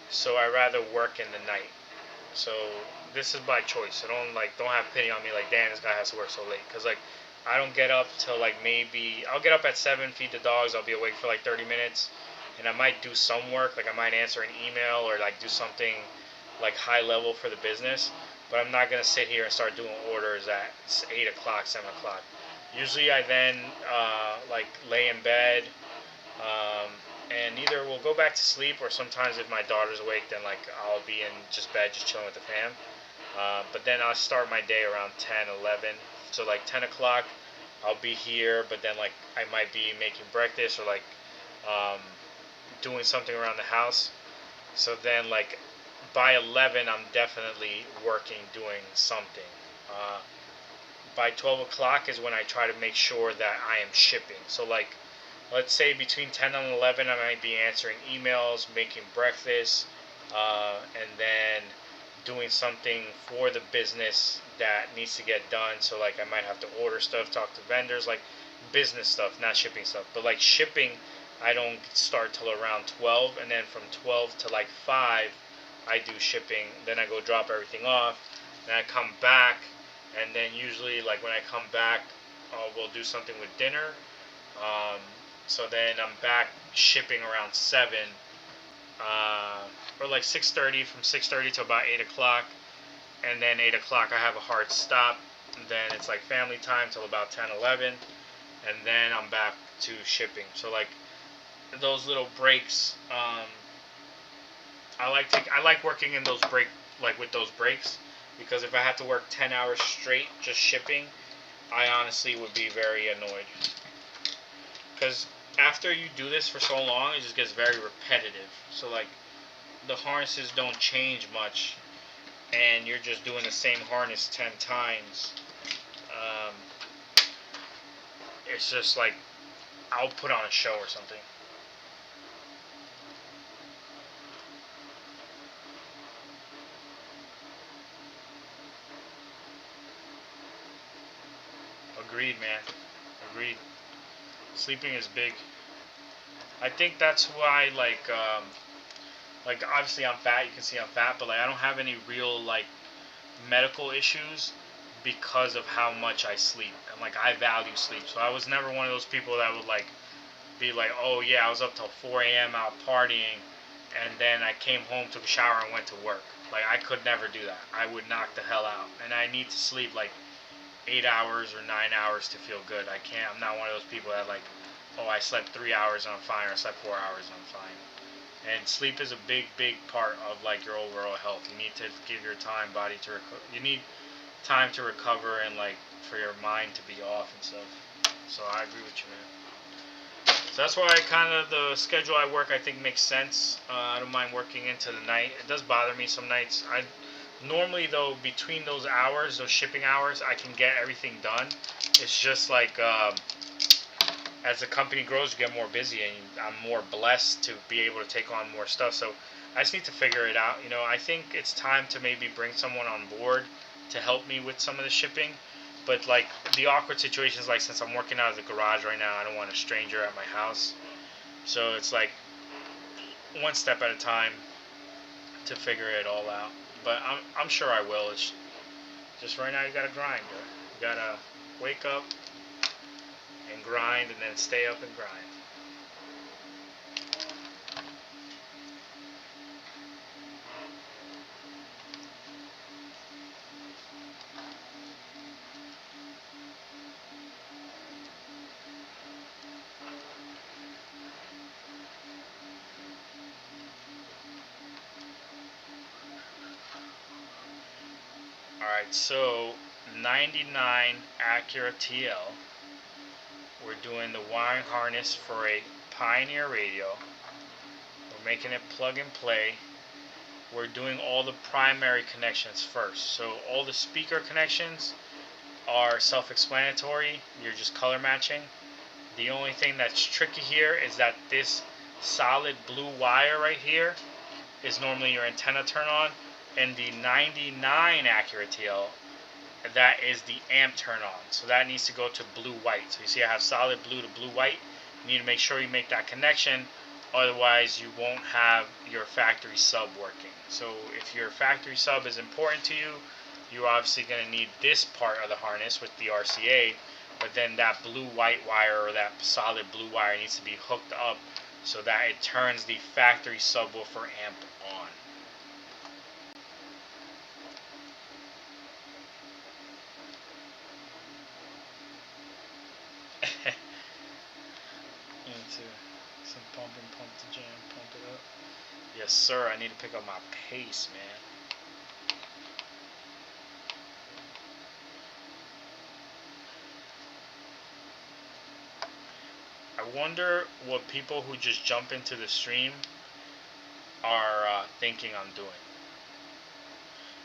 So I rather work in the night. So this is by choice. So don't have pity on me like, damn, this guy has to work so late. Cause like I don't get up till like maybe I'll get up at 7, feed the dogs. I'll be awake for like 30 minutes, and I might do some work. Like I might answer an email or like do something like high level for the business. But I'm not gonna sit here and start doing orders at 8 o'clock, 7 o'clock. Usually I then like lay in bed, and either we'll go back to sleep, or sometimes if my daughter's awake, then like I'll be in just bed, just chilling with the fam. But then I'll start my day around 10, 11. So like 10 o'clock, I'll be here. But then like I might be making breakfast or like um, doing something around the house. So then like by 11, I'm definitely working, doing something. Uh, by 12 o'clock is when I try to make sure that I am shipping. So like let's say between 10 and 11, I might be answering emails, making breakfast, and then doing something for the business that needs to get done. So like I might have to order stuff, talk to vendors, like business stuff, not shipping stuff. But like shipping, I don't start till around 12, and then from 12 to like 5, I do shipping. Then I go drop everything off. Then I come back, and then usually like when I come back, we'll do something with dinner. Um, so then I'm back shipping around 7, or like 6:30. From 6:30 to about 8 o'clock, and then 8 o'clock I have a hard stop. And then it's like family time till about 10, 11, and then I'm back to shipping. So like those little breaks, I like working in those like with those breaks, because if I had to work 10 hours straight just shipping, I honestly would be very annoyed. Because after you do this for so long, it just gets very repetitive. So like the harnesses don't change much, and you're just doing the same harness 10 times. Um, it's just like I'll put on a show or something. Agreed, man. Agreed. Sleeping is big. I think that's why like obviously I'm fat. You can see I'm fat, but like I don't have any real like medical issues because of how much I sleep, and like I value sleep. So I was never one of those people that would like be like, oh yeah, I was up till 4 a.m. out partying, and then I came home, took a shower, and went to work. Like I could never do that. I would knock the hell out, and I need to sleep like 8 hours or 9 hours to feel good. I can't. I'm not one of those people that like, oh, I slept 3 hours and I'm fine, or I slept 4 hours and I'm fine. And sleep is a big, big part of like your overall health. You need to give your body to recover. You need time to recover, and like for your mind to be off and stuff. So I agree with you, man. So that's why the schedule I work, I think, makes sense. I don't mind working into the night. It does bother me some nights. I normally though between those hours, those shipping hours, I can get everything done. It's just like as the company grows, you get more busy, and I'm more blessed to be able to take on more stuff. So I just need to figure it out. You know, I think it's time to maybe bring someone on board to help me with some of the shipping. But like the awkward situations, like since I'm working out of the garage right now, I don't want a stranger at my house. So it's like one step at a time to figure it all out. But I'm sure I will. It's just right now you gotta grind, bro. You gotta wake up and grind, and then stay up and grind. Alright, so 99 Acura TL. We're doing the wiring harness for a Pioneer radio. We're making it plug and play. We're doing all the primary connections first. So all the speaker connections are self-explanatory. You're just color matching. The only thing that's tricky here is that this solid blue wire right here is normally your antenna turn on, and the 99 Acura TL, that is the amp turn on. So that needs to go to blue white. So you see I have solid blue to blue white. You need to make sure you make that connection, otherwise you won't have your factory sub working. So if your factory sub is important to you, you're obviously going to need this part of the harness with the RCA, but then that blue-white wire, or that solid blue wire, needs to be hooked up so that it turns the factory subwoofer amp on. Into some pump the jam, pump it up. Yes, sir. I need to pick up my pace, man. wonder what people who just jump into the stream are thinking I'm doing.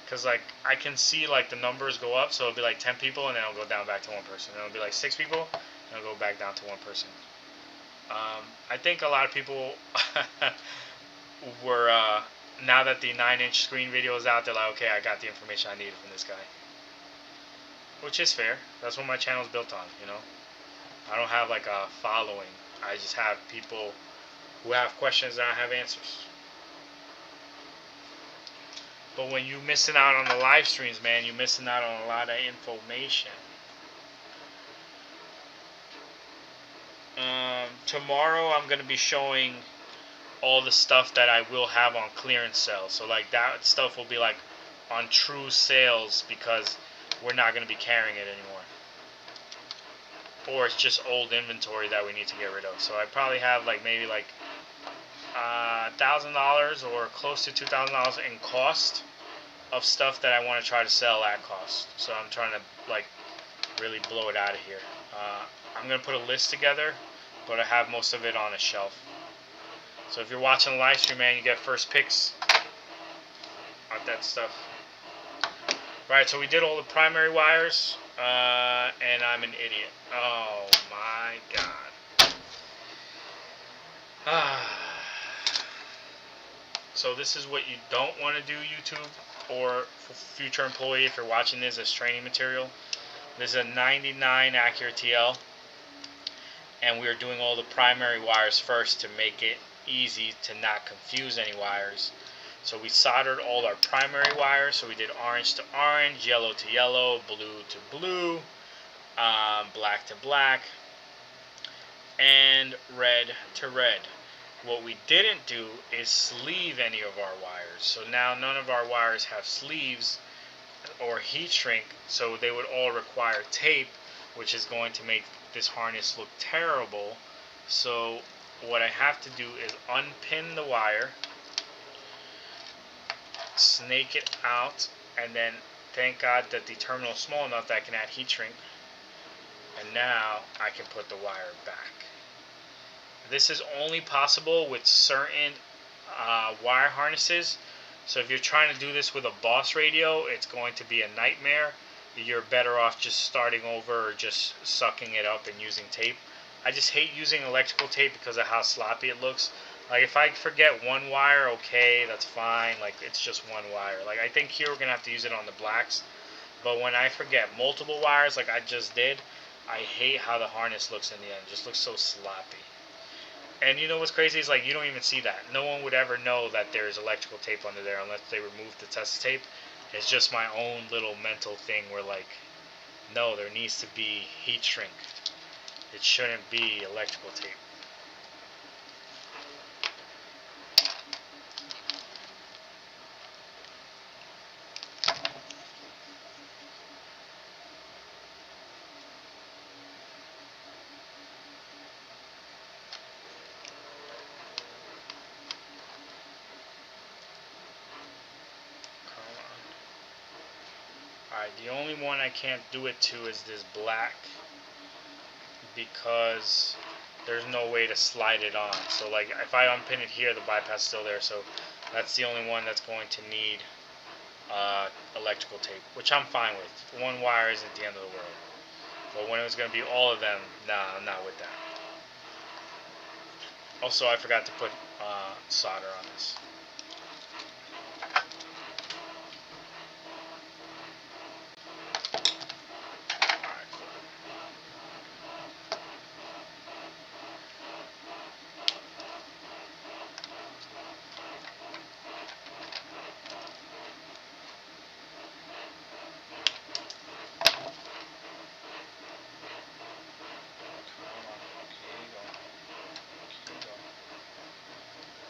Because, like, I can see, like, the numbers go up, so it'll be, like, 10 people, and then it'll go down back to 1 person. And it'll be, like, 6 people, and it'll go back down to 1 person. I think a lot of people were, now that the 9-inch screen video is out, they're like, okay, I got the information I needed from this guy. Which is fair. That's what my channel is built on, you know? I don't have, like, a following. I just have people who have questions and I have answers. But when you're missing out on the live streams, man, you're missing out on a lot of information. Tomorrow I'm going to be showing all the stuff that I will have on clearance sale. So, like, that stuff will be, like, on true sales because we're not going to be carrying it anymore. Or it's just old inventory that we need to get rid of. So I probably have, like, maybe, like, $1,000 or close to $2,000 in cost of stuff that I want to try to sell at cost. So I'm trying to, like, really blow it out of here. I'm going to put a list together, but I have most of it on a shelf. So if you're watching the live stream, man, you get first picks on that stuff. Right, so we did all the primary wires, and I'm an idiot. Oh my god. So this is what you don't want to do, YouTube, or for future employee if you're watching this as training material. This is a 99 Acura TL, and we are doing all the primary wires first to make it easy to not confuse any wires. So we soldered all our primary wires. So we did orange to orange, yellow to yellow, blue to blue, black to black, and red to red. What we didn't do is sleeve any of our wires. So now none of our wires have sleeves or heat shrink, so they would all require tape, which is going to make this harness look terrible. So what I have to do is unpin the wire, snake it out, and then thank God that the terminal is small enough that I can add heat shrink, and now I can put the wire back. This is only possible with certain wire harnesses. So if you're trying to do this with a Boss radio, it's going to be a nightmare. You're better off just starting over or just sucking it up and using tape. I just hate using electrical tape because of how sloppy it looks. Like, if I forget one wire, okay, that's fine. Like, it's just one wire. Like, I think here we're going to have to use it on the blacks. But when I forget multiple wires like I just did, I hate how the harness looks in the end. It just looks so sloppy. And you know what's crazy is, like, you don't even see that. No one would ever know that there's electrical tape under there unless they remove the test tape. It's just my own little mental thing where, like, no, there needs to be heat shrink. It shouldn't be electrical tape. Alright, the only one I can't do it to is this black, because there's no way to slide it on. So, like, if I unpin it here, the bypass is still there. So that's the only one that's going to need electrical tape, which I'm fine with. One wire isn't the end of the world. But when it was going to be all of them, nah, I'm not with that. Also, I forgot to put solder on this.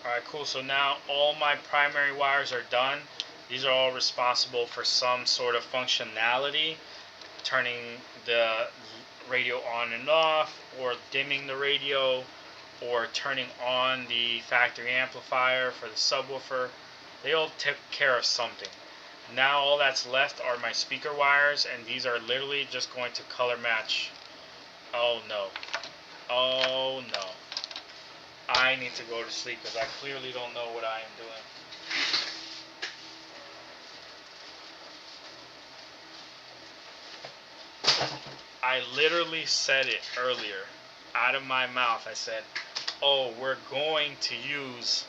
Alright, cool. So now all my primary wires are done. These are all responsible for some sort of functionality, turning the radio on and off, or dimming the radio, or turning on the factory amplifier for the subwoofer. They all took care of something. Now all that's left are my speaker wires, and these are literally just going to color match. Oh no. Oh no. I need to go to sleep because I clearly don't know what I am doing. I literally said it earlier. Out of my mouth, I said, oh, we're going to use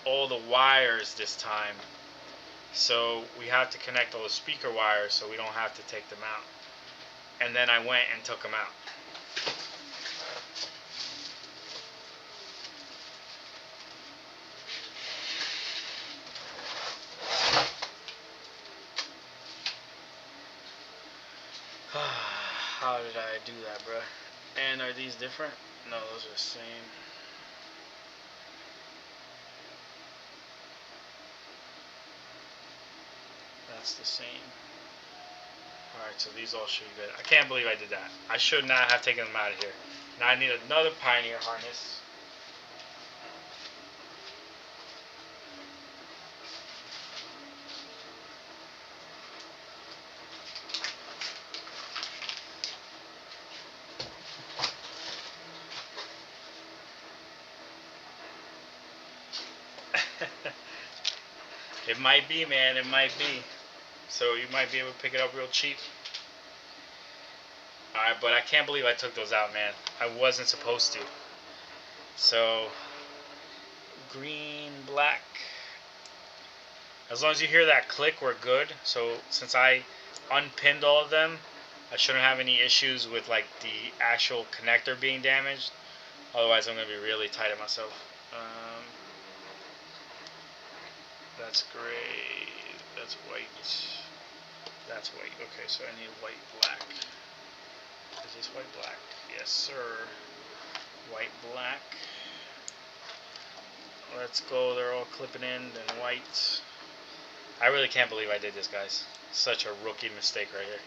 all the wires this time. So we have to connect all the speaker wires so we don't have to take them out. And then I went and took them out. How did I do that, bruh? And are these different? No, those are the same. That's the same. Alright, so these all should be good. I can't believe I did that. I should not have taken them out of here. Now I need another Pioneer harness. It might be, man. It might be. So you might be able to pick it up real cheap. Alright, but I can't believe I took those out, man. I wasn't supposed to. So, green, black. As long as you hear that click, we're good. So, since I unpinned all of them, I shouldn't have any issues with like the actual connector being damaged. Otherwise, I'm going to be really tight at myself. That's gray. That's white. That's white. Okay, so I need white, black. Is this white, black? Yes, sir. White, black. Let's go. They're all clipping in and white. I really can't believe I did this, guys. Such a rookie mistake right here.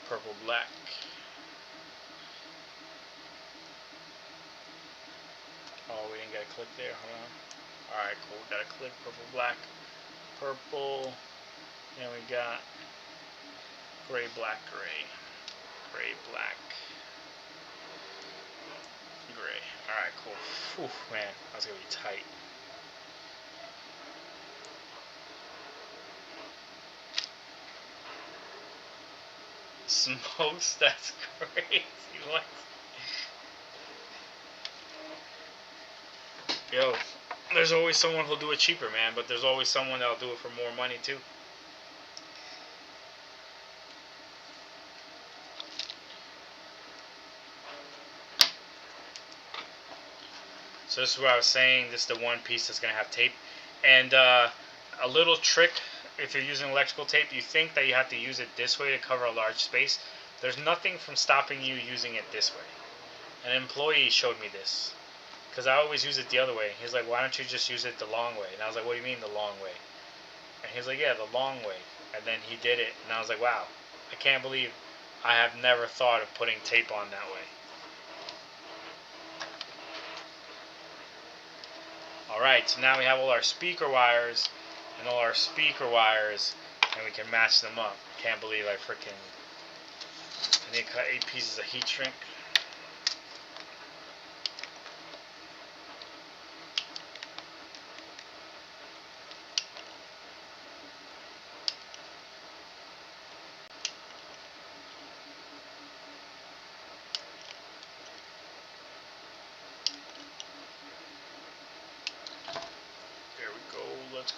Purple, black. Oh, we didn't get a click there. Hold on. Alright, cool. We got a click. Purple, black. Purple. And we got gray, black, gray. Gray, black. Gray. Alright, cool. Whew, man. That's going to be tight. Smokes? That's crazy. What? Yo, there's always someone who'll do it cheaper, man, but there's always someone that'll do it for more money, too. So this is what I was saying. This is the one piece that's going to have tape. And a little trick, if you're using electrical tape, you think that you have to use it this way to cover a large space. There's nothing from stopping you using it this way. An employee showed me this. Because I always use it the other way. He's like, why don't you just use it the long way? And I was like, what do you mean the long way? And he's like, yeah, the long way. And then he did it. And I was like, wow, I can't believe I have never thought of putting tape on that way. Alright, so now we have all our speaker wires and all our speaker wires, and we can match them up. Can't believe I need to cut 8 pieces of heat shrink. There we go, let's go.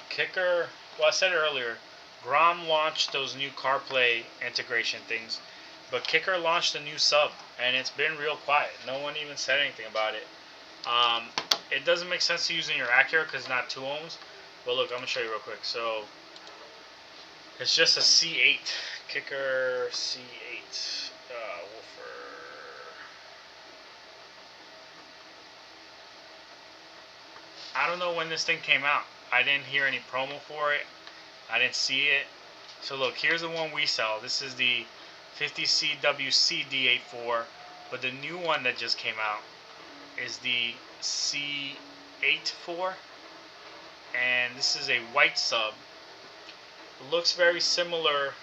Kicker, well, I said it earlier, Grom launched those new CarPlay integration things, but Kicker launched a new sub, and it's been real quiet. No one even said anything about it. It doesn't make sense to use in your Acura because it's not 2 ohms, but look, I'm going to show you real quick. So, it's just a C8, Kicker C8, woofer. I don't know when this thing came out. I didn't hear any promo for it. I didn't see it. So look, here's the one we sell. This is the 50CWC D84, but the new one that just came out is the C84, and this is a white sub. It looks very similar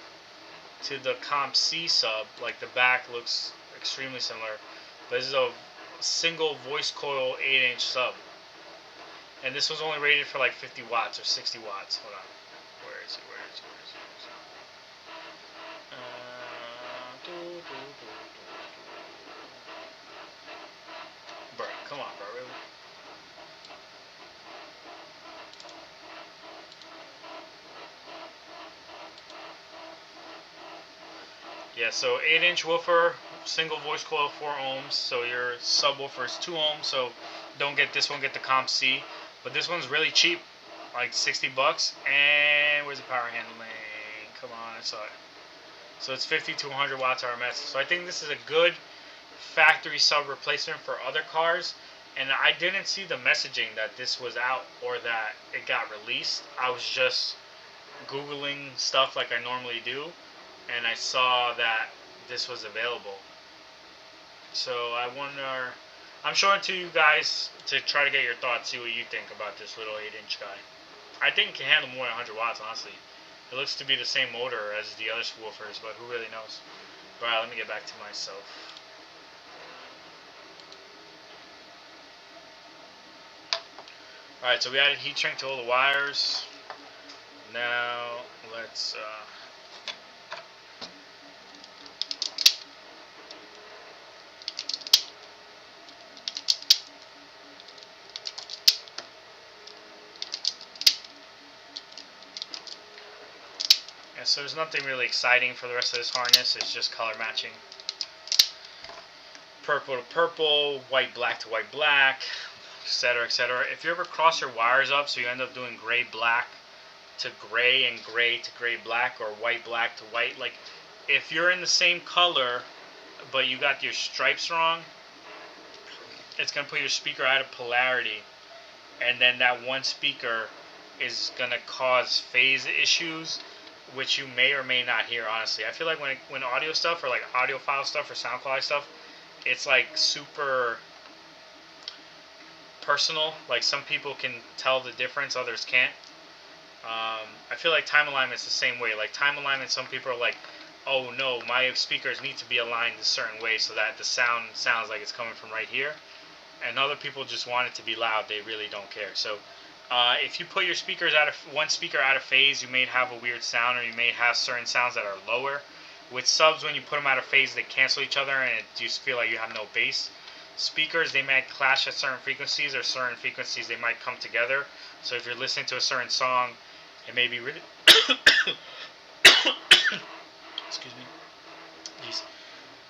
to the Comp C sub, like the back looks extremely similar, but this is a single voice coil 8-inch sub, and this was only rated for like 50 watts or 60 watts. Hold on, where is it? Bro, come on, bro, really? Yeah, so 8-inch woofer, single voice coil, 4 ohms. So your subwoofer is 2 ohms. So don't get this one, get the Comp C. But this one's really cheap, like 60 bucks. And where's the power handling? Come on, I saw it. So it's 50 to 100 watts RMS. So I think this is a good factory sub replacement for other cars. And I didn't see the messaging that this was out or that it got released. I was just Googling stuff like I normally do, and I saw that this was available. So I wonder, I'm showing it to you guys to try to get your thoughts, see what you think about this little 8-inch guy. I think it can handle more than 100 watts, honestly. It looks to be the same motor as the other subwoofers, but who really knows? Alright, let me get back to myself. Alright, so we added heat shrink to all the wires. Now, let's yeah, so there's nothing really exciting for the rest of this harness. It's just color matching. Purple to purple, white black to white black, etc., etc. If you ever cross your wires up, so you end up doing gray black to gray and gray to gray black, or white black to white, like if you're in the same color but you got your stripes wrong, it's going to put your speaker out of polarity, and then that one speaker is going to cause phase issues, which you may or may not hear. Honestly, I feel like when audio stuff, or like audiophile stuff or sound quality stuff, it's like super personal. Like some people can tell the difference, others can't. I feel like time alignment is the same way. Like time alignment, some people are like, oh no, my speakers need to be aligned a certain way so that the sound sounds like it's coming from right here. And other people just want it to be loud. They really don't care. So if you put your speakers one speaker out of phase, you may have a weird sound, or you may have certain sounds that are lower. With subs, when you put them out of phase, they cancel each other, and you just feel like you have no bass. Speakers, they might clash at certain frequencies, or certain frequencies they might come together. So if you're listening to a certain song, it may be really excuse me. Jeez.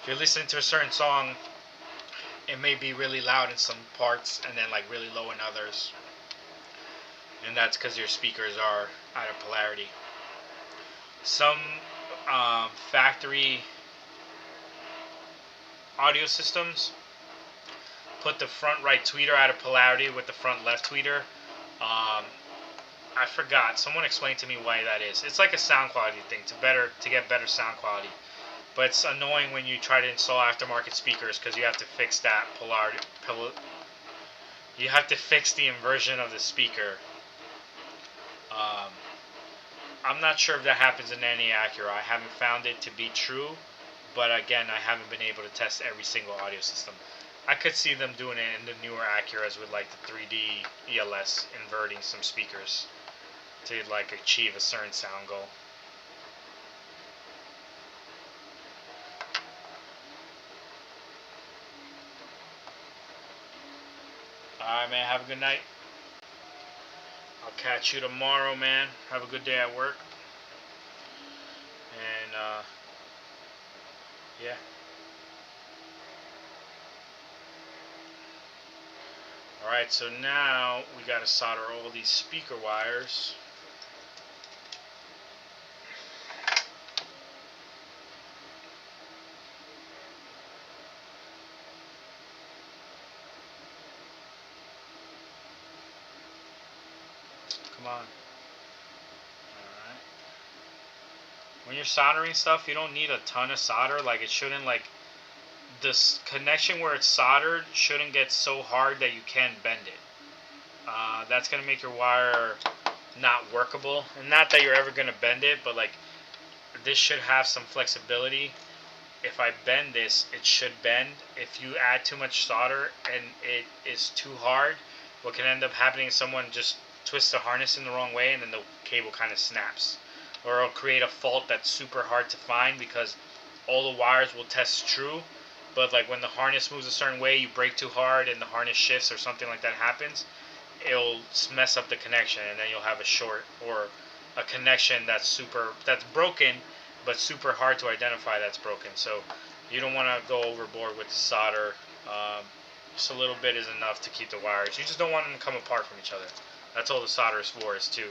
If you're listening to a certain song, it may be really loud in some parts and then like really low in others. And that's because your speakers are out of polarity. Some factory audio systems put the front right tweeter out of polarity with the front left tweeter. I forgot. Someone explained to me why that is. It's like a sound quality thing to get better sound quality. But it's annoying when you try to install aftermarket speakers because you have to fix that polarity. You have to fix the inversion of the speaker. I'm not sure if that happens in any Acura. I haven't found it to be true, but again, I haven't been able to test every single audio system. I could see them doing it in the newer Acuras with like the 3D ELS, inverting some speakers to like achieve a certain sound goal. Alright, man, have a good night. I'll catch you tomorrow, man. Have a good day at work. And, yeah. Alright, so now we gotta solder all these speaker wires. come on. Alright. When you're soldering stuff, you don't need a ton of solder. Like, it shouldn't, like, this connection where it's soldered shouldn't get so hard that you can't bend it. That's going to make your wire not workable. And not that you're ever going to bend it, but, like, this should have some flexibility. If I bend this, it should bend. If you add too much solder and it is too hard, what can end up happening is someone just twists the harness in the wrong way and then the cable kind of snaps. Or it'll create a fault that's super hard to find because all the wires will test true, but like when the harness moves a certain way, you break too hard and the harness shifts or something like that happens, it'll mess up the connection and then you'll have a short or a connection that's broken but super hard to identify that's broken. So you don't want to go overboard with the solder. Just a little bit is enough to keep the wires. You just don't want them to come apart from each other. That's all the solder is for, is to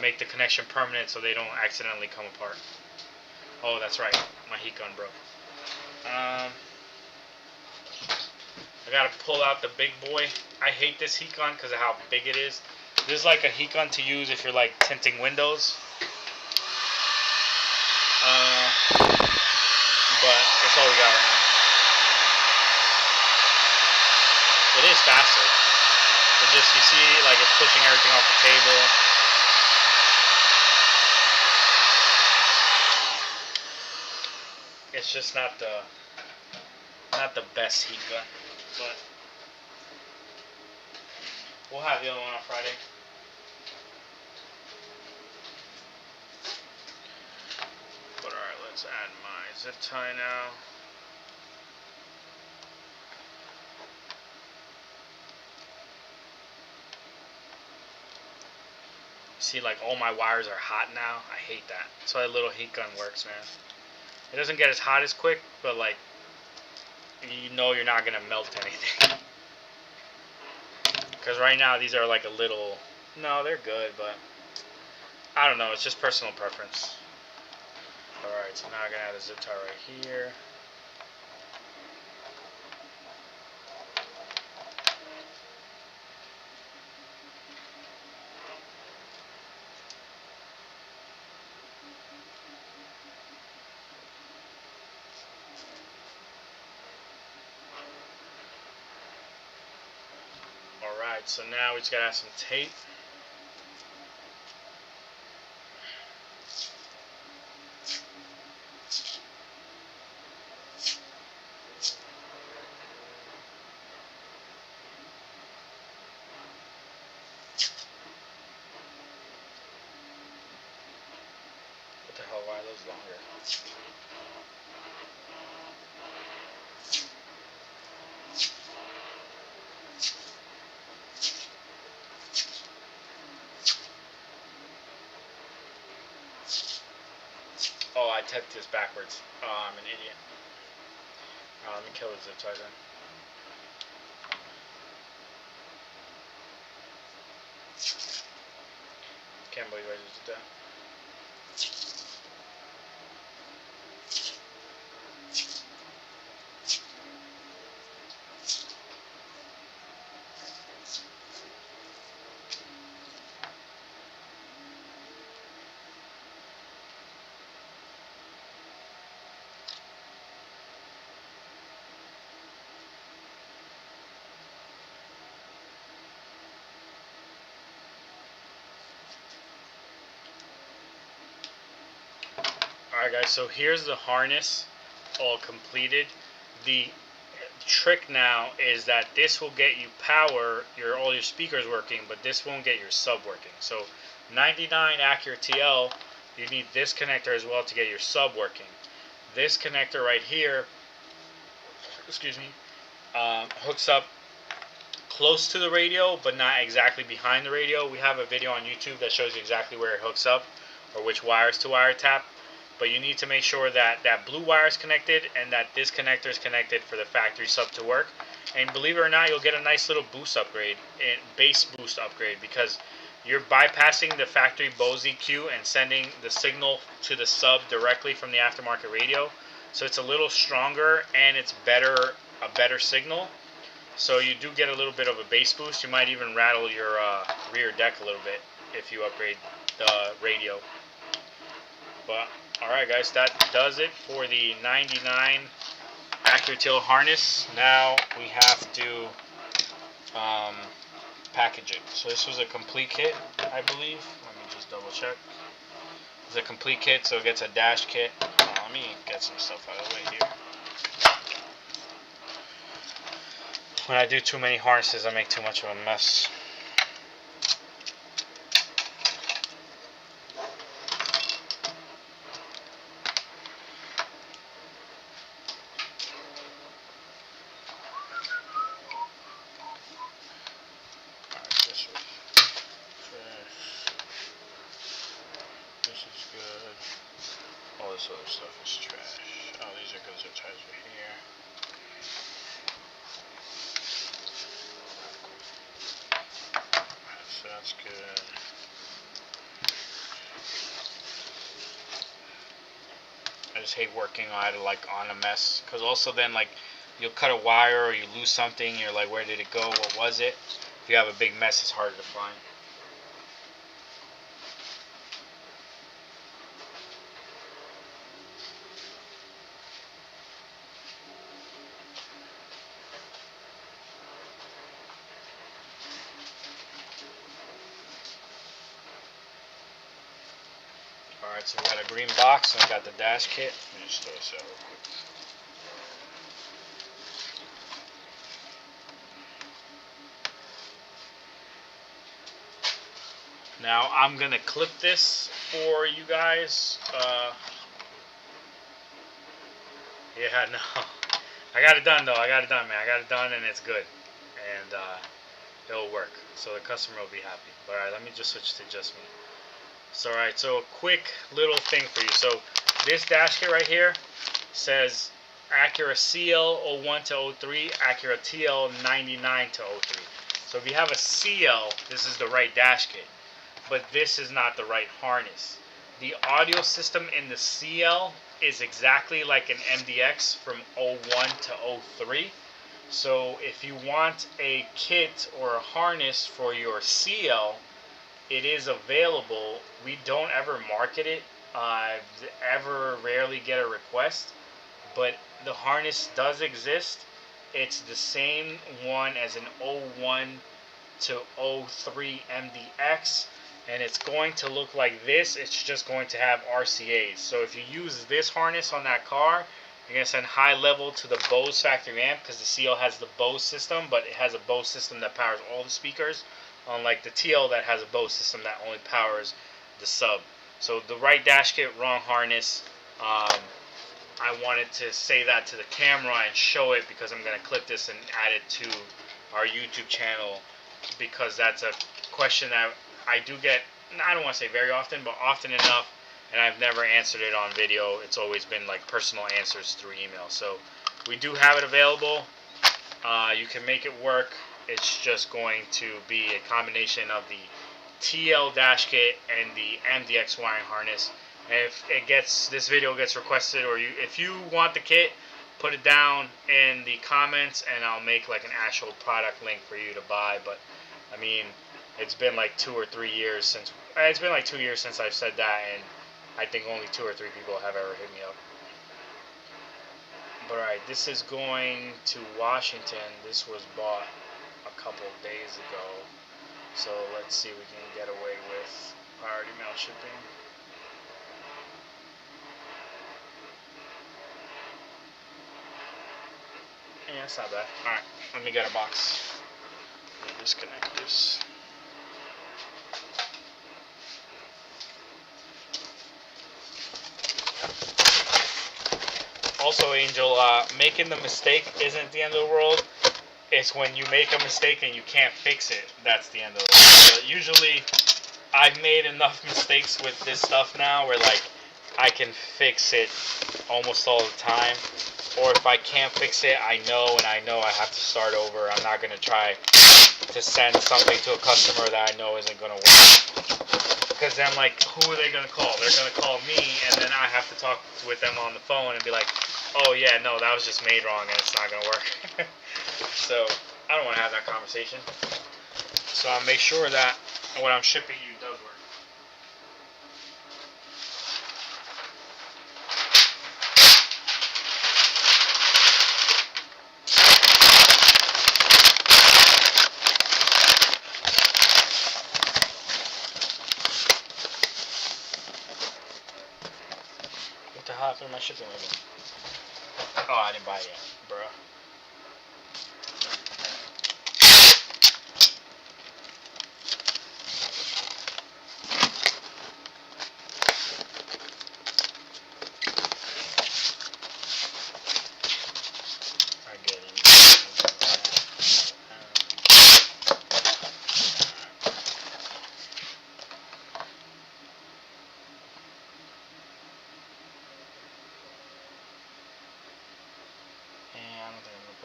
make the connection permanent so they don't accidentally come apart. Oh, that's right. My heat gun broke. I gotta pull out the big boy. I hate this heat gun because of how big it is. This is like a heat gun to use if you're like tinting windows. But that's all we got right now. It is faster. But just, you see, like, it's pushing everything off the table. It's just not the best heat gun. But we'll have the other one on Friday. But alright, let's add my zip tie now. See, like, all my wires are hot now. I hate that. That's why a little heat gun works, man. It doesn't get as hot as quick, but like, you know you're not gonna melt anything. Because right now these are like a little, no, they're good, but I don't know, it's just personal preference. Alright, so now I'm gonna add a zip tie right here. Alright, so now we just gotta add some tape. What the hell, why are those longer? Oh, I typed this backwards. Oh, I'm an idiot. Let me kill the zip tie then. Can't believe I just did that. Alright guys, so here's the harness all completed. The trick now is that this will get you power, all your speakers working, but this won't get your sub working. So 99 Acura TL, you need this connector as well to get your sub working. This connector right here, excuse me, hooks up close to the radio, but not exactly behind the radio. We have a video on YouTube that shows you exactly where it hooks up, or which wires to wire tap. But you need to make sure that that blue wire is connected and that this connector is connected for the factory sub to work. And believe it or not, you'll get a nice little boost upgrade, bass boost upgrade, because you're bypassing the factory Bose EQ and sending the signal to the sub directly from the aftermarket radio. So it's a little stronger and it's a better signal. So you do get a little bit of a bass boost. You might even rattle your rear deck a little bit. if you upgrade the radio. But alright guys, that does it for the 99 AccuraTeal harness. Now we have to package it. So this was a complete kit, I believe. Let me just double check. It's a complete kit, so it gets a dash kit. Let me get some stuff out of the way here. When I do too many harnesses, I make too much of a mess. This is good. All this other stuff is trash. Oh, these are good zip ties right here. So that's good. I just hate working on it on a mess, because also then like you'll cut a wire or you lose something, you're like, where did it go? What was it? If you have a big mess, it's harder to find. Alright, so we got a green box and we got the dash kit. Let me just throw this out real quick. Now I'm gonna clip this for you guys. Yeah, no, I got it done though. I got it done, man. I got it done and it's good, and it'll work. So the customer will be happy. But alright, let me just switch to just me. So alright, so a quick little thing for you. So this dash kit right here says Acura CL 01 to 03, Acura TL 99 to 03. So if you have a CL, this is the right dash kit, but this is not the right harness. The audio system in the CL is exactly like an MDX from 01 to 03. So if you want a kit or a harness for your CL, it is available. We don't ever market it. Ever rarely get a request, but the harness does exist. It's the same one as an 01 to 03 MDX, and it's going to look like this. It's just going to have RCAs. So if you use this harness on that car, you're going to send high level to the Bose factory amp, because the CL has the Bose system, but it has a Bose system that powers all the speakers, unlike the TL that has a Bose system that only powers the sub. So the right dash kit, wrong harness. I wanted to say that to the camera and show it, because I'm going to clip this and add it to our YouTube channel, because that's a question that I do get, I don't want to say very often, but often enough, and I've never answered it on video. It's always been like personal answers through email. So we do have it available. You can make it work. It's just going to be a combination of the TL dash kit and the MDX wiring harness. And if it gets, this video gets requested, or if you want the kit, put it down in the comments and I'll make like an actual product link for you to buy. But I mean, it's been like 2 or 3 years since, it's been like 2 years since I've said that, and I think only 2 or 3 people have ever hit me up. But alright, this is going to Washington. This was bought a couple of days ago. So let's see if we can get away with priority mail shipping. Yeah, it's not bad. Alright, let me get a box. Let me disconnect this. Also, Angel, making the mistake isn't the end of the world. It's when you make a mistake and you can't fix it, that's the end of the world. But usually, I've made enough mistakes with this stuff now where like I can fix it almost all the time. Or if I can't fix it, I know I have to start over. I'm not going to try to send something to a customer that I know isn't going to work. Because then, like, who are they going to call? They're going to call me, and then I have to talk with them on the phone and be like, oh yeah, no, that was just made wrong and it's not going to work. So, I don't want to have that conversation. So I'll make sure that what I'm shipping you does work. hell happened to my shipping label? Oh, I didn't buy it yet, bro.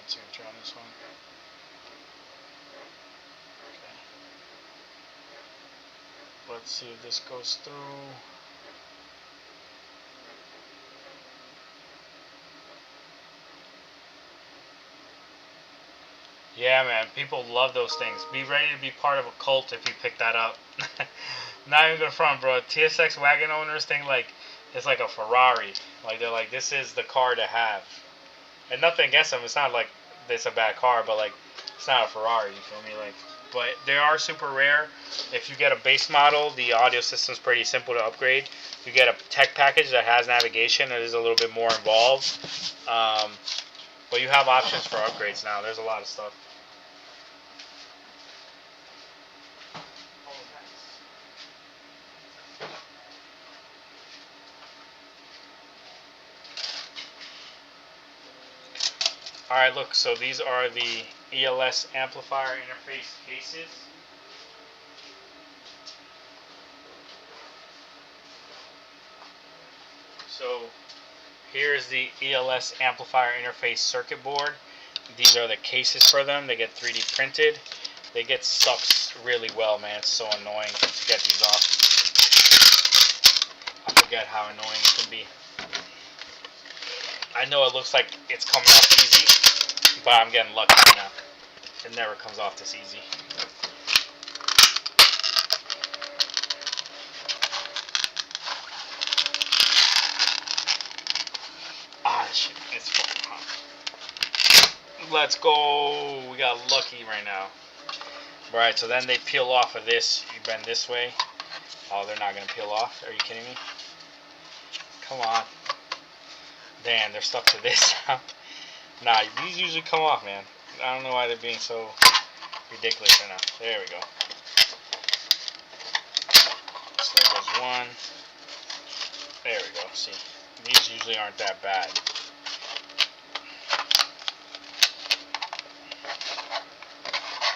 Signature on this one. Okay. Let's see if this goes through. Yeah, man, people love those things. Be ready to be part of a cult if you pick that up. Not even gonna front, bro. TSX wagon owners think like it's like a Ferrari. Like they're like, this is the car to have. And nothing against them. It's not like it's a bad car, but like it's not a Ferrari. You feel me? Like, but they are super rare. If you get a base model, the audio system's pretty simple to upgrade. You get a tech package that has navigation. It is a little bit more involved. But you have options for upgrades now. There's a lot of stuff. Alright, look, so these are the ELS amplifier interface cases. So here's the ELS amplifier interface circuit board. These are the cases for them. They get 3D printed. They get stuck really well, man. It's so annoying to get these off. I forget how annoying it can be. I know it looks like it's coming off easy, but I'm getting lucky right now. It never comes off this easy. Ah, shit, it's fucking hot. Let's go. We got lucky right now. Alright, so then they peel off of this. You bend this way. Oh, they're not going to peel off. Are you kidding me? Come on. Damn, they're stuck to this. Nah, these usually come off, man. I don't know why they're being so ridiculous right now. There we go. So there goes one. There we go. See, these usually aren't that bad.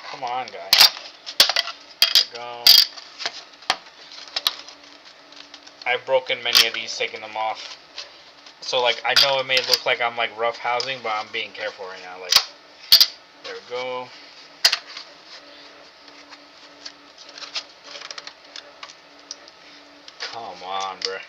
Come on, guys. There we go. I've broken many of these, taking them off. So, like, I know it may look like I'm, like, rough housing, but I'm being careful right now. Like, there we go. Come on, bruh.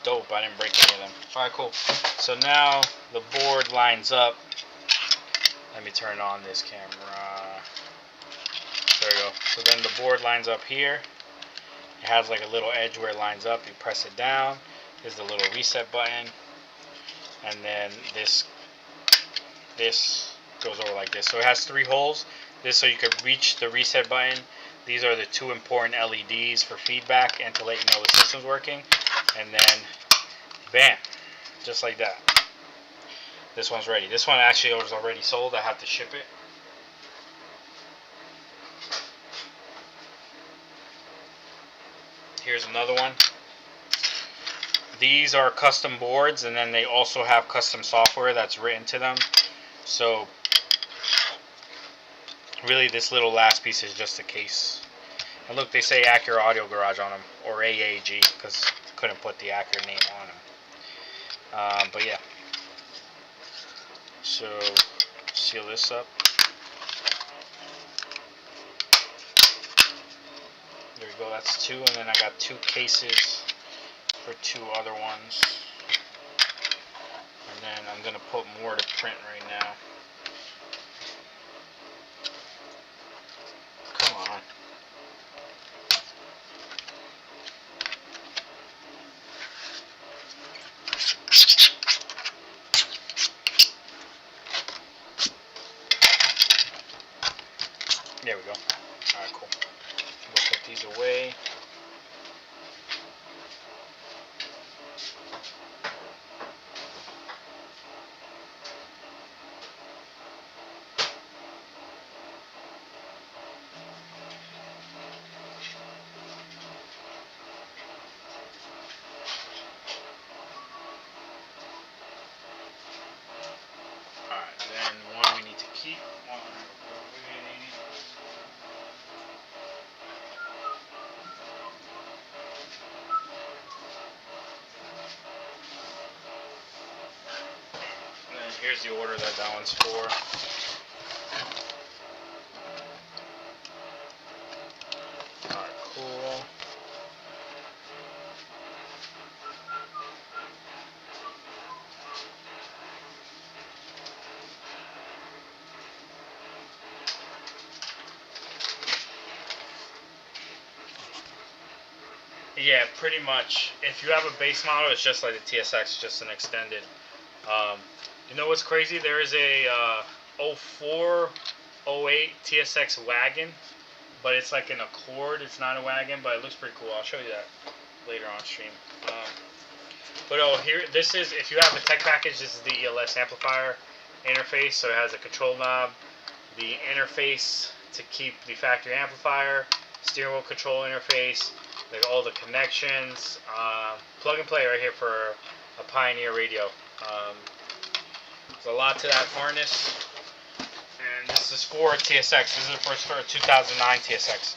Dope, I didn't break any of them. Alright, cool. So now the board lines up. Let me turn on this camera. There we go. So then the board lines up here. It has like a little edge where it lines up. You press it down. There's the little reset button. And then this goes over like this. So it has 3 holes. This so you can reach the reset button. These are the 2 important LEDs for feedback and to let you know the system's working. And then, bam, just like that. This one's ready. This one actually was already sold. I have to ship it. Here's another one. These are custom boards, and then they also have custom software that's written to them. So, really, this little last piece is just a case. And look, they say Acura Audio Garage on them, or AAG, because couldn't put the Acura name on them. But yeah. So, seal this up. There we go, that's 2, and then I got 2 cases for 2 other ones. And then I'm going to put more to print right now. Come on. Alright, cool. We'll put these away. Alright, then one we need to keep. One away. And then here's the order that one's for. Alright, cool. Yeah, pretty much. If you have a base model, it's just like the TSX, just an extended. You know what's crazy? There is a 04, 08 TSX wagon, but it's like an Accord. It's not a wagon, but it looks pretty cool. I'll show you that later on stream. But here, this is, if you have a tech package, this is the ELS amplifier interface. So it has a control knob, the interface to keep the factory amplifier, steering wheel control interface, like all the connections, plug and play right here for a Pioneer radio. There's a lot to that harness, and this is for TSX. This is for 2009 TSX.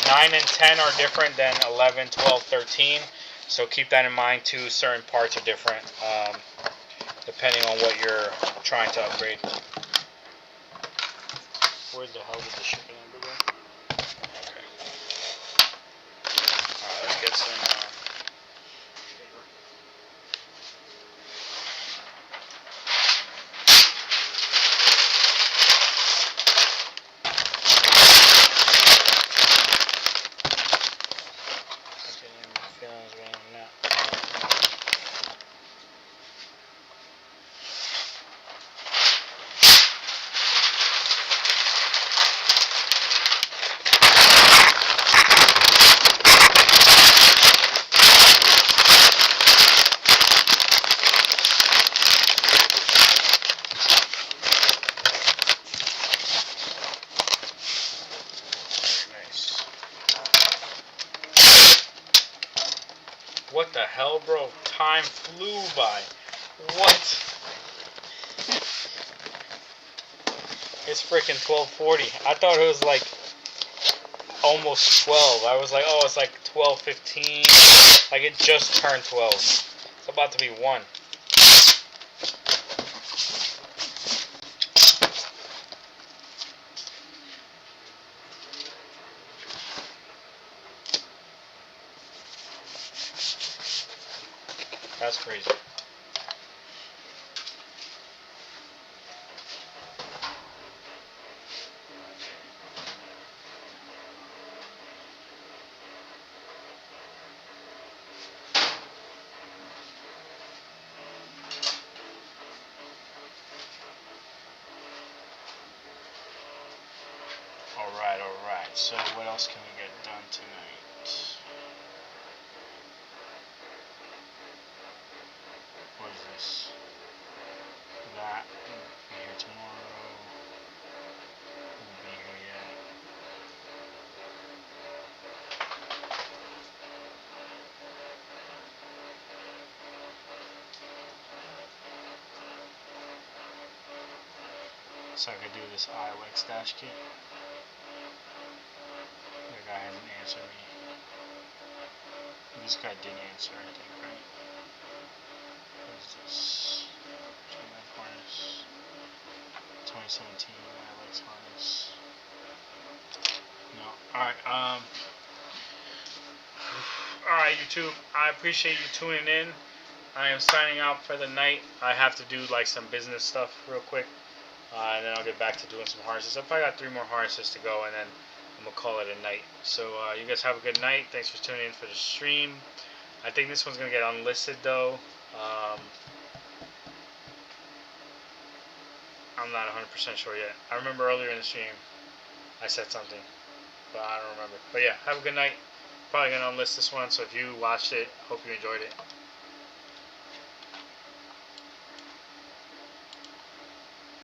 9 and 10 are different than 11, 12, 13, so keep that in mind too. Certain parts are different depending on what you're trying to upgrade. Where the hell did the shipping number go? Okay. Alright, let's get some paper. What the hell, bro? Time flew by. What? It's freaking 12:40. I thought it was like almost 12. I was like, oh, it's like 12:15. Like it just turned 12. It's about to be 1. That's crazy. Alright. So what else can we get done tonight? What is this? That will be here tomorrow. Won't be here yet. So I could do this IOX dash kit. The guy hasn't answered me. This guy didn't answer, I think, right? What is this? Harness. 2017 IOX harness. No. Alright, alright, YouTube. I appreciate you tuning in. I am signing out for the night. I have to do like some business stuff real quick. And then I'll get back to doing some harnesses. I've probably got 3 more harnesses to go, and then I'm going to call it a night. So you guys have a good night. Thanks for tuning in for the stream. I think this one's going to get unlisted, though. I'm not 100% sure yet. I remember earlier in the stream I said something. but I don't remember. But yeah, have a good night. Probably gonna unlist this one, so if you watched it, hope you enjoyed it.